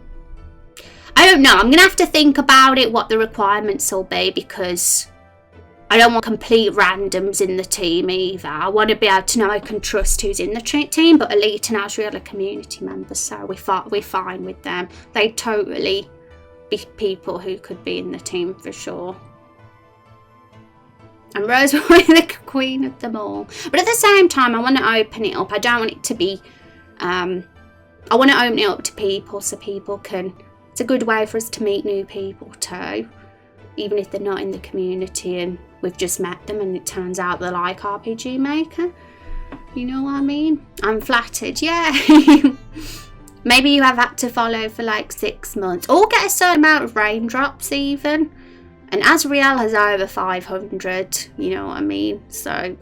I don't know, I'm going to have to think about it, what the requirements will be, because I don't want complete randoms in the team either. I want to be able to know I can trust who's in the team, but Elite and Azrael are community members, so we're fine with them. They'd totally be people who could be in the team for sure. And Rose will be the queen of them all. But at the same time, I want to open it up. I don't want it to be, I want to open it up to people so people can, it's a good way for us to meet new people too. Even if they're not in the community and we've just met them and it turns out they like RPG Maker. You know what I mean? I'm flattered, yeah. Maybe you have had to follow for like 6 months. Or get a certain amount of raindrops even. And Azrael has over 500, you know what I mean? So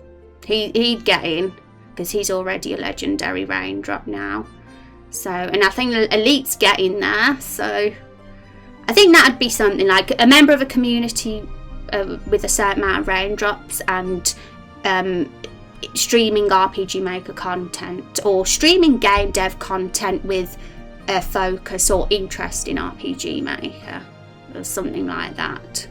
he'd get in because he's already a legendary raindrop now. So, and I think Elite's getting there, so I think that'd be something like a member of a community with a certain amount of raindrops and streaming RPG Maker content or streaming game dev content with a focus or interest in RPG Maker or something like that.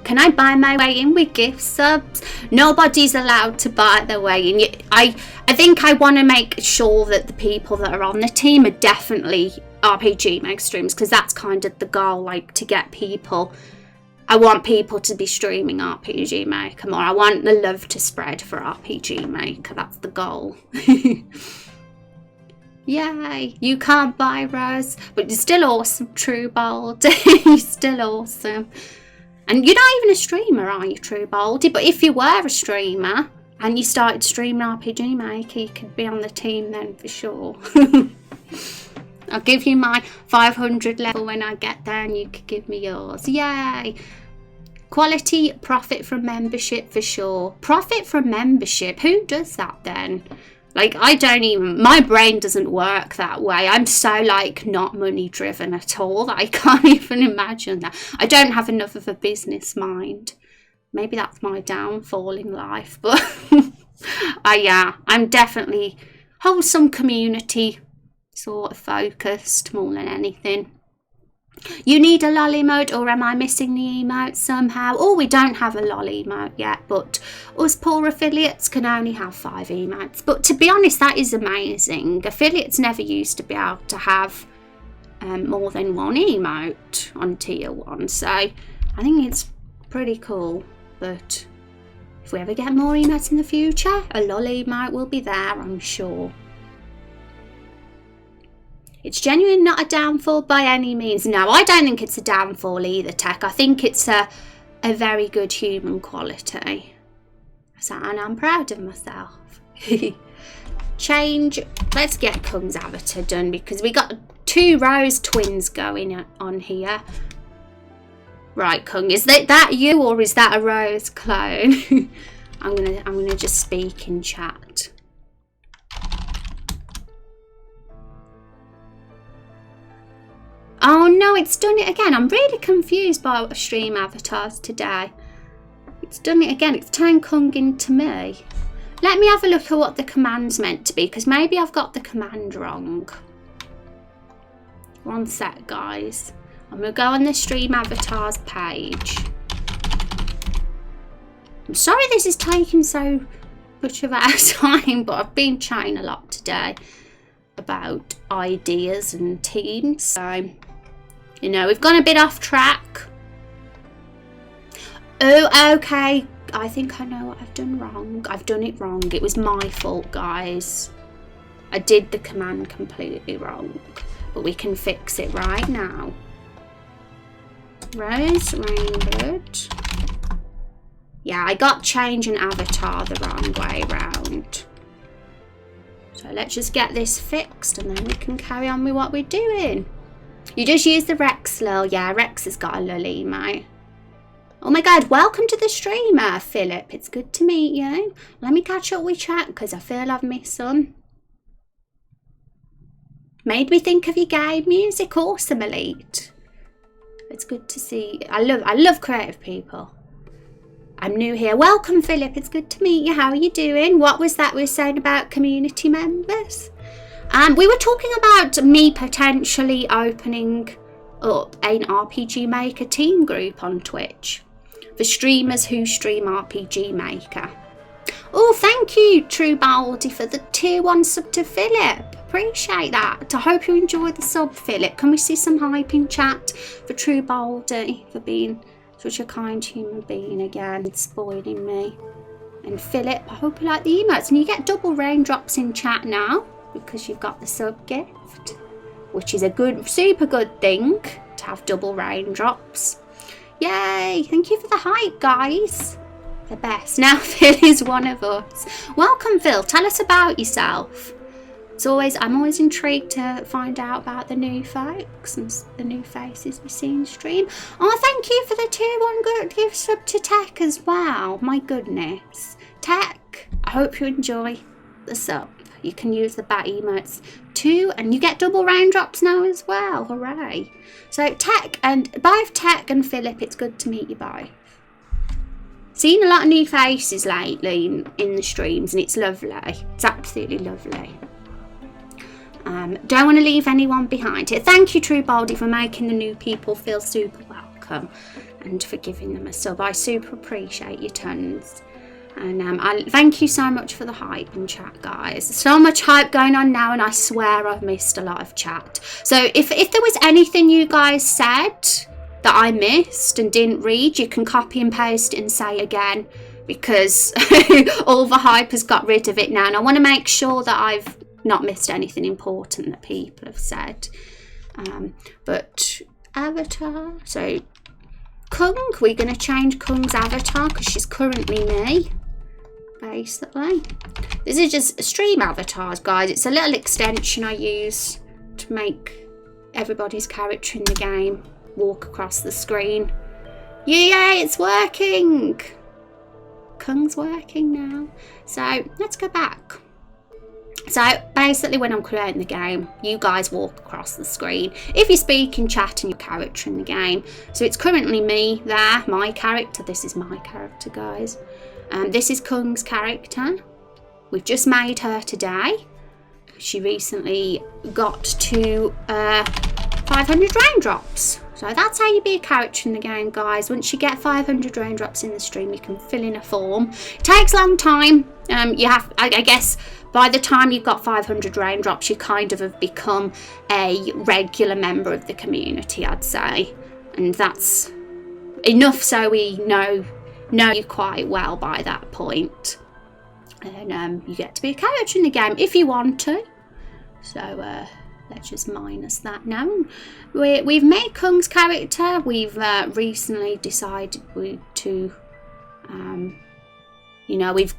Can I buy my way in with gift subs? Nobody's allowed to buy their way in. I think I want to make sure that the people that are on the team are definitely RPG Maker streamers, because that's kind of the goal, like to get people. I want people to be streaming RPG Maker more. I want the love to spread for RPG Maker. That's the goal. Yay! You can't buy Rose, but you're still awesome, True Bold. You're still awesome. And you're not even a streamer, are you, True Baldy? But if you were a streamer and you started streaming RPG Maker, you could be on the team then for sure. I'll give you my 500 level when I get there and you could give me yours. Yay! Quality, profit from membership for sure. Profit from membership? Who does that then? Like, I don't even, my brain doesn't work that way. I'm so, like, not money driven at all that I can't even imagine that. I don't have enough of a business mind. Maybe that's my downfall in life, but yeah, I'm definitely wholesome community sort of focused more than anything. You need a lol emote, or am I missing the emote somehow? Oh, we don't have a lol emote yet, but us poor affiliates can only have 5 emotes. But to be honest, that is amazing. Affiliates never used to be able to have more than 1 emote on tier 1, so I think it's pretty cool. But if we ever get more emotes in the future, a lol emote will be there, I'm sure. It's genuinely not a downfall by any means. No, I don't think it's a downfall either, Tech. I think it's a very good human quality. So, and I'm proud of myself. Change. Let's get Kung's avatar done because we got 2 Rose twins going on here. Right, Kung, is that you or is that a Rose clone? I'm gonna just speak in chat. Oh no, it's done it again. I'm really confused by stream avatars today. It's done it again. It's turned Kung into me. Let me have a look at what the command's meant to be, because maybe I've got the command wrong. One sec, guys. I'm going to go on the stream avatars page. I'm sorry this is taking so much of our time, but I've been chatting a lot today about ideas and teams, so you know, we've gone a bit off track. Oh, okay. I think I know what I've done wrong. I've done it wrong. It was my fault, guys. I did the command completely wrong. But we can fix it right now. Rose, Rainbird. Yeah, I got change an avatar the wrong way round. So let's just get this fixed and then we can carry on with what we're doing. You just use the Rex lil. Yeah, Rex has got a lily, mate. Oh my god, welcome to the streamer, Philip. It's good to meet you. Let me catch up with chat because I feel I've missed some. Made me think of your game music. Awesome, Elite. It's good to see. I love creative people. I'm new here. Welcome, Philip. It's good to meet you. How are you doing? What was that we were saying about community members? We were talking about me potentially opening up an RPG Maker team group on Twitch for streamers who stream RPG Maker. Oh, thank you, True Baldy, for the tier 1 sub to Philip. Appreciate that. I hope you enjoy the sub, Philip. Can we see some hype in chat for True Baldy for being such a kind human being again? It's spoiling me. And Philip, I hope you like the emotes. And you get double raindrops in chat now because you've got the sub gift, which is a good, super good thing to have double raindrops. Yay! Thank you for the hype, guys. The best. Now Phil is one of us. Welcome, Phil. Tell us about yourself. I'm always intrigued to find out about the new folks and the new faces we see in stream. Oh, thank you for the tier 1 good gift sub to Tech as well. My goodness. Tech, I hope you enjoy the sub. You can use the bat emotes too, and you get double raindrops now as well. Hooray. So Tech and both Tech and Philip, it's good to meet you both. Seen a lot of new faces lately in the streams and it's lovely. It's absolutely lovely. Don't want to leave anyone behind here. Thank you, True Baldy, for making the new people feel super welcome and for giving them a sub. I super appreciate you tons. And I thank you so much for the hype in chat, guys. So much hype going on now and I swear I've missed a lot of chat. So if there was anything you guys said that I missed and didn't read, you can copy and paste it and say again, because all the hype has got rid of it now. And I want to make sure that I've not missed anything important that people have said. But avatar, so Kung, we're going to change Kung's avatar because she's currently me, basically. This is just stream avatars, guys. It's a little extension I use to make everybody's character in the game walk across the screen. Yay, it's working! Kung's working now. So let's go back. So basically when I'm creating the game, you guys walk across the screen. If you speak in chat and your character in the game. So it's currently me there, my character. This is my character, guys. This is Kung's character. We've just made her today. She recently got to 500 raindrops. So that's how you be a character in the game, guys. Once you get 500 raindrops in the stream, you can fill in a form. It takes a long time. I guess by the time you've got 500 raindrops, you kind of have become a regular member of the community, I'd say. And that's enough so we know you quite well by that point. And you get to be a character in the game if you want to. So let's just minus that now. We've made Kung's character. We've recently decided to,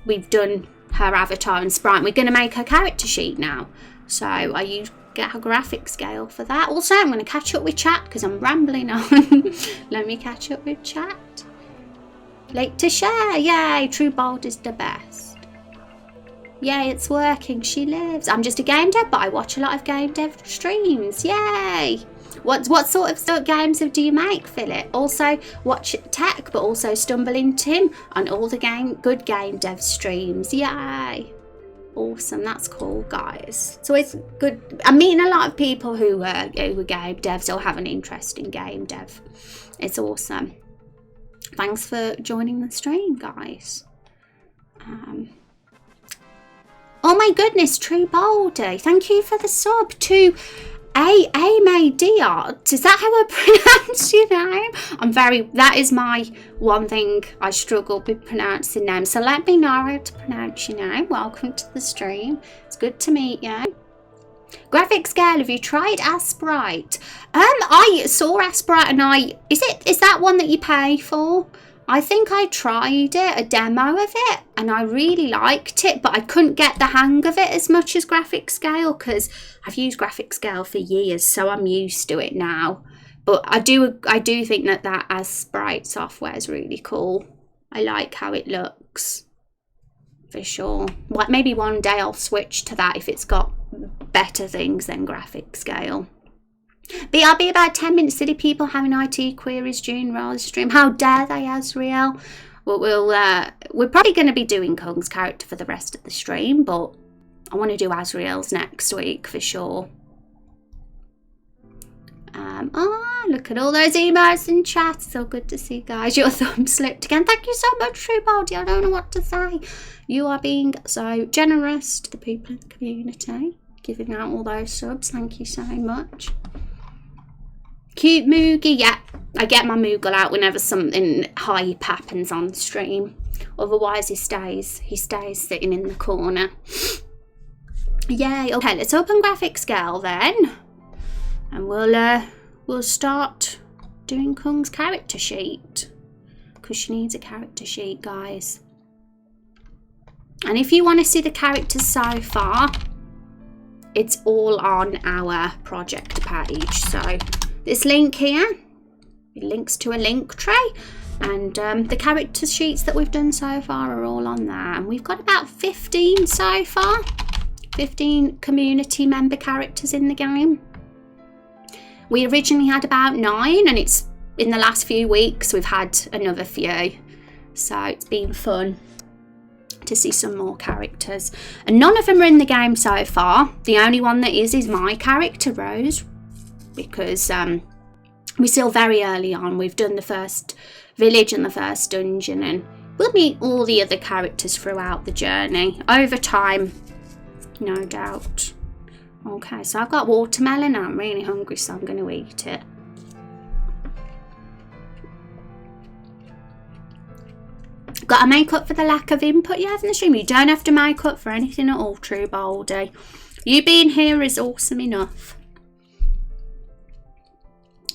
we've done her avatar and sprite. We're going to make her character sheet now. So I use get a graphic scale for that. Also, I'm going to catch up with chat because I'm rambling on. Let me catch up with chat. Like to share. Yay, True Bold is the best. Yay, it's working. She lives. I'm just a game dev, but I watch a lot of game dev streams. Yay. What sort of games do you make, Philip? Also watch Tech, but also stumble into him on all the good game dev streams. Yay. Awesome, that's cool, guys. So it's good. I'm meeting a lot of people who are game devs or have an interest in game dev. It's awesome. Thanks for joining the stream, guys. Oh my goodness, True Baldy. Thank you for the sub to A-A-M-A-D-R. Is that how I pronounce your name? That is my one thing I struggle with pronouncing names. So let me know how to pronounce your name. Welcome to the stream. It's good to meet you. Graphic scale, have you tried Asprite? I saw Asprite and is that one that you pay for? I think I tried it, a demo of it, and I really liked it, but I couldn't get the hang of it as much as graphic scale because I've used graphic scale for years, so I'm used to it now. But I do think that as sprite software is really cool. I like how it looks, for sure. Like maybe one day I'll switch to that if it's got better things than graphic scale. But I'll be about 10 minutes, silly people having IT queries during Riley's stream. How dare they, Azriel? We're probably going to be doing Kung's character for the rest of the stream, but I want to do Azriel's next week for sure. Oh, look at all those emails in chat. So good to see, guys. Your thumb slipped again. Thank you so much, True-Baldy. I don't know what to say. You are being so generous to the people in the community, giving out all those subs. Thank you so much. Cute Moogie, yeah, I get my Moogle out whenever something hype happens on stream. Otherwise, he stays sitting in the corner. Yay! Okay, let's open graphic scale then, and we'll start doing Kung's character sheet because she needs a character sheet, guys. And if you want to see the characters so far, it's all on our project page. So. This link here, it links to a link tray, and the character sheets that we've done so far are all on there. And we've got about 15 so far, 15 community member characters in the game. We originally had about 9, and it's in the last few weeks we've had another few. So it's been fun to see some more characters. And none of them are in the game so far. The only one that is my character, Rose. Because we're still very early on. We've done the first village and the first dungeon, and we'll meet all the other characters throughout the journey over time, no doubt. Okay, so I've got watermelon. I'm really hungry, so I'm going to eat it. Got to make up for the lack of input you have in the stream. You don't have to make up for anything at all, True-Baldy. You being here is awesome enough.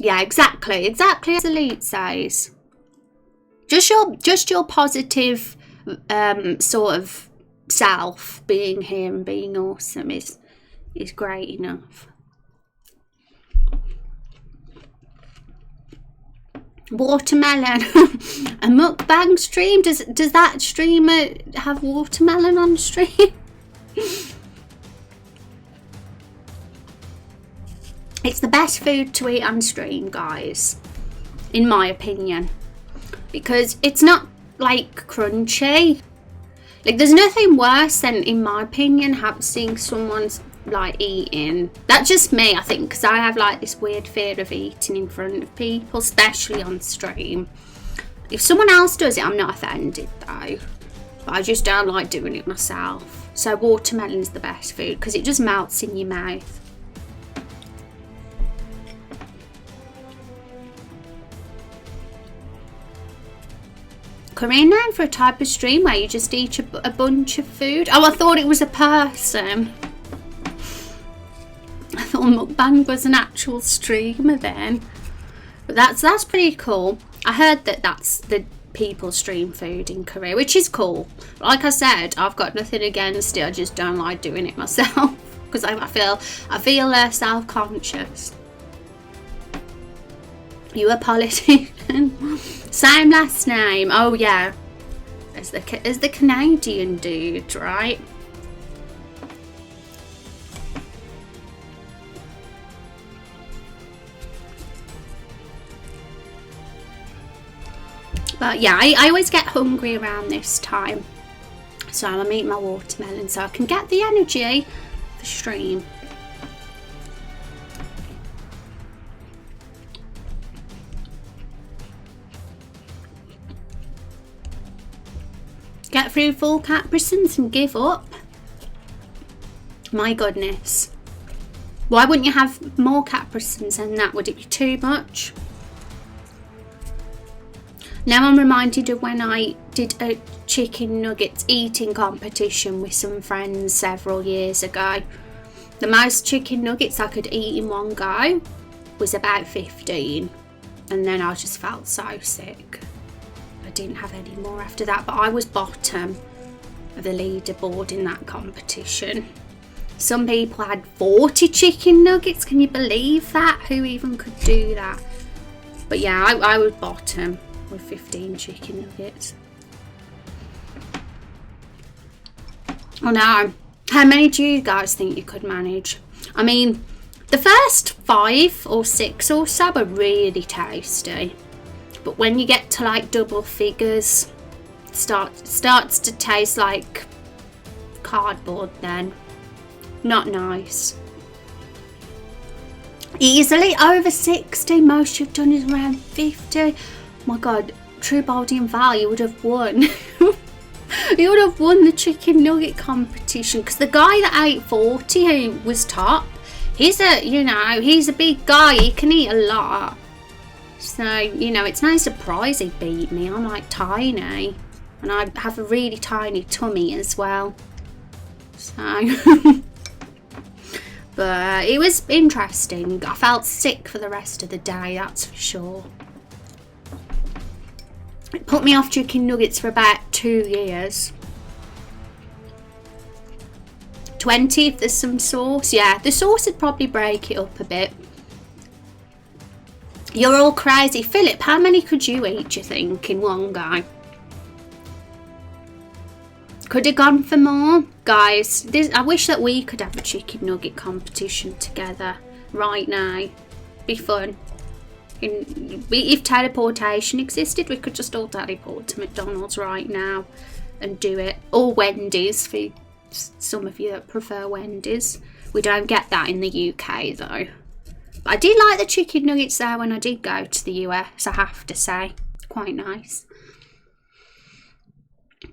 Yeah, exactly as Elite says. Just your positive sort of self being here and being awesome is great enough. Watermelon. A mukbang stream? Does that streamer have watermelon on stream? It's the best food to eat on stream, guys, in my opinion, because it's not like crunchy. Like, there's nothing worse than, in my opinion, seeing someone's like eating. That's just me, I think, because I have like this weird fear of eating in front of people, especially on stream. If someone else does it, I'm not offended though, but I just don't like doing it myself. So watermelon is the best food because it just melts in your mouth. Korean name for a type of stream where you just eat a bunch of food. Oh, I thought it was a person. I thought mukbang was an actual streamer then. But that's pretty cool. I heard that that's the people stream food in Korea, which is cool. Like I said, I've got nothing against it. I just don't like doing it myself because I feel self-conscious. You a politician? Same last name. Oh yeah, as the Canadian dude, right? But yeah, I always get hungry around this time, so I'm eating my watermelon so I can get the energy for stream. Get through full Capricins and give up. My goodness. Why wouldn't you have more Capricins than that? Would it be too much? Now I'm reminded of when I did a chicken nuggets eating competition with some friends several years ago. The most chicken nuggets I could eat in one go was about 15. And then I just felt so sick. I I didn't have any more after that, but I was bottom of the leaderboard in that competition. Some people had 40 chicken nuggets. Can you believe that? Who even could do that? But yeah, I was bottom with 15 chicken nuggets. Oh no, how many do you guys think you could manage? I mean, the first 5 or 6 or so are really tasty, but when you get to like double figures, it starts to taste like cardboard then. Not nice. Easily over 60. Most you've done is around 50. Oh my god, True Baldy and Val, you would have won. You would have won the chicken nugget competition, because the guy that ate 40 who was top, he's a big guy, he can eat a lot. So, you know, it's no surprise he beat me. I'm like tiny, and I have a really tiny tummy as well. So but it was interesting. I felt sick for the rest of the day, that's for sure. It put me off chicken nuggets for about 2 years. 20 if there's some sauce. Yeah, the sauce would probably break it up a bit. You're all crazy. Philip, how many could you eat, do you think, in one go? Could have gone for more. Guys, I wish that we could have a chicken nugget competition together right now. Be fun. If teleportation existed, we could just all teleport to McDonald's right now and do it. Or Wendy's, for some of you that prefer Wendy's. We don't get that in the UK though. But I did like the chicken nuggets there when I did go to the US, I have to say. Quite nice.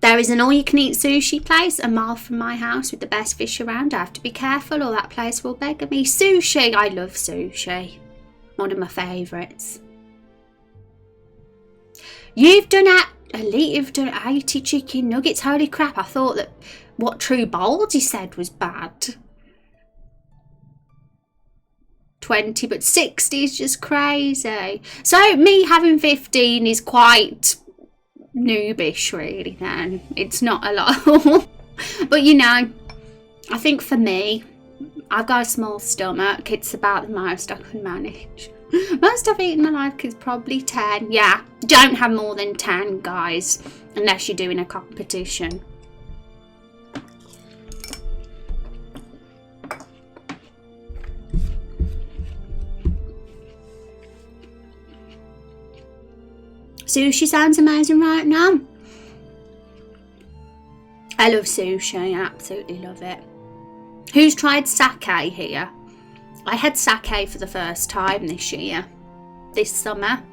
There is an all-you-can-eat sushi place a mile from my house with the best fish around. I have to be careful or that place will beg me. Sushi! I love sushi. One of my favourites. You've done Elite, you've done 80 chicken nuggets. Holy crap, I thought that what True Baldy said was bad. 20, but 60 is just crazy. So me having 15 is quite noobish really then. It's not a lot. But you know, I think for me, I've got a small stomach. It's about the most I can manage. Most I've eaten in my life is probably 10. Yeah, don't have more than 10, guys, unless you're doing a competition. Sushi sounds amazing right now. I love sushi, I absolutely love it. Who's tried sake here? I had sake for the first time this summer.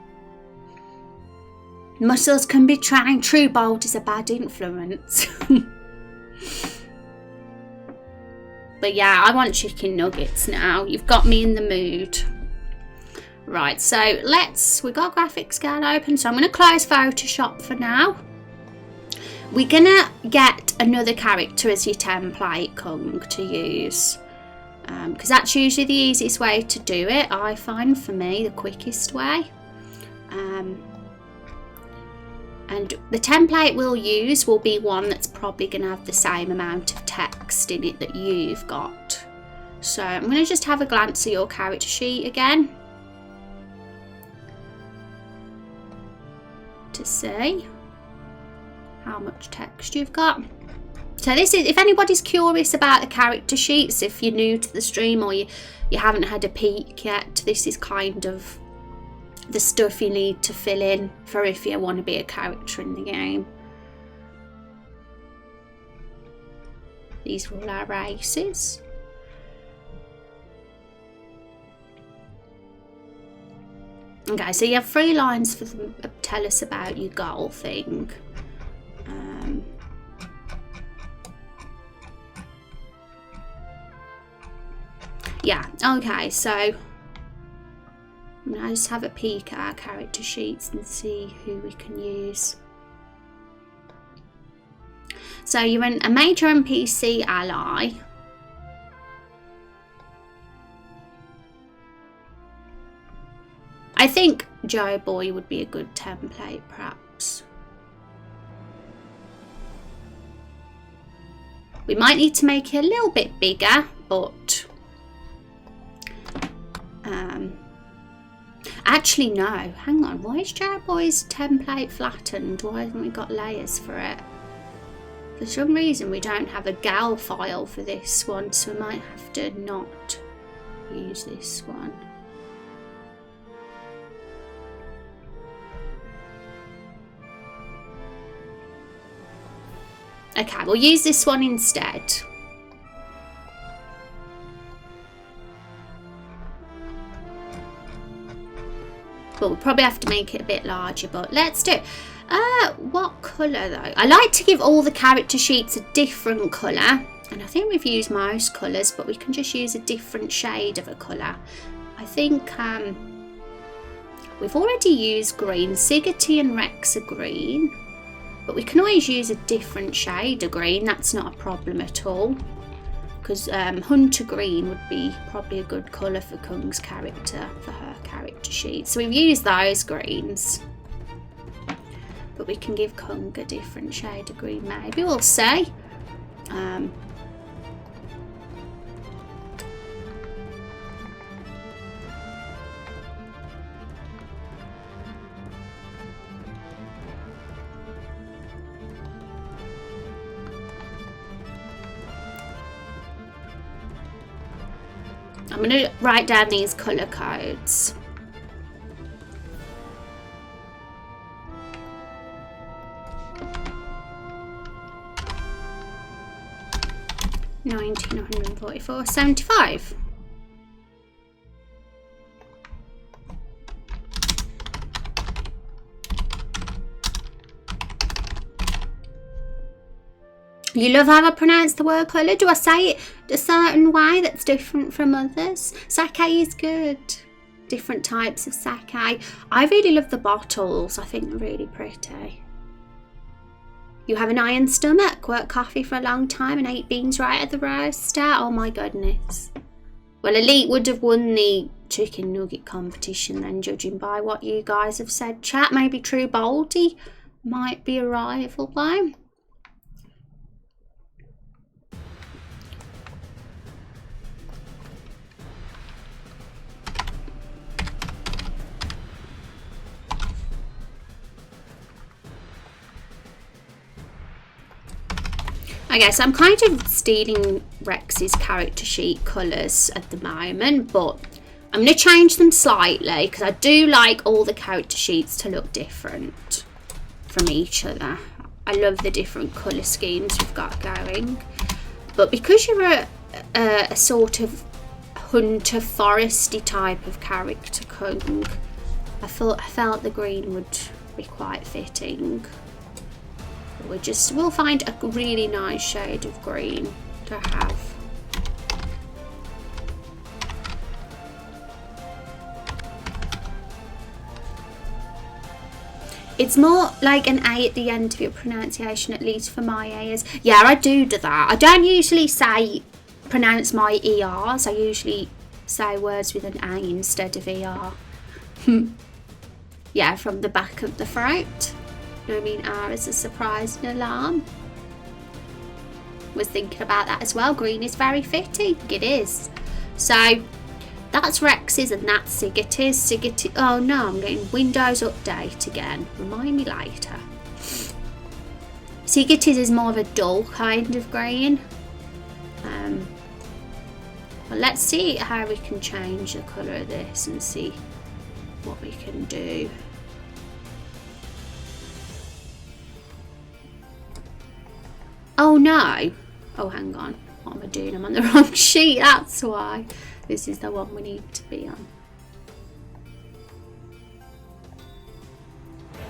Muscles can be trained. True Bold is a bad influence. But yeah, I want chicken nuggets now. You've got me in the mood. Right, so we got graphics scale open, so I'm going to close Photoshop for now. We're going to get another character as your template, Kung, to use. Because that's usually the easiest way to do it, I find, for me, the quickest way. And the template we'll use will be one that's probably going to have the same amount of text in it that you've got. So I'm going to just have a glance at your character sheet again to see how much text you've got. So this is, if anybody's curious about the character sheets, if you're new to the stream or you haven't had a peek yet, this is kind of the stuff you need to fill in for if you want to be a character in the game. These are all our races. Okay, so you have 3 lines for them. Tell us about your goal thing. Yeah, okay, so I'm gonna just have a peek at our character sheets and see who we can use. So you're a major NPC ally. I think Joe Boy would be a good template, perhaps. We might need to make it a little bit bigger, but actually no, hang on, why is Jarboy's template flattened? Why haven't we got layers for it? For some reason we don't have a gal file for this one, so we might have to not use this one. Okay, we'll use this one instead. But we'll probably have to make it a bit larger, but let's do it. What colour though? I like to give all the character sheets a different colour. And I think we've used most colours, but we can just use a different shade of a colour. I think we've already used green. Siggety and Rex are green. But we can always use a different shade of green. That's not a problem at all. Because Hunter Green would be probably a good colour for Kung's character, for her character sheet. So we've used those greens. But we can give Kung a different shade of green maybe. We'll see. I'm going to write down these colour codes. $1,944, 75. You love how I pronounce the word colour? Do I say it a certain way that's different from others? Sake is good. Different types of sake. I really love the bottles. I think they're really pretty. You have an iron stomach, work coffee for a long time and ate beans right at the roaster. Oh my goodness. Well, Elite would have won the chicken nugget competition then, judging by what you guys have said. Chat, maybe True Baldy might be a rival though. Okay, so I'm kind of stealing Rex's character sheet colours at the moment, but I'm going to change them slightly because I do like all the character sheets to look different from each other. I love the different colour schemes we've got going. But because you're a sort of hunter foresty type of character, Kung, I felt the green would be quite fitting. We'll find a really nice shade of green to have. It's more like an A at the end of your pronunciation, at least for my ears. Yeah, I do that. I don't usually pronounce my ERs. I usually say words with an A instead of ER. Yeah, from the back of the throat. I mean, R is a surprise and alarm. Was thinking about that as well. Green is very fitting. It is. So that's Rex's and that's Siggety's. Siggety. Oh no, I'm getting Windows Update again. Remind me later. Siggety's is more of a dull kind of green. But let's see how we can change the colour of this and see what we can do. Oh no! Oh, hang on. What am I doing? I'm on the wrong sheet. That's why. This is the one we need to be on.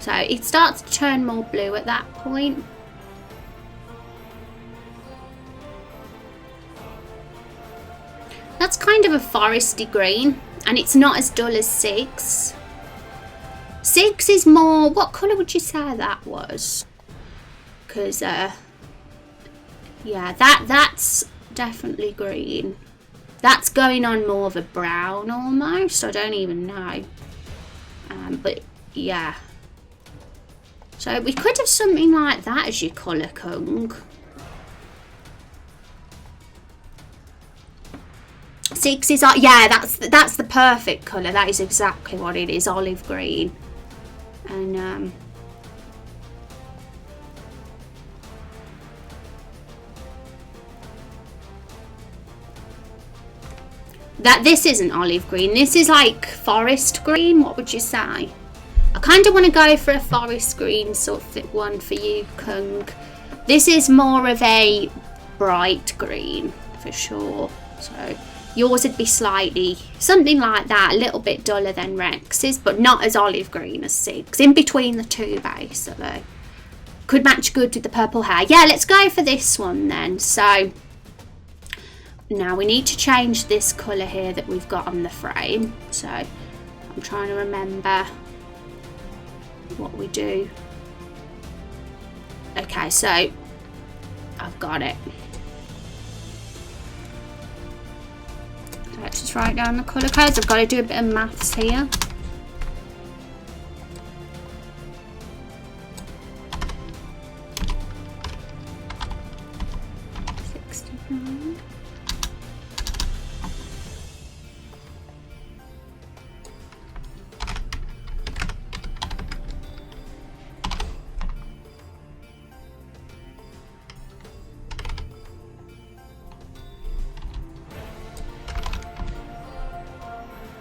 So it starts to turn more blue at that point. That's kind of a foresty green. And it's not as dull as 6. 6 is more... What colour would you say that was? Because... yeah, that's definitely green. That's going on more of a brown almost. I don't even know. But yeah. So we could have something like that as your colour, Kung. 6 is, yeah, that's the perfect colour. That is exactly what it is, olive green. And this isn't olive green. This is like forest green. What would you say? I kind of want to go for a forest green sort of one for you, Kung. This is more of a bright green for sure. So yours would be slightly something like that, a little bit duller than Rex's, but not as olive green as Sig's. In between the two, basically. Could match good with the purple hair. Yeah, let's go for this one then. So now we need to change this colour here that we've got on the frame. So I'm trying to remember what we do. Okay, so I've got it. So let's just write down the colour codes. I've got to do a bit of maths here.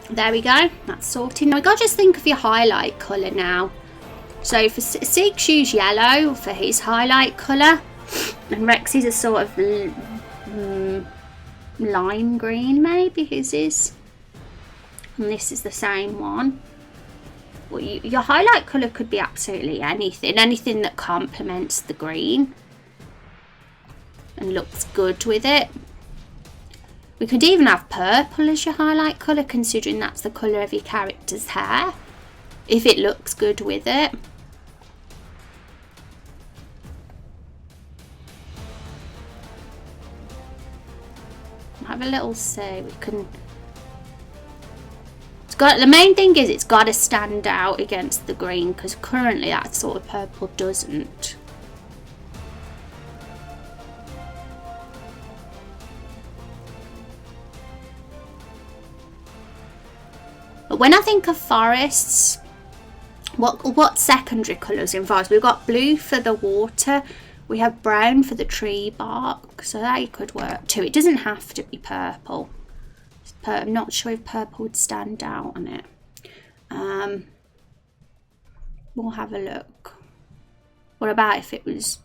There we go, that's sorted. Now we got to just think of your highlight colour now. So for Sig's, use yellow for his highlight colour, and Rex's is sort of lime green, maybe his is. And this is the same one. Well, your highlight colour could be absolutely anything that complements the green and looks good with it. We could even have purple as your highlight colour, considering that's the colour of your character's hair, if it looks good with it. Have a little see. We can. The main thing is it's got to stand out against the green, because currently that sort of purple doesn't. But when I think of forests, what secondary colours in forests? We've got blue for the water, we have brown for the tree bark, so that could work too. It doesn't have to be purple. I'm not sure if purple would stand out on it. We'll have a look. What about if it was...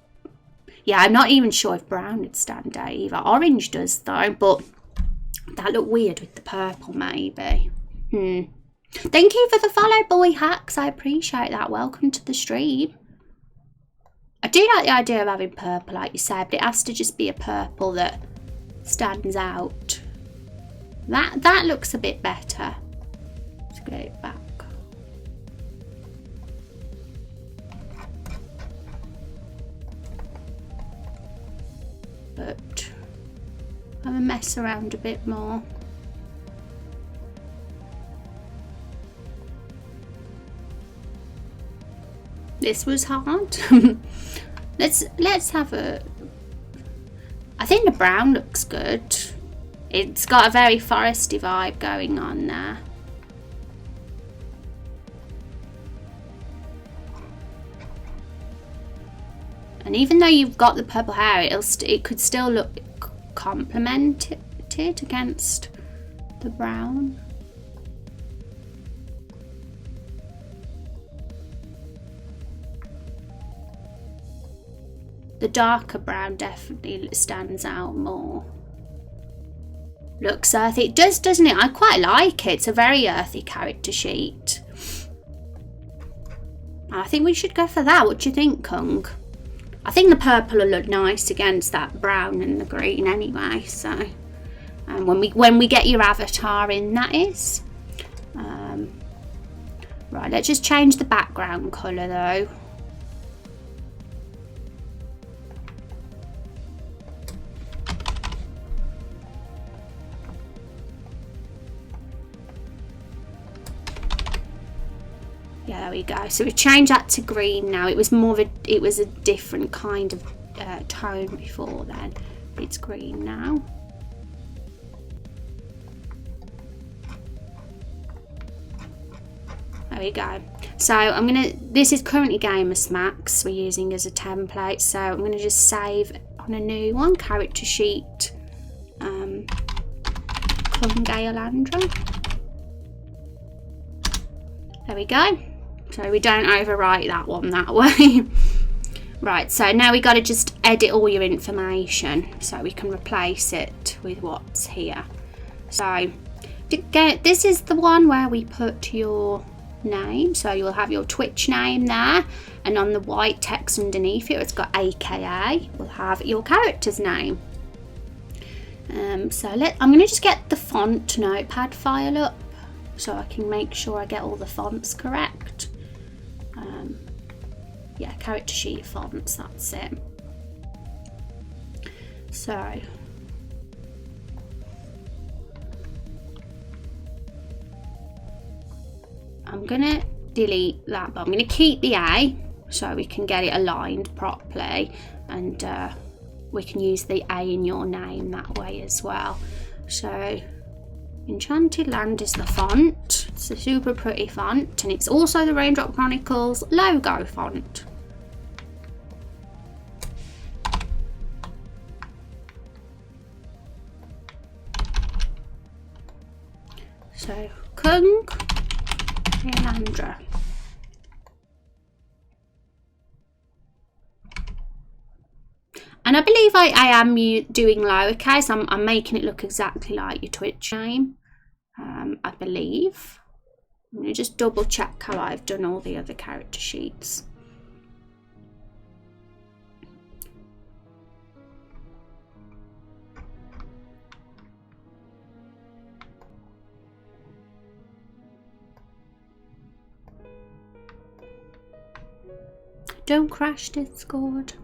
Yeah, I'm not even sure if brown would stand out either. Orange does though, but that look weird with the purple maybe. Thank you for the follow, Boy Hacks. I appreciate that. Welcome to the stream. I do like the idea of having purple, like you said, but it has to just be a purple that stands out. That looks a bit better. Let's get it back. But I'm gonna mess around a bit more. This was hard. let's have a... I think the brown looks good. It's got a very foresty vibe going on there. And even though you've got the purple hair, it could still look complemented against the brown. The darker brown definitely stands out more. Looks earthy. It does, doesn't it? I quite like it. It's a very earthy character sheet. I think we should go for that. What do you think, Kung? I think the purple will look nice against that brown and the green anyway. So, and when we get your avatar in, that is. Right, let's just change the background colour though. Yeah, there we go. So we've changed that to green now. It was a different kind of tone before then. It's green now. There we go. So I'm gonna, this is currently Gamers Max we're using as a template, so I'm gonna just save on a new one, character sheet, Kungayalandra. There we go. So we don't overwrite that one that way. Right, so now we got to just edit all your information so we can replace it with what's here. So this is the one where we put your name, so you'll have your Twitch name there, and on the white text underneath it, it's got AKA, we'll have your character's name. So I'm going to just get the font notepad file up so I can make sure I get all the fonts correct. Yeah, character sheet fonts, that's it. So I'm gonna delete that, but I'm gonna keep the A so we can get it aligned properly, and we can use the A in your name that way as well. So Enchanted Land is the font. It's a super pretty font, and it's also the Raindrop Chronicles logo font. So Kungayalandra. And I believe I am doing lowercase. I'm making it look exactly like your Twitch name. I believe. I'm going to just double check how I've done all the other character sheets. Don't crash Discord.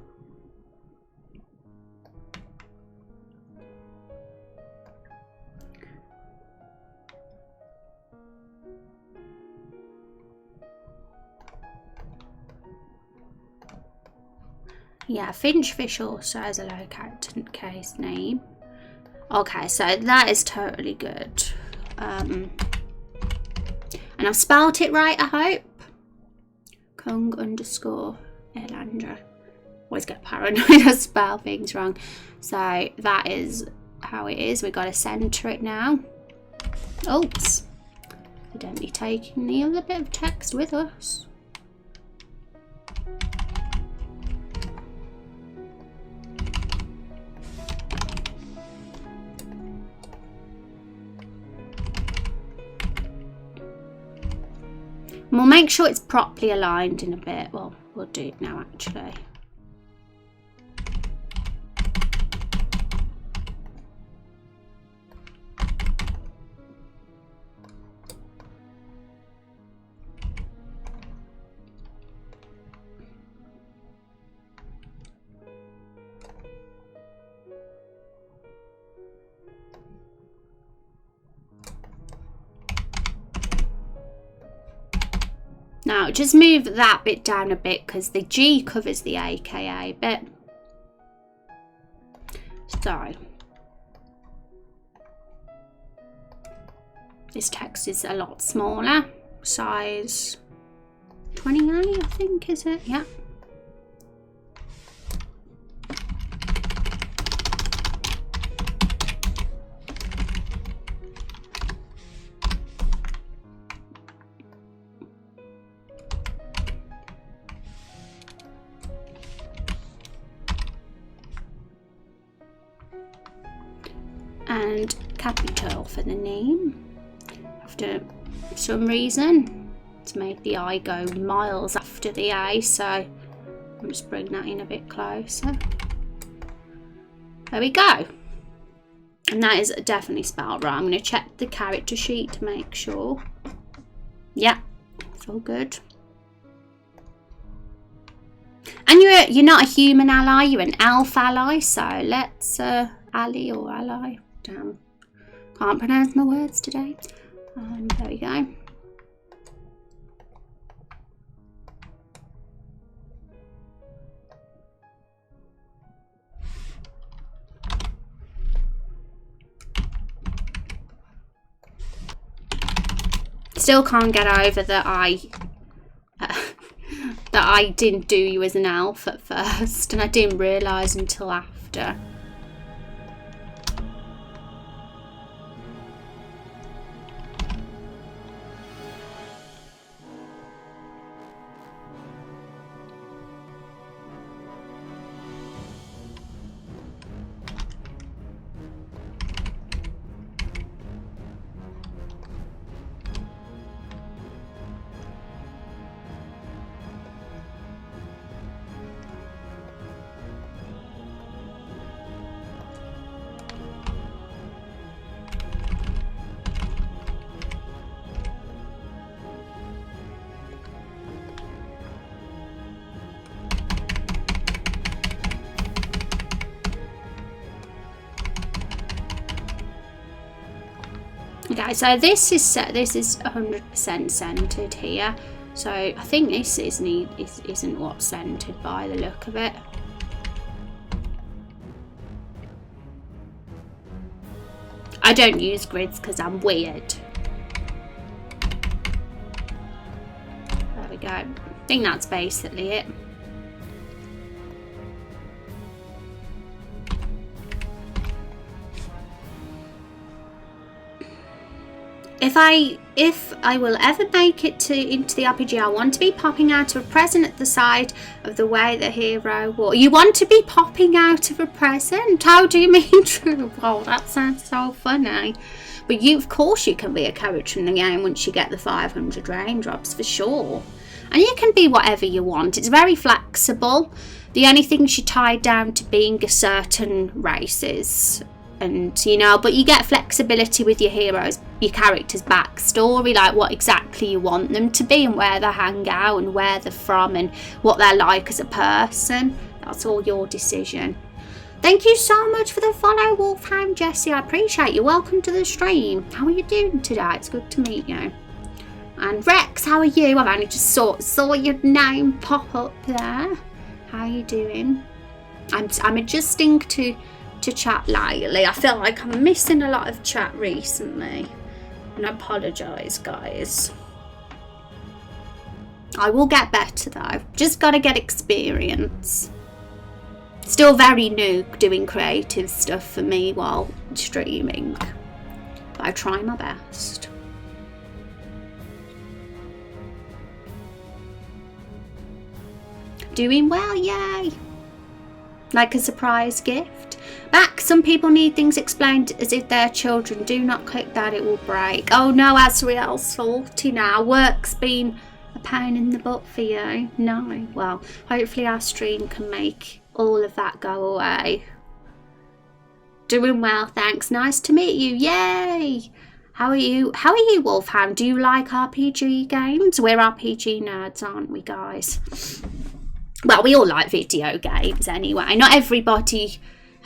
Yeah, Finchfish also has a lowercase name. Okay, so that is totally good. And I've spelled it right, I hope. Kung_Elandra. Always get paranoid I spell things wrong. So that is how it is. We've got to centre it now. Oops. We don't be taking the other bit of text with us. We'll make sure it's properly aligned in a bit. Well, we'll do it now actually. Now just move that bit down a bit because the G covers the AKA bit. So this text is a lot smaller, size 28 I think, is it? Yeah. And capital for the name. After some reason, it's made the I go miles after the A, so I'll just bring that in a bit closer. There we go. And that is definitely spelled right. I'm going to check the character sheet to make sure. Yeah, it's all good. And you're not a human ally, you're an elf ally, so let's ally or ally. Damn, can't pronounce my words today. There we go. Still can't get over that I didn't do you as an elf at first, and I didn't realise until after. Okay, so this is 100% centered here. So I think this isn't what's centered by the look of it. I don't use grids because I'm weird. There we go. I think that's basically it. If I will ever make it into the RPG, I want to be popping out of a present at the side of the way the hero walks. You want to be popping out of a present? How do you mean true? Oh, that sounds so funny. But of course you can be a character in the game once you get the 500 raindrops, for sure. And you can be whatever you want. It's very flexible. The only things you're tied down to being a certain races. And you know, but you get flexibility with your heroes, your character's backstory, like what exactly you want them to be and where they hang out and where they're from and what they're like as a person. That's all your decision. Thank you so much for the follow, Wolfhound Jessie. I appreciate you. Welcome to the stream. How are you doing today? It's good to meet you. And Rex, how are you? I've only just saw your name pop up there. How are you doing? I'm adjusting to chat lately. I feel like I'm missing a lot of chat recently, and I apologise, guys. I will get better though. Just gotta get experience. Still very new doing creative stuff for me while streaming, but I try my best. Doing well, yay! Like a surprise gift. Back, some people need things explained as if they're children. Do not click that, it will break. Oh no, Azriel's faulty now. Work's been a pain in the butt for you. No, well, hopefully our stream can make all of that go away. Doing well, thanks. Nice to meet you. Yay! How are you? How are you, Wolfhound? Do you like RPG games? We're RPG nerds, aren't we, guys? Well, we all like video games anyway. Not everybody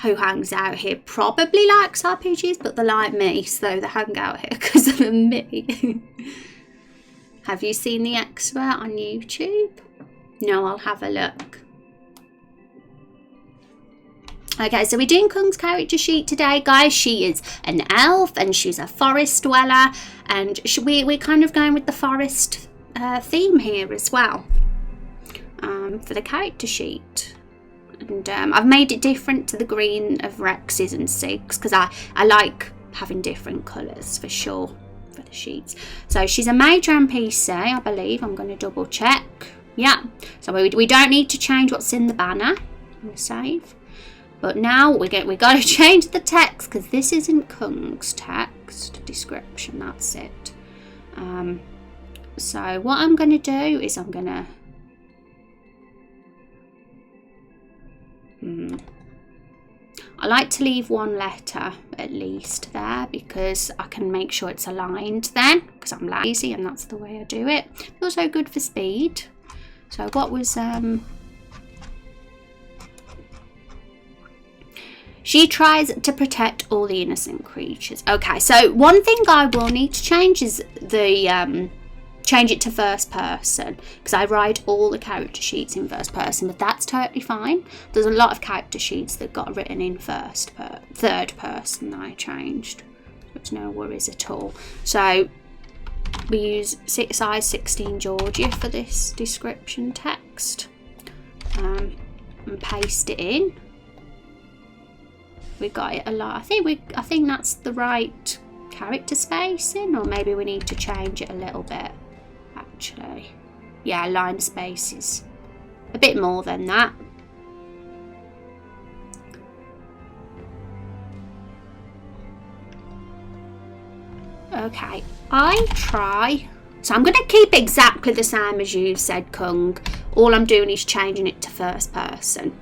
who hangs out here probably likes RPGs, but they like me, so they hang out here because of me. Have you seen the expert on YouTube? No, I'll have a look. Okay, so we're doing Kung's character sheet today, guys. She is an elf and she's a forest dweller, and we're kind of going with the forest theme here as well. For the character sheet, and I've made it different to the green of Rex's and Sig's because I like having different colours for sure for the sheets. So she's a major NPC, I believe. I'm going to double check. Yeah, so we don't need to change what's in the banner. I'm going to save, but now we got to change the text because this isn't Kung's text description. That's it. So what I'm going to do is I'm going to I like to leave one letter at least there because I can make sure it's aligned then, because I'm lazy and that's the way I do it. Also good for speed. So what was she tries to protect all the innocent creatures. Okay, so one thing I will need to change is the change it to first person, because I write all the character sheets in first person, but that's totally fine. There's a lot of character sheets that got written in third person that I changed. There's no worries at all. So we use size 16 Georgia for this description text, and paste it in. We got it a lot. I think that's the right character spacing, or maybe we need to change it a little bit. Actually, yeah, line spaces a bit more than that. Okay, so I'm going to keep exactly the same as you said, Kung. All I'm doing is changing it to first person.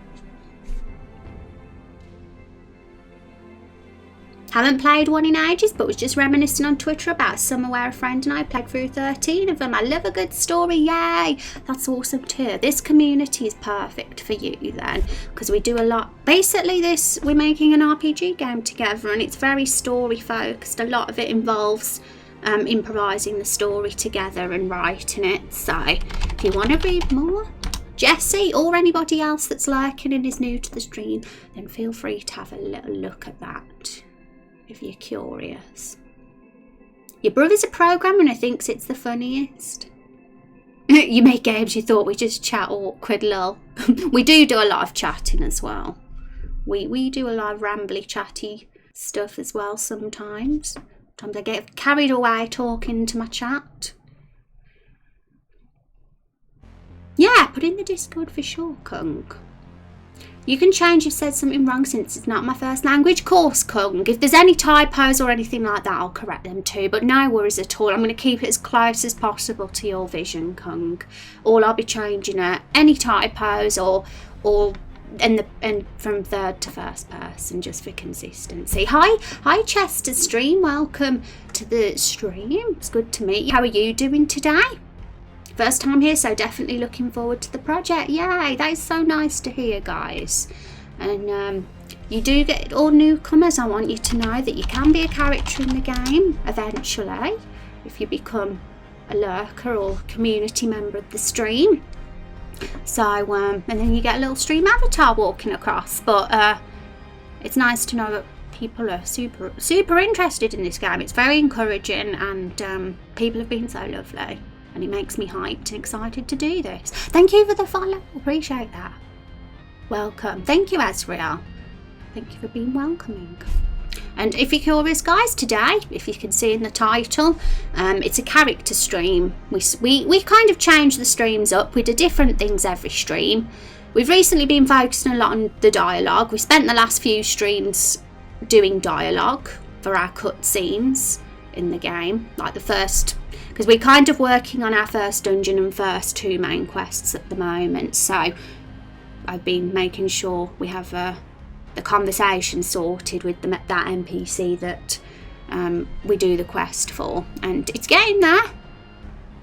Haven't played one in ages, but was just reminiscing on Twitter about a summer where a friend and I played through 13 of them. I love a good story, yay! That's awesome too. This community is perfect for you then, because we do a lot. Basically we're making an RPG game together, and it's very story focused. A lot of it involves improvising the story together and writing it. So if you want to read more, Jessie or anybody else that's lurking and is new to the stream, then feel free to have a little look at that if you're curious. Your brother's a programmer and he thinks it's the funniest. You make games you thought we just chat awkward, lol. We do a lot of chatting as well. We do a lot of rambly chatty stuff as well sometimes. Sometimes I get carried away talking to my chat. Yeah, put in the Discord for sure, Kung. You can change if said something wrong since it's not my first language. Course, Kung. If there's any typos or anything like that, I'll correct them too. But no worries at all. I'm going to keep it as close as possible to your vision, Kung. All I'll be changing are any typos or and from third to first person, just for consistency. Hi Chester Stream. Welcome to the stream. It's good to meet you. How are you doing today? First time here, so definitely looking forward to the project. Yay, that is so nice to hear, guys. And you do get all newcomers. I want you to know that you can be a character in the game eventually if you become a lurker or community member of the stream. So and then you get a little stream avatar walking across. But it's nice to know that people are super interested in this game. It's very encouraging, and people have been so lovely. And it makes me hyped and excited to do this. Thank you for the follow. Appreciate that. Welcome. Thank you, Azrael. Thank you for being welcoming. And if you're curious, guys, today, if you can see in the title, it's a character stream. We kind of change the streams up. We do different things every stream. We've recently been focusing a lot on the dialogue. We spent the last few streams doing dialogue for our cutscenes in the game, like the first, because we're kind of working on our first dungeon and first two main quests at the moment. So I've been making sure we have the conversation sorted with that NPC that we do the quest for, and it's getting there.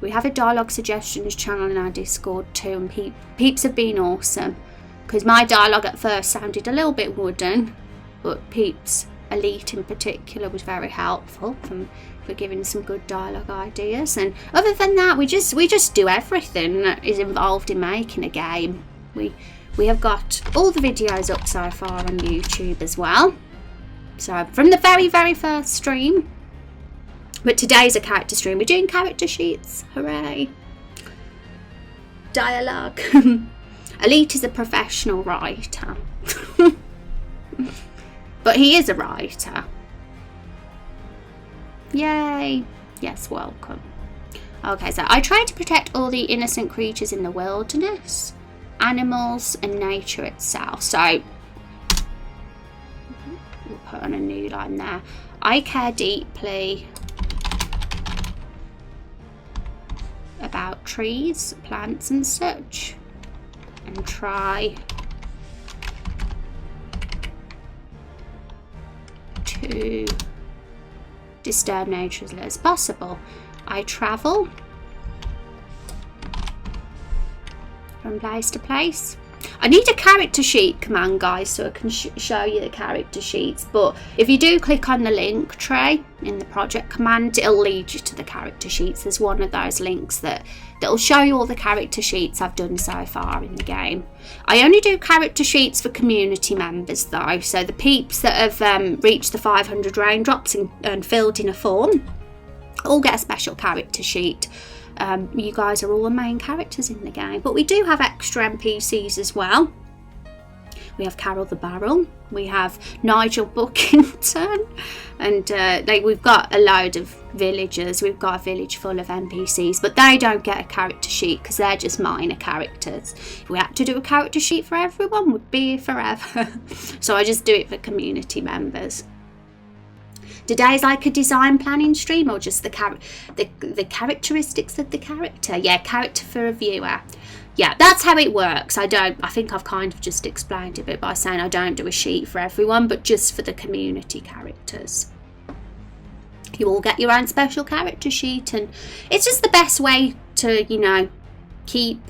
We have a dialogue suggestions channel in our Discord too, and peeps have been awesome, because my dialogue at first sounded a little bit wooden, but peeps Elite in particular was very helpful for giving some good dialogue ideas. And other than that, we just do everything that is involved in making a game. We have got all the videos up so far on YouTube as well, so from the very first stream. But today's a character stream. We're doing character sheets. Hooray. Dialogue. Elite is a professional writer. But he is a writer. Yay. Yes, welcome. Okay, so I try to protect all the innocent creatures in the wilderness, animals and nature itself. So we'll put on a new line there. I care deeply about trees, plants and such, and try to disturb nature as little as possible. I travel from place to place. I need a character sheet command, guys, so I can show you the character sheets. But if you do click on the link tray in the project command, it'll lead you to the character sheets. There's one of those links that'll show you all the character sheets I've done so far in the game. I only do character sheets for community members though, so the peeps that have reached the 500 raindrops and filled in a form, all get a special character sheet. You guys are all the main characters in the game, but we do have extra NPCs as well. We have Carol the Barrel, we have Nigel Buckington, and we've got a load of villagers. We've got a village full of NPCs, but they don't get a character sheet because they're just minor characters. If we had to do a character sheet for everyone, we'd be here forever. So I just do it for community members. Today's like a design planning stream, or just the characteristics of the character? Yeah, character for a viewer. Yeah, that's how it works. I think I've kind of just explained it a bit by saying I don't do a sheet for everyone, but just for the community characters. You all get your own special character sheet, and it's just the best way to, you know, keep.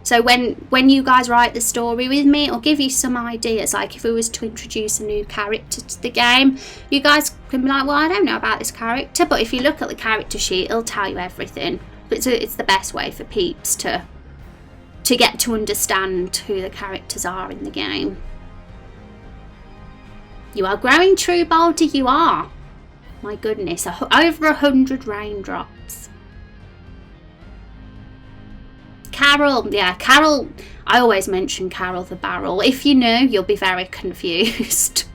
So when you guys write the story with me, it'll give you some ideas. Like if we was to introduce a new character to the game, you guys can be like, well, I don't know about this character, but if you look at the character sheet, it'll tell you everything. But it's the best way for peeps to get to understand who the characters are in the game. You are growing, true Baldy, you are. My goodness, over 100 raindrops. Carol, yeah, Carol, I always mention Carol the Barrel. If you knew, you'll be very confused.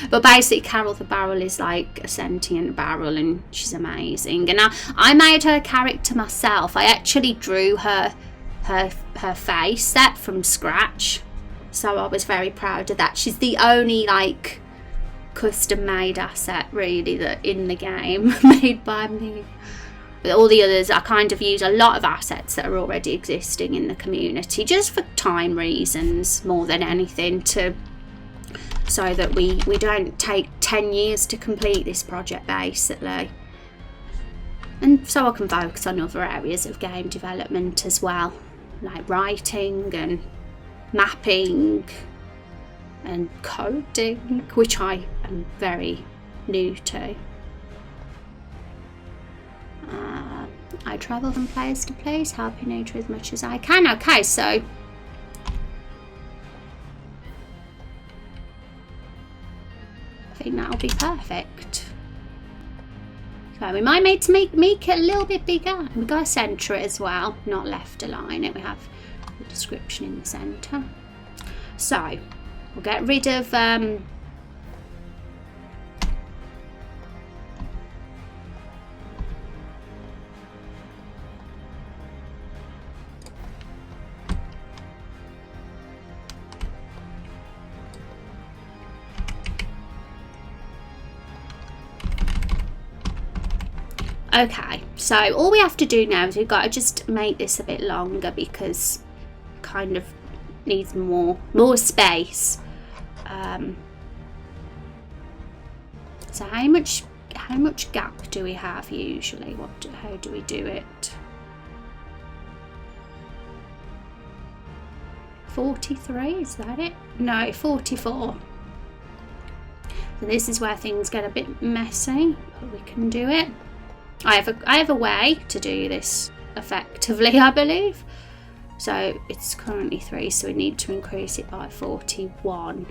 But basically, Carol the Barrel is like a sentient barrel, and she's amazing. And I made her character myself. I actually drew her face set from scratch. So I was very proud of that. She's the only like custom made asset really that in the game made by me. With all the others, I kind of use a lot of assets that are already existing in the community, just for time reasons more than anything, so that we don't take 10 years to complete this project basically. And so I can focus on other areas of game development as well, like writing and mapping and coding, which I am very new to. I travel from place to place, helping nature as much as I can. Okay, so I think that'll be perfect. So we might need to make it a little bit bigger. We've got to centre it as well, not left align it. We have the description in the centre. So we'll get rid of okay, so all we have to do now is we've got to just make this a bit longer because it kind of needs more space. So how much gap do we have usually? How do we do it? 43, is that it? No, 44. So this is where things get a bit messy, but we can do it. I have a way to do this effectively, I believe. So it's currently 3, so we need to increase it by 41.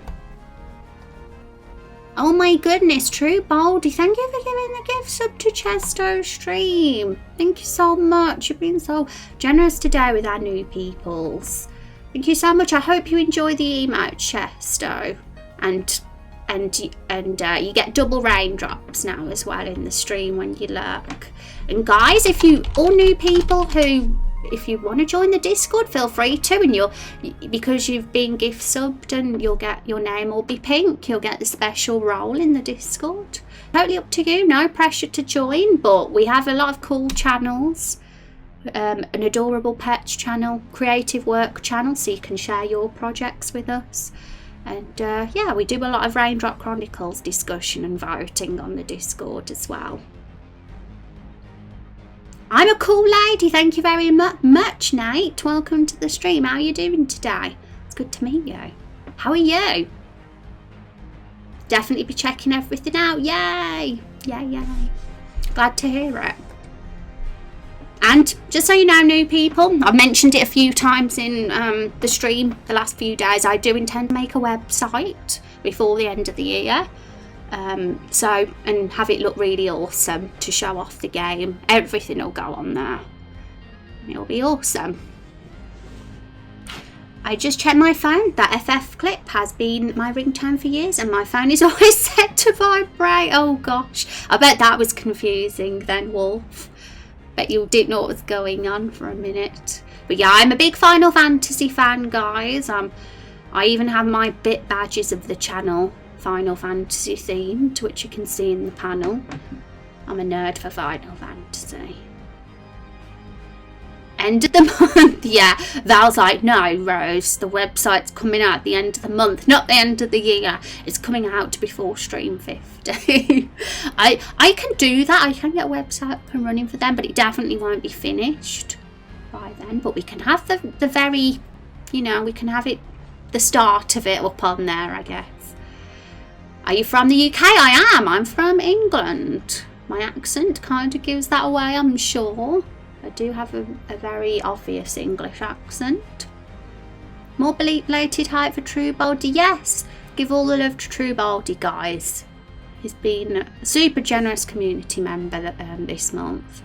Oh my goodness, True Baldy, thank you for giving the gift sub to Chesto stream. Thank you so much. You've been so generous today with our new peoples. Thank you so much. I hope you enjoy the emote, Chesto. And you get double raindrops now as well in the stream when you lurk. And guys, if you all new people if you want to join the Discord, feel free to, and because you've been gift subbed, and your name will be pink, you'll get the special role in the Discord. Totally up to you, no pressure to join, but we have a lot of cool channels. An adorable pets channel, creative work channel, so you can share your projects with us. And yeah, we do a lot of Raindrop Chronicles discussion and voting on the Discord as well. I'm a cool lady, thank you very much, Nate. Welcome to the stream. How are you doing today? It's good to meet you. How are you? Definitely be checking everything out. Yay! Yay. Glad to hear it. And just so you know, new people, I've mentioned it a few times in the stream the last few days, I do intend to make a website before the end of the year. And have it look really awesome to show off the game. Everything will go on there. It'll be awesome. I just checked my phone. That FF clip has been my ringtone for years, and my phone is always set to vibrate. Oh gosh, I bet that was confusing then, Wolf. Bet you didn't know what was going on for a minute. But yeah, I'm a big Final Fantasy fan, guys. I even have my bit badges of the channel Final Fantasy themed, which you can see in the panel. I'm a nerd for Final Fantasy. End of the month. Yeah, Val's like, no, Rose, the website's coming out at the end of the month, not the end of the year. It's coming out before Stream 50. I can do that. I can get a website up and running for them, but it definitely won't be finished by then. But we can have the very, you know, we can have it, the start of it up on there, I guess. Are you from the UK? I am. I'm from England. My accent kind of gives that away, I'm sure. I do have a very obvious English accent. More belated hype for True Baldy. Yes, give all the love to True Baldy, guys. He's been a super generous community member this month.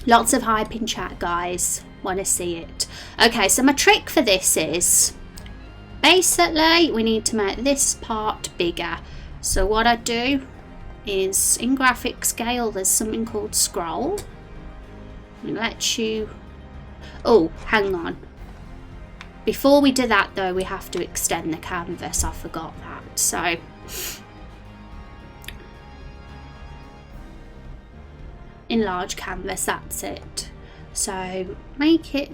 Lots of hype in chat, guys. Want to see it. Okay, so my trick for this is, basically, we need to make this part bigger. So what I do is, in graphic scale, there's something called scroll. It lets you... Oh, hang on. Before we do that, though, we have to extend the canvas. I forgot that. So... enlarge canvas, that's it. So, make it...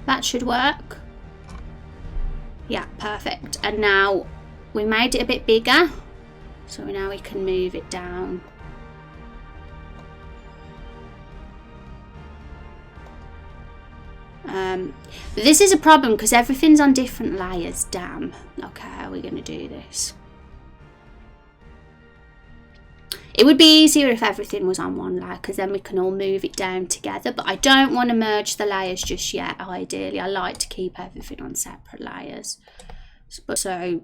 That should work. Yeah, perfect. And now we made it a bit bigger, so now we can move it down. But this is a problem because everything's on different layers. Damn. Okay, how are we going to do this? It would be easier if everything was on one layer, because then we can all move it down together. But I don't want to merge the layers just yet, ideally. I like to keep everything on separate layers. So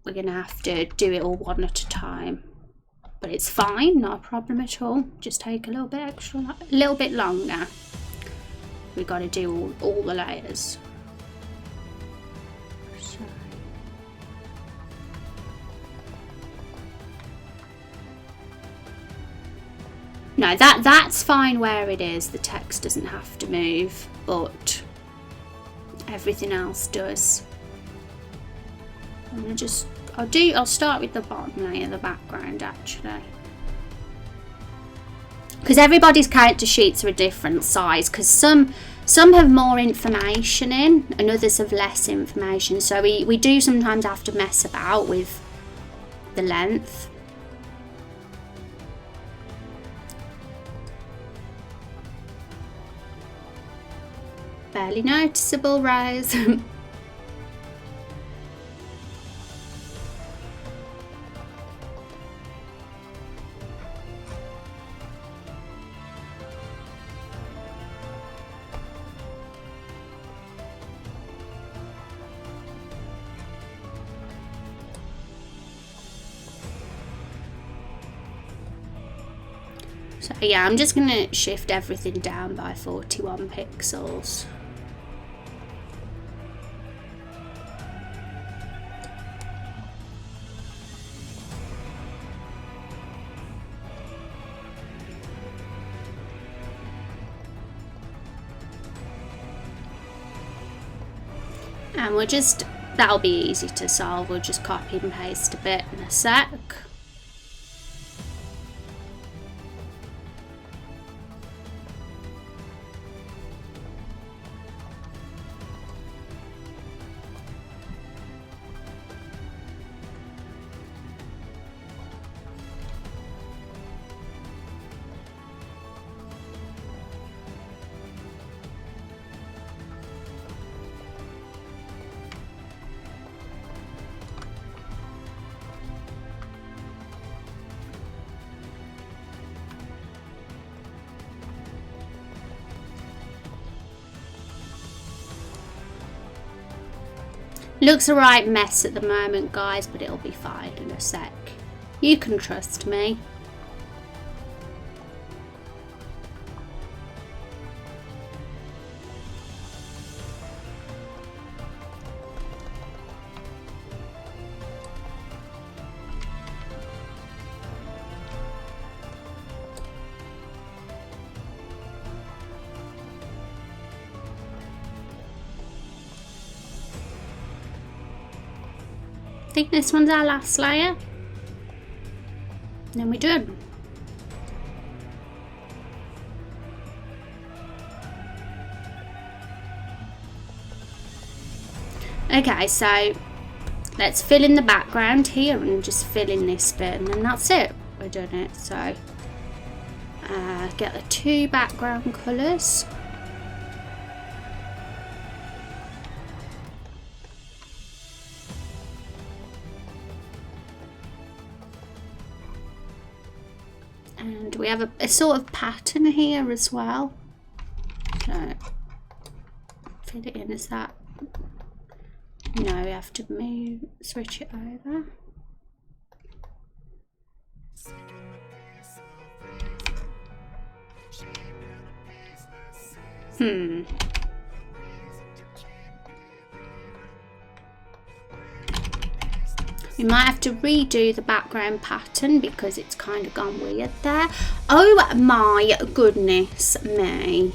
we're going to have to do it all one at a time. But it's fine, not a problem at all. Just take a little bit extra, a little bit longer. We've got to do all the layers. No, that's fine where it is. The text doesn't have to move, but everything else does. I'm gonna just, I'll start with the bottom layer, the background actually. Because everybody's character sheets are a different size, because some have more information in and others have less information. So we do sometimes have to mess about with the length. Barely noticeable, Rose. So yeah, I'm just gonna shift everything down by 41 pixels. And we'll just, that'll be easy to solve. We'll just copy and paste a bit in a sec. Looks a right mess at the moment, guys, but it'll be fine in a sec. You can trust me. I think this one's our last layer. And then we're done. Okay, so let's fill in the background here and just fill in this bit, and then that's it. We're done it. So get the 2 background colours. And we have a sort of pattern here as well. So fit it in as that. No, we have to switch it over. We might have to redo the background pattern because it's kind of gone weird there. Oh my goodness me.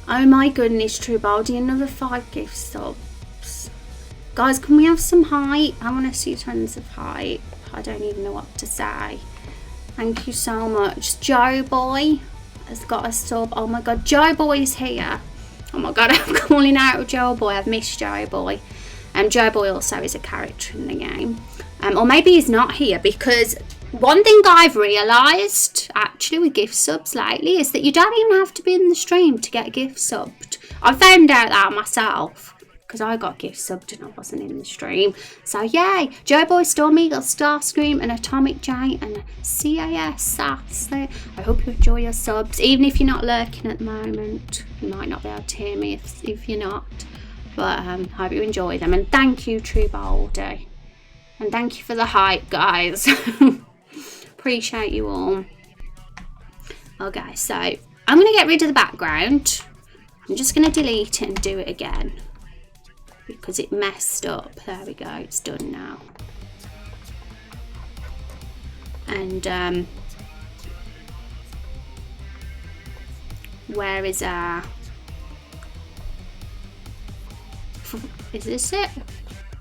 Oh my goodness, True Baldy, another 5 gift subs. Guys, can we have some height? I want to see tons of height. I don't even know what to say. Thank you so much. Joe Boy has got a sub. Oh my god, Joe Boy is here. Oh my god, I'm calling out Joe Boy. I've missed Joe Boy. Joe Boy also is a character in the game. Or maybe he's not here, because one thing I've realised actually with gift subs lately is that you don't even have to be in the stream to get gift subbed. I found out that myself because I got gift subbed and I wasn't in the stream. So yay! Joe Boy, Storm Eagle, Starscream and Atomic J and CAS Sass. I hope you enjoy your subs, even if you're not lurking at the moment. You might not be able to hear me if you're not. But I hope you enjoy them. And thank you, True Baldy. And thank you for the hype, guys. Appreciate you all. Okay, so I'm going to get rid of the background. I'm just going to delete it and do it again. Because it messed up. There we go. It's done now. And where is our... Is this it?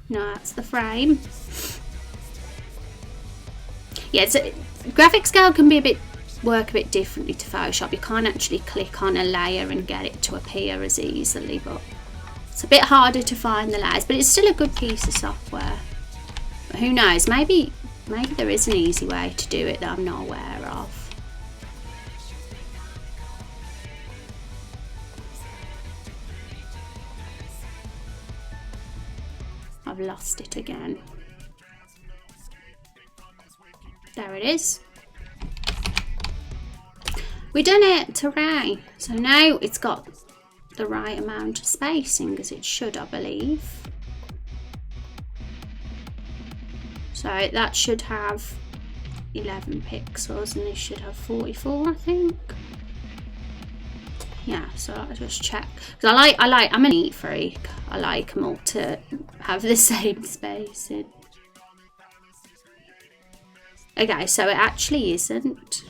No, that's the frame. Yeah, so graphic scale can be work a bit differently to Photoshop. You can't actually click on a layer and get it to appear as easily, but it's a bit harder to find the layers, but it's still a good piece of software. But who knows, maybe there is an easy way to do it that I'm not aware of. I've lost it again. There it is. We've done it, hooray. So now it's got the right amount of spacing, as it should, I believe. So that should have 11 pixels and this should have 44, I think. Yeah, so I'll just check. Because I'm a neat freak. I like them all to have the same spacing. Okay, so it actually isn't.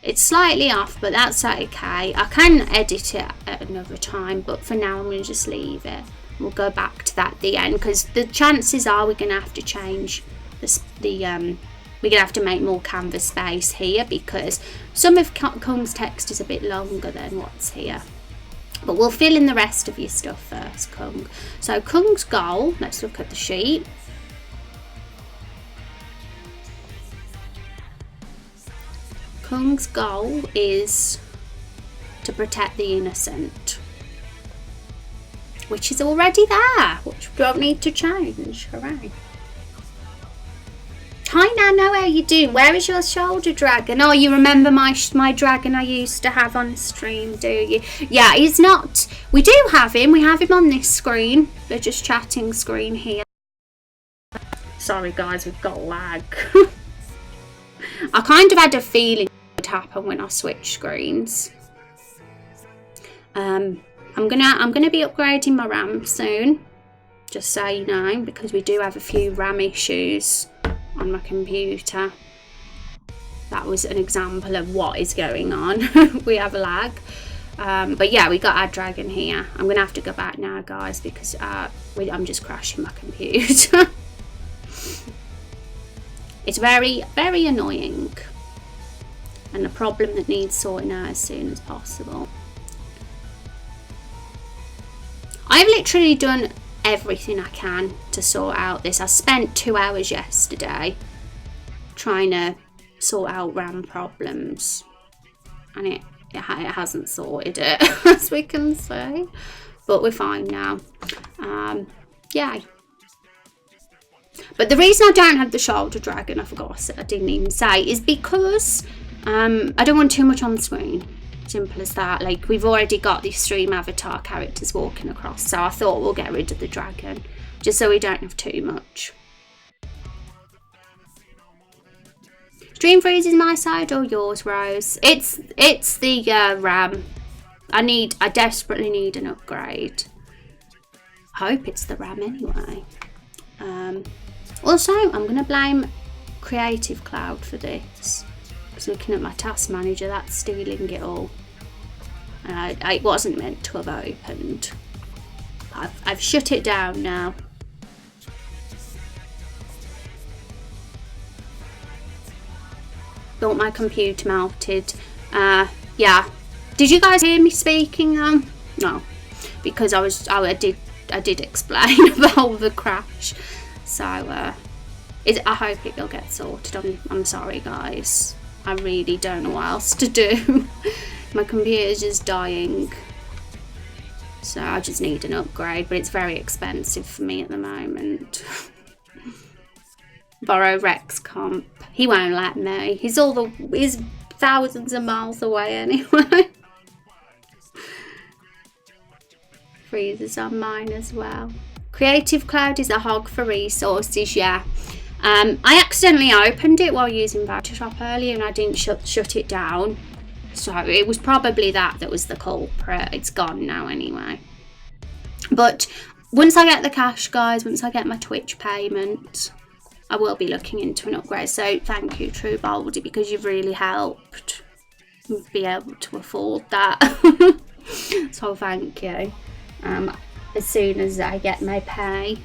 It's slightly off, but that's okay. I can edit it at another time, but for now I'm going to just leave it. We'll go back to that at the end, because the chances are we're going to have to change we're going to have to make more canvas space here, because some of Kung's text is a bit longer than what's here. But we'll fill in the rest of your stuff first, Kung. So Kung's goal, let's look at the sheet. Kung's goal is to protect the innocent, which is already there, which we don't need to change. Hooray. Hi Nano, how you doing? Where is your shoulder dragon? Oh, you remember my dragon I used to have on stream, do you? Yeah, he's not. We do have him. We have him on this screen. They're just chatting screen here. Sorry guys, we've got lag. I kind of had a feeling it would happen when I switch screens. I'm gonna be upgrading my RAM soon, just so you know, because we do have a few RAM issues on my computer. That was an example of what is going on. We have a lag. But yeah, we got our dragon here. I'm gonna have to go back now, guys, because I'm just crashing my computer. It's very, very annoying, and a problem that needs sorting out as soon as possible. I've literally done everything I can to sort out this. I spent 2 hours yesterday trying to sort out RAM problems, and it hasn't sorted it, as we can see, but we're fine now. Yay. But the reason I don't have the shoulder dragon, I forgot, I didn't even say, is because I don't want too much on the screen. Simple as that. Like, we've already got these stream avatar characters walking across, so I thought we'll get rid of the dragon just so we don't have too much. Stream freezes my side or yours, Rose? It's the RAM. I desperately need an upgrade. I hope it's the RAM anyway. Also, I'm gonna blame Creative Cloud for this. Looking at my task manager, that's stealing it all, and it wasn't meant to have opened. I've shut it down now. Thought my computer melted. Yeah, did you guys hear me speaking? No, because I did explain about the crash, so I hope it will get sorted. I'm sorry guys, I really don't know what else to do. My computer's just dying, so I just need an upgrade, but it's very expensive for me at the moment. Borrow Rex comp. He won't let me. He's thousands of miles away anyway. Freezes on mine as well. Creative Cloud is a hog for resources, yeah. I accidentally opened it while using Photoshop earlier, and I didn't shut it down, so it was probably that was the culprit. It's gone now anyway. But once I get the cash, guys, once I get my Twitch payment, I will be looking into an upgrade. So thank you, True Baldy, because you've really helped me be able to afford that. So thank you. As soon as I get my pay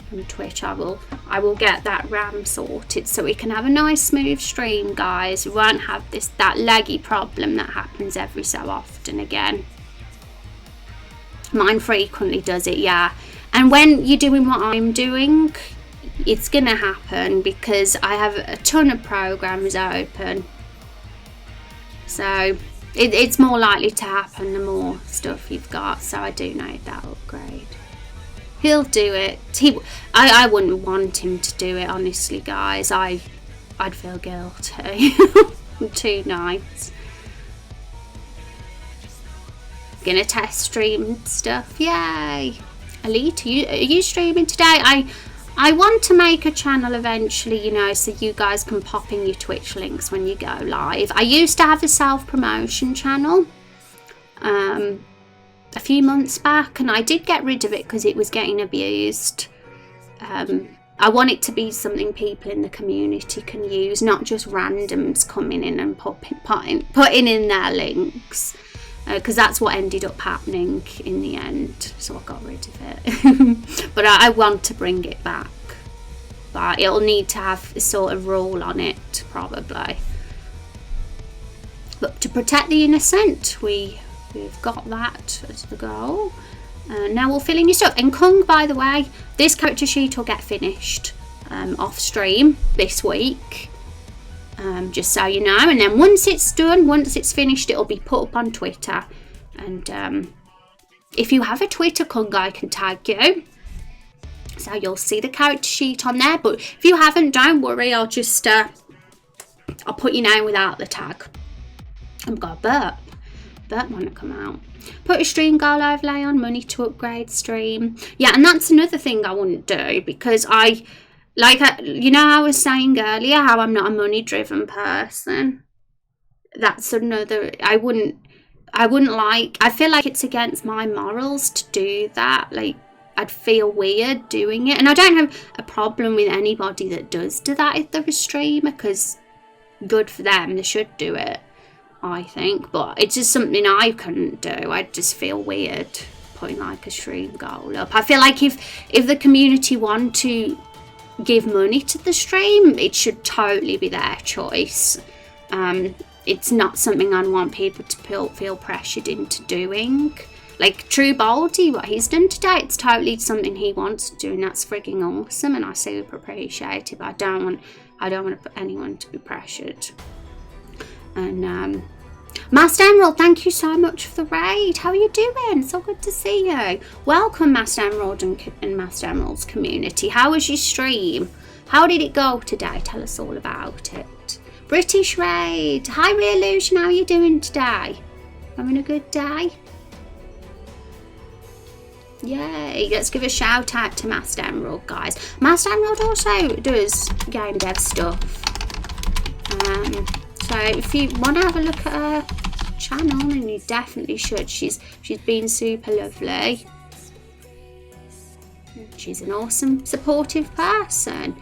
from Twitch, I will get that RAM sorted so we can have a nice smooth stream, guys. We won't have that laggy problem that happens every so often again. Mine frequently does it, yeah. And when you're doing what I'm doing, it's gonna happen because I have a ton of programs open, so it's more likely to happen the more stuff you've got. So I do need that upgrade. He'll do it. I wouldn't want him to do it, honestly, guys. I'd feel guilty. I'm too nice. Gonna test stream stuff. Yay! Elite, are you streaming today? I want to make a channel eventually, you know, so you guys can pop in your Twitch links when you go live. I used to have a self-promotion channel a few months back, and I did get rid of it because it was getting abused. I want it to be something people in the community can use, not just randoms coming in and putting in their links, because that's what ended up happening in the end, so I got rid of it. But I want to bring it back, but it'll need to have a sort of rule on it probably. But to protect the innocent, we've got that as the goal. Now we'll fill in your stuff. And Kung, by the way, this character sheet will get finished off stream this week. Just so you know, and then once it's done, once it's finished, it'll be put up on Twitter. And if you have a Twitter, Kung, I can tag you So you'll see the character sheet on there, but if you haven't, don't worry, I'll just I'll put your name without the tag. I've got a burp want to come out. Put a stream goal overlay on, money to upgrade stream. Yeah, and that's another thing I wouldn't do, because you know, I was saying earlier how I'm not a money driven person. That's another, I feel like it's against my morals to do that. Like, I'd feel weird doing it, and I don't have a problem with anybody that does do that if they're a streamer, because good for them, they should do it, I think, but it's just something I couldn't do. I'd just feel weird putting like a stream goal up. I feel like if the community want to give money to the stream, it should totally be their choice. It's not something I want people to feel pressured into doing. Like True Baldy, what he's done today, it's totally something he wants to do, and that's frigging awesome, and I super appreciate it, but I don't want anyone to be pressured. And Master Emerald, thank you so much for the raid. How are you doing? So good to see you. Welcome, Master Emerald and Master Emerald's community. How was your stream? How did it go today? Tell us all about it. British raid. Hi, Reolution. How are you doing today? Having a good day? Yay. Let's give a shout out to Master Emerald, guys. Master Emerald also does game dev stuff. So if you want to have a look at her channel, then you definitely should. She's been super lovely. She's an awesome, supportive person.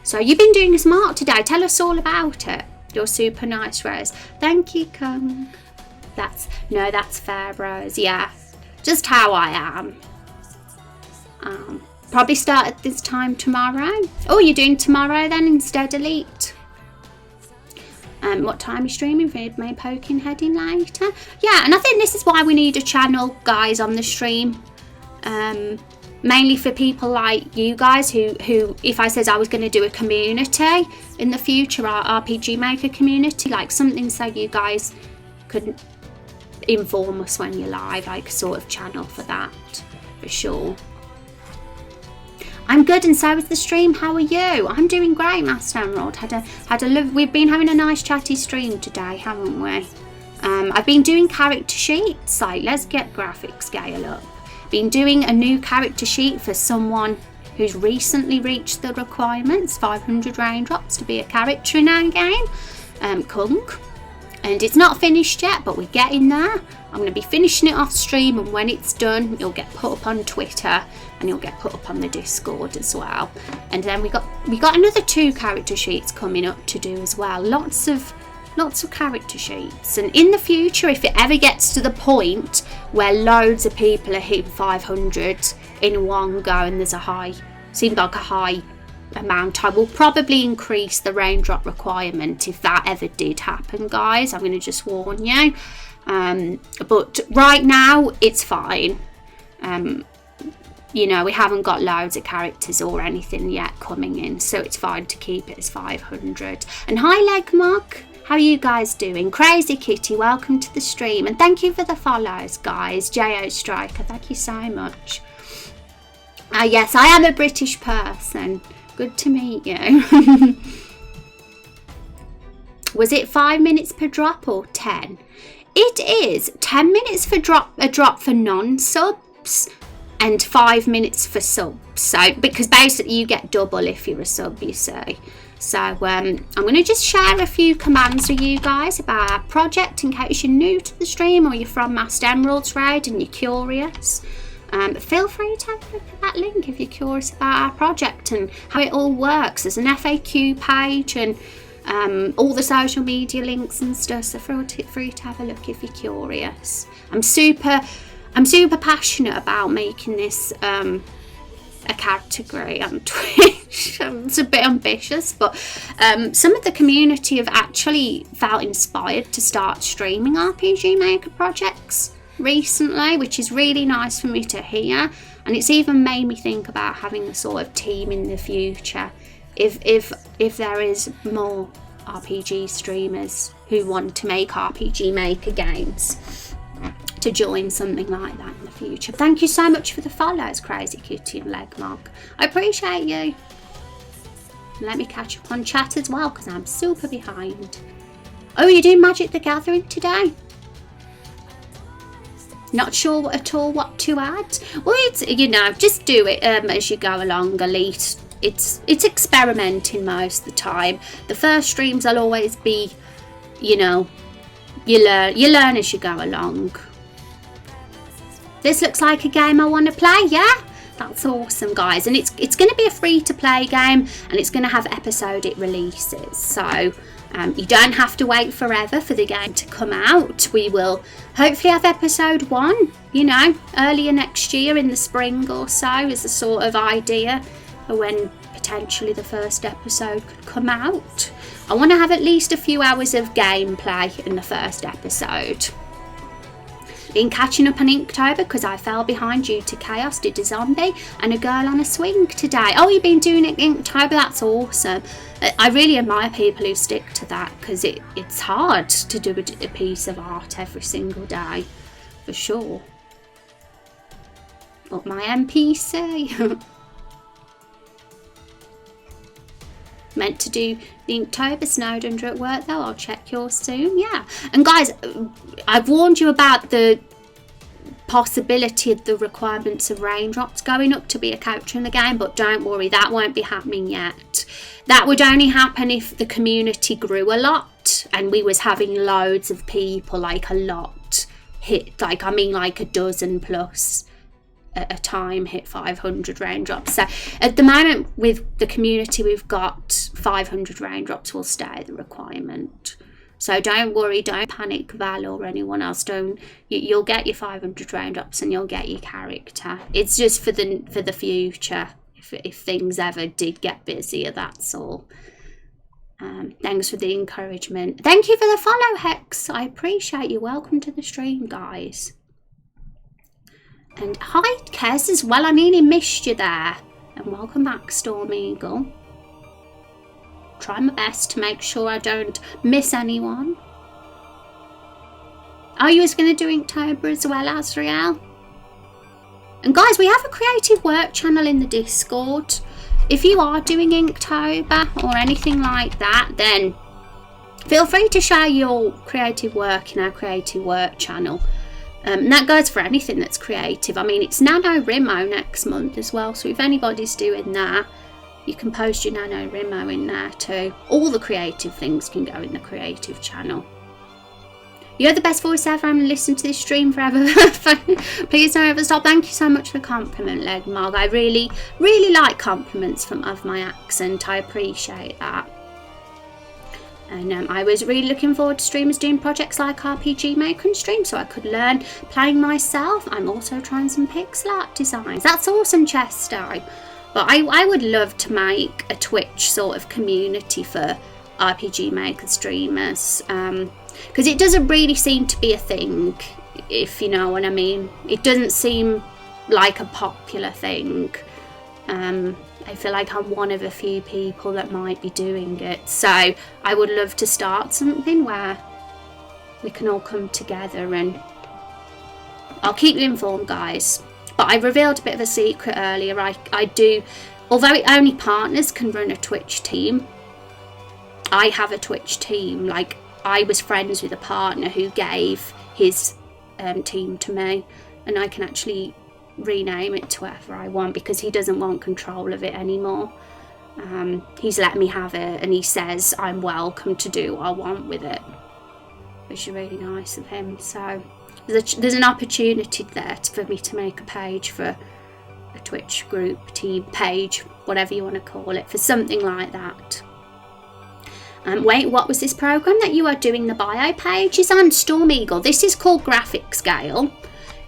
So you've been doing smart today. Tell us all about it. You're super nice, Rose. Thank you, Kung. That's fair, Rose. Yeah, just how I am. Probably start at this time tomorrow. Oh, you're doing tomorrow then instead, Elite? What time are you streaming? May poking heading later. Yeah, and I think this is why we need a channel, guys, on the stream. Mainly for people like you guys who if I said I was going to do a community in the future, our RPG Maker community, like something so you guys could inform us when you're live, like a sort of channel for that, for sure. I'm good, and so is the stream. How are you? I'm doing great, Master Emerald. We've been having a nice chatty stream today, haven't we? I've been doing character sheets. Like, let's get graphic scale up. Been doing a new character sheet for someone who's recently reached the requirements, 500 raindrops to be a character in our game, Kung. And it's not finished yet, but we're getting there. I'm going to be finishing it off stream, and when it's done, it'll get put up on Twitter and it'll get put up on the Discord as well. And then we got another 2 character sheets coming up to do as well. Lots of character sheets. And in the future, if it ever gets to the point where loads of people are hitting 500 in one go, and there's seems like a high amount, I will probably increase the raindrop requirement if that ever did happen, guys. I'm going to just warn you. But right now it's fine. You know, we haven't got loads of characters or anything yet coming in, so it's fine to keep it as 500. And hi Legmog, how are you guys doing? Crazy Kitty, welcome to the stream, and thank you for the follows, guys. J.O. Striker, thank you so much. Yes, I am a British person. Good to meet you. Was it 5 minutes per drop or 10? It is 10 minutes for a drop for non-subs and 5 minutes for subs. So, because basically you get double if you're a sub, you see. So I'm going to just share a few commands with you guys about our project in case you're new to the stream or you're from Master Emerald's raid and you're curious. Feel free to have a look at that link if you're curious about our project and how it all works. There's an FAQ page and all the social media links and stuff, so feel free to have a look if you're curious. I'm super passionate about making this a category on Twitch. It's a bit ambitious, but some of the community have actually felt inspired to start streaming RPG Maker projects recently, which is really nice for me to hear, and it's even made me think about having a sort of team in the future if there is more RPG streamers who want to make RPG Maker games. to join something like that in the future. Thank you so much for the follows, Crazy Kitty and Legmark. I appreciate you. Let me catch up on chat as well, because I'm super behind. Oh, you're doing Magic the Gathering today? Not sure at all what to add? Well, it's, you know, just do it as you go along, Elite. It's experimenting most of the time. The first streams will always be, you know, you learn as you go along. This looks like a game I want to play, yeah? That's awesome, guys. And it's going to be a free-to-play game, and it's going to have episodic releases. So you don't have to wait forever for the game to come out. We will hopefully have episode 1, you know, earlier next year in the spring or so is the sort of idea for when potentially the first episode could come out. I want to have at least a few hours of gameplay in the first episode. Been catching up on Inktober because I fell behind due to chaos, did a zombie and a girl on a swing today. Oh, you've been doing it Inktober, that's awesome. I really admire people who stick to that, because it's hard to do a piece of art every single day, for sure. But my NPC... Meant to do the Inktober, snowed under at work though. I'll check yours soon. Yeah. And guys, I've warned you about the possibility of the requirements of Raindrops going up to be a character in the game, but don't worry, that won't be happening yet. That would only happen if the community grew a lot and we was having loads of people, like a lot, hit, like I mean like a dozen plus at a time hit 500 raindrops. So at the moment with the community we've got 500 raindrops will stay the requirement. So don't worry, don't panic, Val or anyone else. You'll get your 500 raindrops and you'll get your character. It's just for the future if things ever did get busier, that's all. Thanks for the encouragement. Thank you for the follow, Hex. I appreciate you. Welcome to the stream, guys. And hi, Kez, as well. I nearly missed you there. And welcome back, Storm Eagle. Try my best to make sure I don't miss anyone. Are you going to do Inktober as well, Azriel? And guys, we have a creative work channel in the Discord. If you are doing Inktober or anything like that, then feel free to share your creative work in our creative work channel. And that goes for anything that's creative. I mean, it's NaNoWriMo next month as well, so if anybody's doing that, you can post your NaNoWriMo in there too. All the creative things can go in the creative channel. You're the best voice ever. I'm going to listen to this stream forever. Please don't ever stop. Thank you so much for the compliment, Legmarg. I really, really like compliments of my accent. I appreciate that. And I was really looking forward to streamers doing projects like RPG Maker and stream so I could learn playing myself. I'm also trying some pixel art designs. That's awesome, Chesto. But I would love to make a Twitch sort of community for RPG Maker streamers. Because it doesn't really seem to be a thing, if you know what I mean. It doesn't seem like a popular thing. I feel like I'm one of a few people that might be doing it. So I would love to start something where we can all come together, and I'll keep you informed, guys. But I revealed a bit of a secret earlier. I do, although only partners can run a Twitch team, I have a Twitch team. Like, I was friends with a partner who gave his team to me, and I can actually rename it to whatever I want because he doesn't want control of it anymore. He's let me have it, and he says I'm welcome to do what I want with it, which is really nice of him. So there's an opportunity there for me to make a page for a Twitch group, team page, whatever you want to call it, for something like that. Wait, what was this program that you are doing the bio pages on, Storm Eagle? This is called Graphic Scale.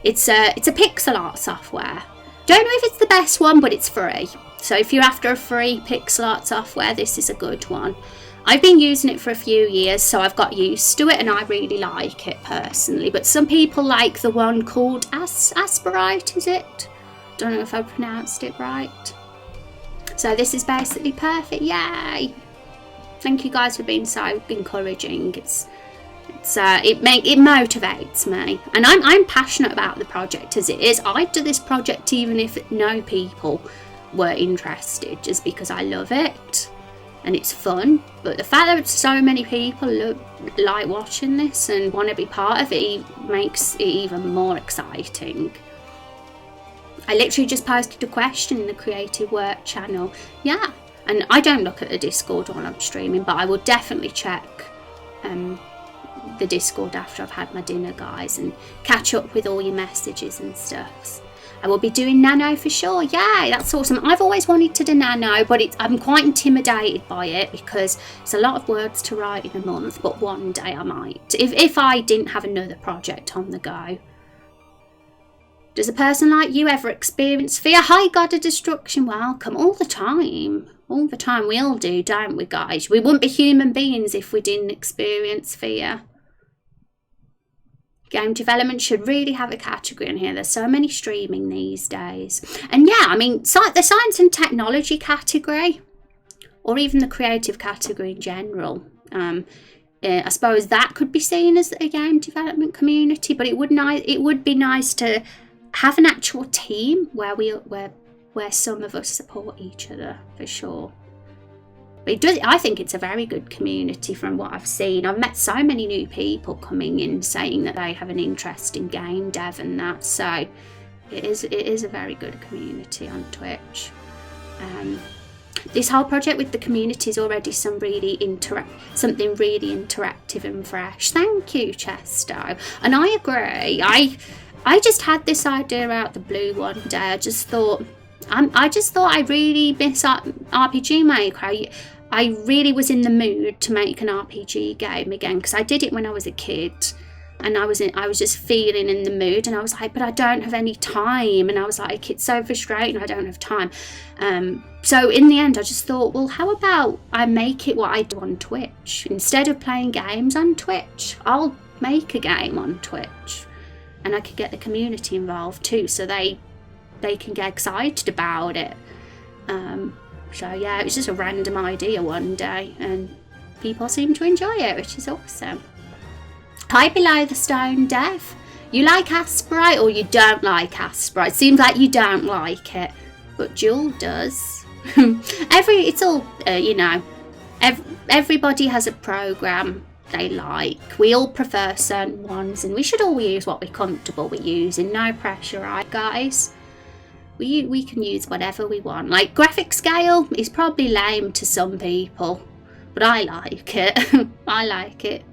It's a pixel art software. Don't know if it's the best one, but it's free. So if you're after a free pixel art software, this is a good one. I've been using it for a few years, so I've got used to it, and I really like it personally. But some people like the one called Asperite, is it? Don't know if I pronounced it right. So this is basically perfect. Yay! Thank you guys for being so encouraging. it motivates me, and I'm passionate about the project as it is. I'd do this project even if no people were interested, just because I love it and it's fun. But the fact that so many people like watching this and want to be part of it makes it even more exciting. I literally just posted a question in the Creative Work channel. Yeah, and I don't look at the Discord while I'm streaming, but I will definitely check the Discord after I've had my dinner, guys, and catch up with all your messages and stuff. I will be doing nano for sure. Yay, that's awesome. I've always wanted to do nano, but I'm quite intimidated by it because it's a lot of words to write in a month, but one day I might, if I didn't have another project on the go. Does a person like you ever experience fear? Hi, God of Destruction, welcome. All the time. All the time. We all do, don't we, guys? We wouldn't be human beings if we didn't experience fear. Game development should really have a category in here. There's so many streaming these days. And yeah, I mean, the science and technology category, or even the creative category in general, I suppose that could be seen as a game development community, but it would be nice to have an actual team where some of us support each other, for sure. But I think it's a very good community from what I've seen. I've met so many new people coming in saying that they have an interest in game dev and that, so it is a very good community on Twitch. This whole project with the community is already something really interactive and fresh. Thank you, Chesto. And I agree. I just had this idea out the blue one day. I just thought I really miss RPG Maker. I really was in the mood to make an RPG game again, because I did it when I was a kid, and I was just feeling in the mood, and I was like, but I don't have any time, and I was like, it's so frustrating, I don't have time. So in the end I just thought, well, how about I make it what I do on Twitch? Instead of playing games on Twitch, I'll make a game on Twitch, and I could get the community involved too, so they can get excited about it. So yeah, it was just a random idea one day, and people seem to enjoy it, which is awesome. Hi, Below the Stone Dev. You like Asperite or you don't like Asperite? Seems like you don't like it, but Jewel does. Everybody has a program they like. We all prefer certain ones, and we should all use what we're comfortable with using. No pressure, right, guys? We can use whatever we want. Like, graphic scale is probably lame to some people, but I like it. I like it.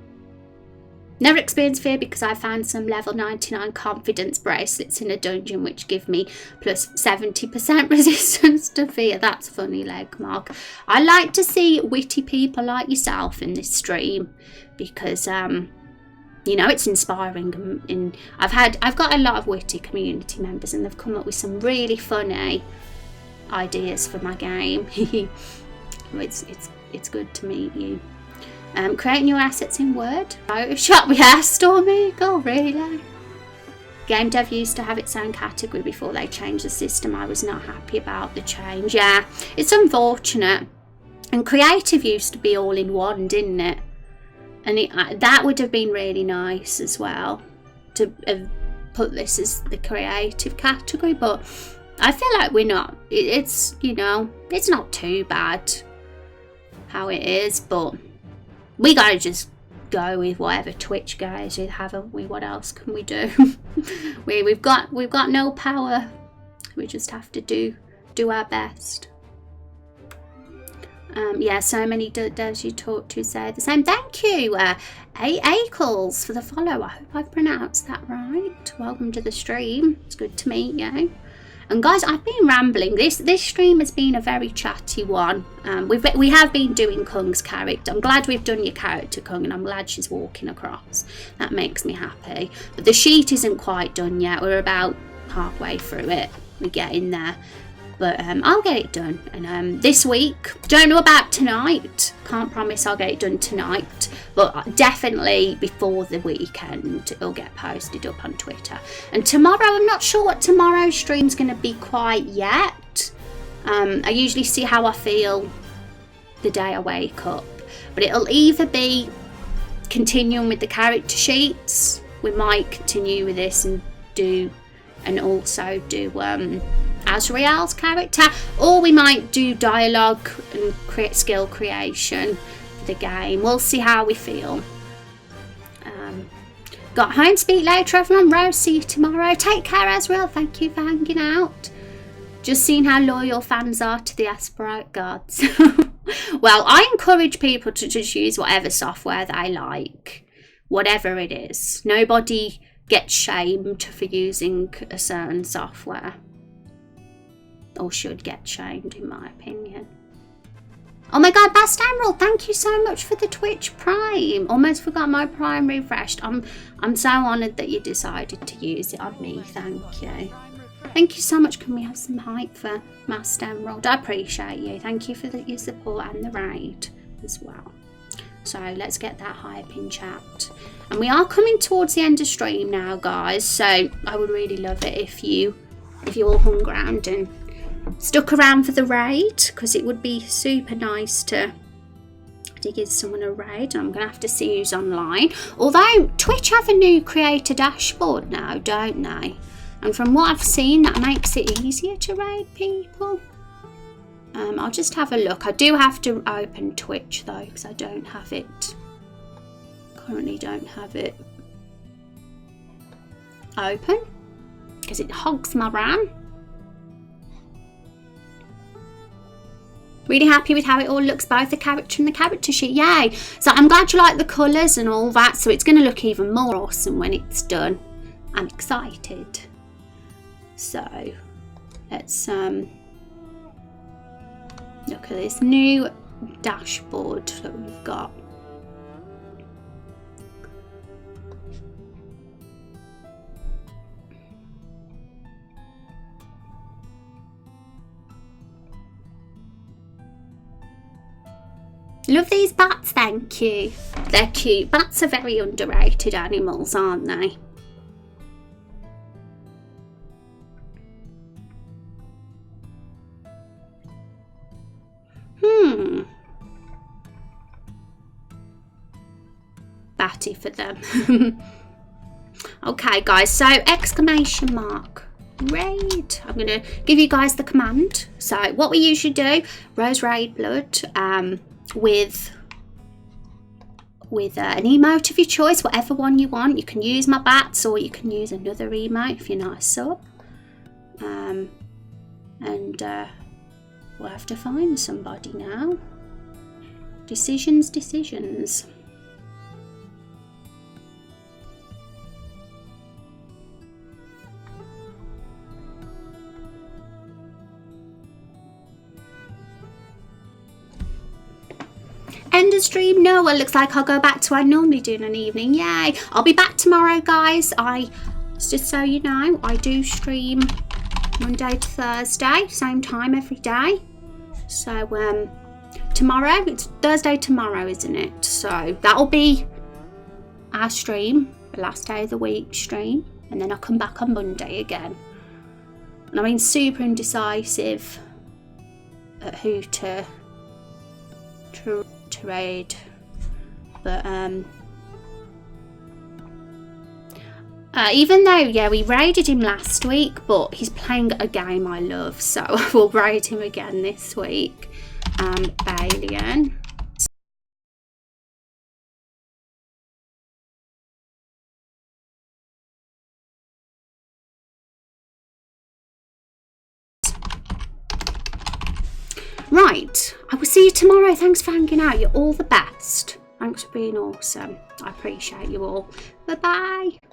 Never experienced fear because I found some level 99 confidence bracelets in a dungeon which give me plus 70% resistance to fear. That's funny, Legmark. I like to see witty people like yourself in this stream because you know, it's inspiring. I've got a lot of witty community members, and they've come up with some really funny ideas for my game. It's good to meet you. Create new assets in Word. Photoshop, yeah, Stormy. God, really? Game dev used to have its own category before they changed the system. I was not happy about the change. Yeah, it's unfortunate. And creative used to be all in one, didn't it? And that would have been really nice as well, to have put this as the creative category, but I feel like we're not. It's, you know, it's not too bad how it is, but we gotta just go with whatever Twitch goes with, haven't we? What else can we do? we've got no power. We just have to do our best. Yeah, so many devs you talk to say the same. Thank you, Ackles, for the follow. I hope I've pronounced that right. Welcome to the stream. It's good to meet you. And guys, I've been rambling. This stream has been a very chatty one. We have been doing Kung's character. I'm glad we've done your character, Kung, and I'm glad she's walking across. That makes me happy. But the sheet isn't quite done yet. We're about halfway through it. We get in there. But I'll get it done. And this week, don't know about tonight. Can't promise I'll get it done tonight. But definitely before the weekend, it'll get posted up on Twitter. And tomorrow, I'm not sure what tomorrow's stream's going to be quite yet. I usually see how I feel the day I wake up. But it'll either be continuing with the character sheets. We might continue with this and also do Azrael's character, or we might do dialogue and create skill creation for the game. We'll see how we feel. Got home, speak later everyone. Rose, see you tomorrow. Take care Azrael, thank you for hanging out. Just seeing how loyal fans are to the Asperite gods. Well, I encourage people to just use whatever software they like, whatever it is. Nobody gets shamed for using a certain software, or should get shamed in my opinion. Oh my god, Best Emerald, thank you so much for the Twitch Prime. Almost forgot my Prime refreshed. I'm so honoured that you decided to use it on me, thank you. Thank you so much. Can we have some hype for Master Emerald? I appreciate you. Thank you for your support and the raid as well. So let's get that hype in chat. And we are coming towards the end of stream now, guys. So I would really love it if you all hung around and stuck around for the raid, because it would be super nice to give someone a raid. I'm gonna have to see who's online. Although Twitch have a new creator dashboard now, don't they? And from what I've seen, that makes it easier to raid people. I'll just have a look. I do have to open Twitch though, because I don't have it. Currently don't have it open because it hogs my RAM. Really happy with how it all looks, both the character and the character sheet. Yay! So I'm glad you like the colours and all that. So it's going to look even more awesome when it's done. I'm excited. So let's look at this new dashboard that we've got. Love these bats, thank you. They're cute. Bats are very underrated animals, aren't they? Batty for them. Okay guys, so exclamation mark raid. I'm gonna give you guys the command. So what we usually do, Rose Raid Blood, with an emote of your choice, whatever one you want. You can use my bats, or you can use another emote if you're not a sub. And we'll have to find somebody now. Decisions. End of stream? No, well, looks like I'll go back to what I normally do in an evening. Yay! I'll be back tomorrow, guys. Just so you know, I do stream Monday to Thursday, same time every day. So tomorrow, it's Thursday tomorrow, isn't it? So that'll be our stream, the last day of the week stream, and then I'll come back on Monday again. And I'm super indecisive at who to raid, but even though, yeah, we raided him last week, but he's playing a game I love, so we'll raid him again this week. Balian. Right, I will see you tomorrow. Thanks for hanging out. You're all the best. Thanks for being awesome. I appreciate you all. Bye-bye.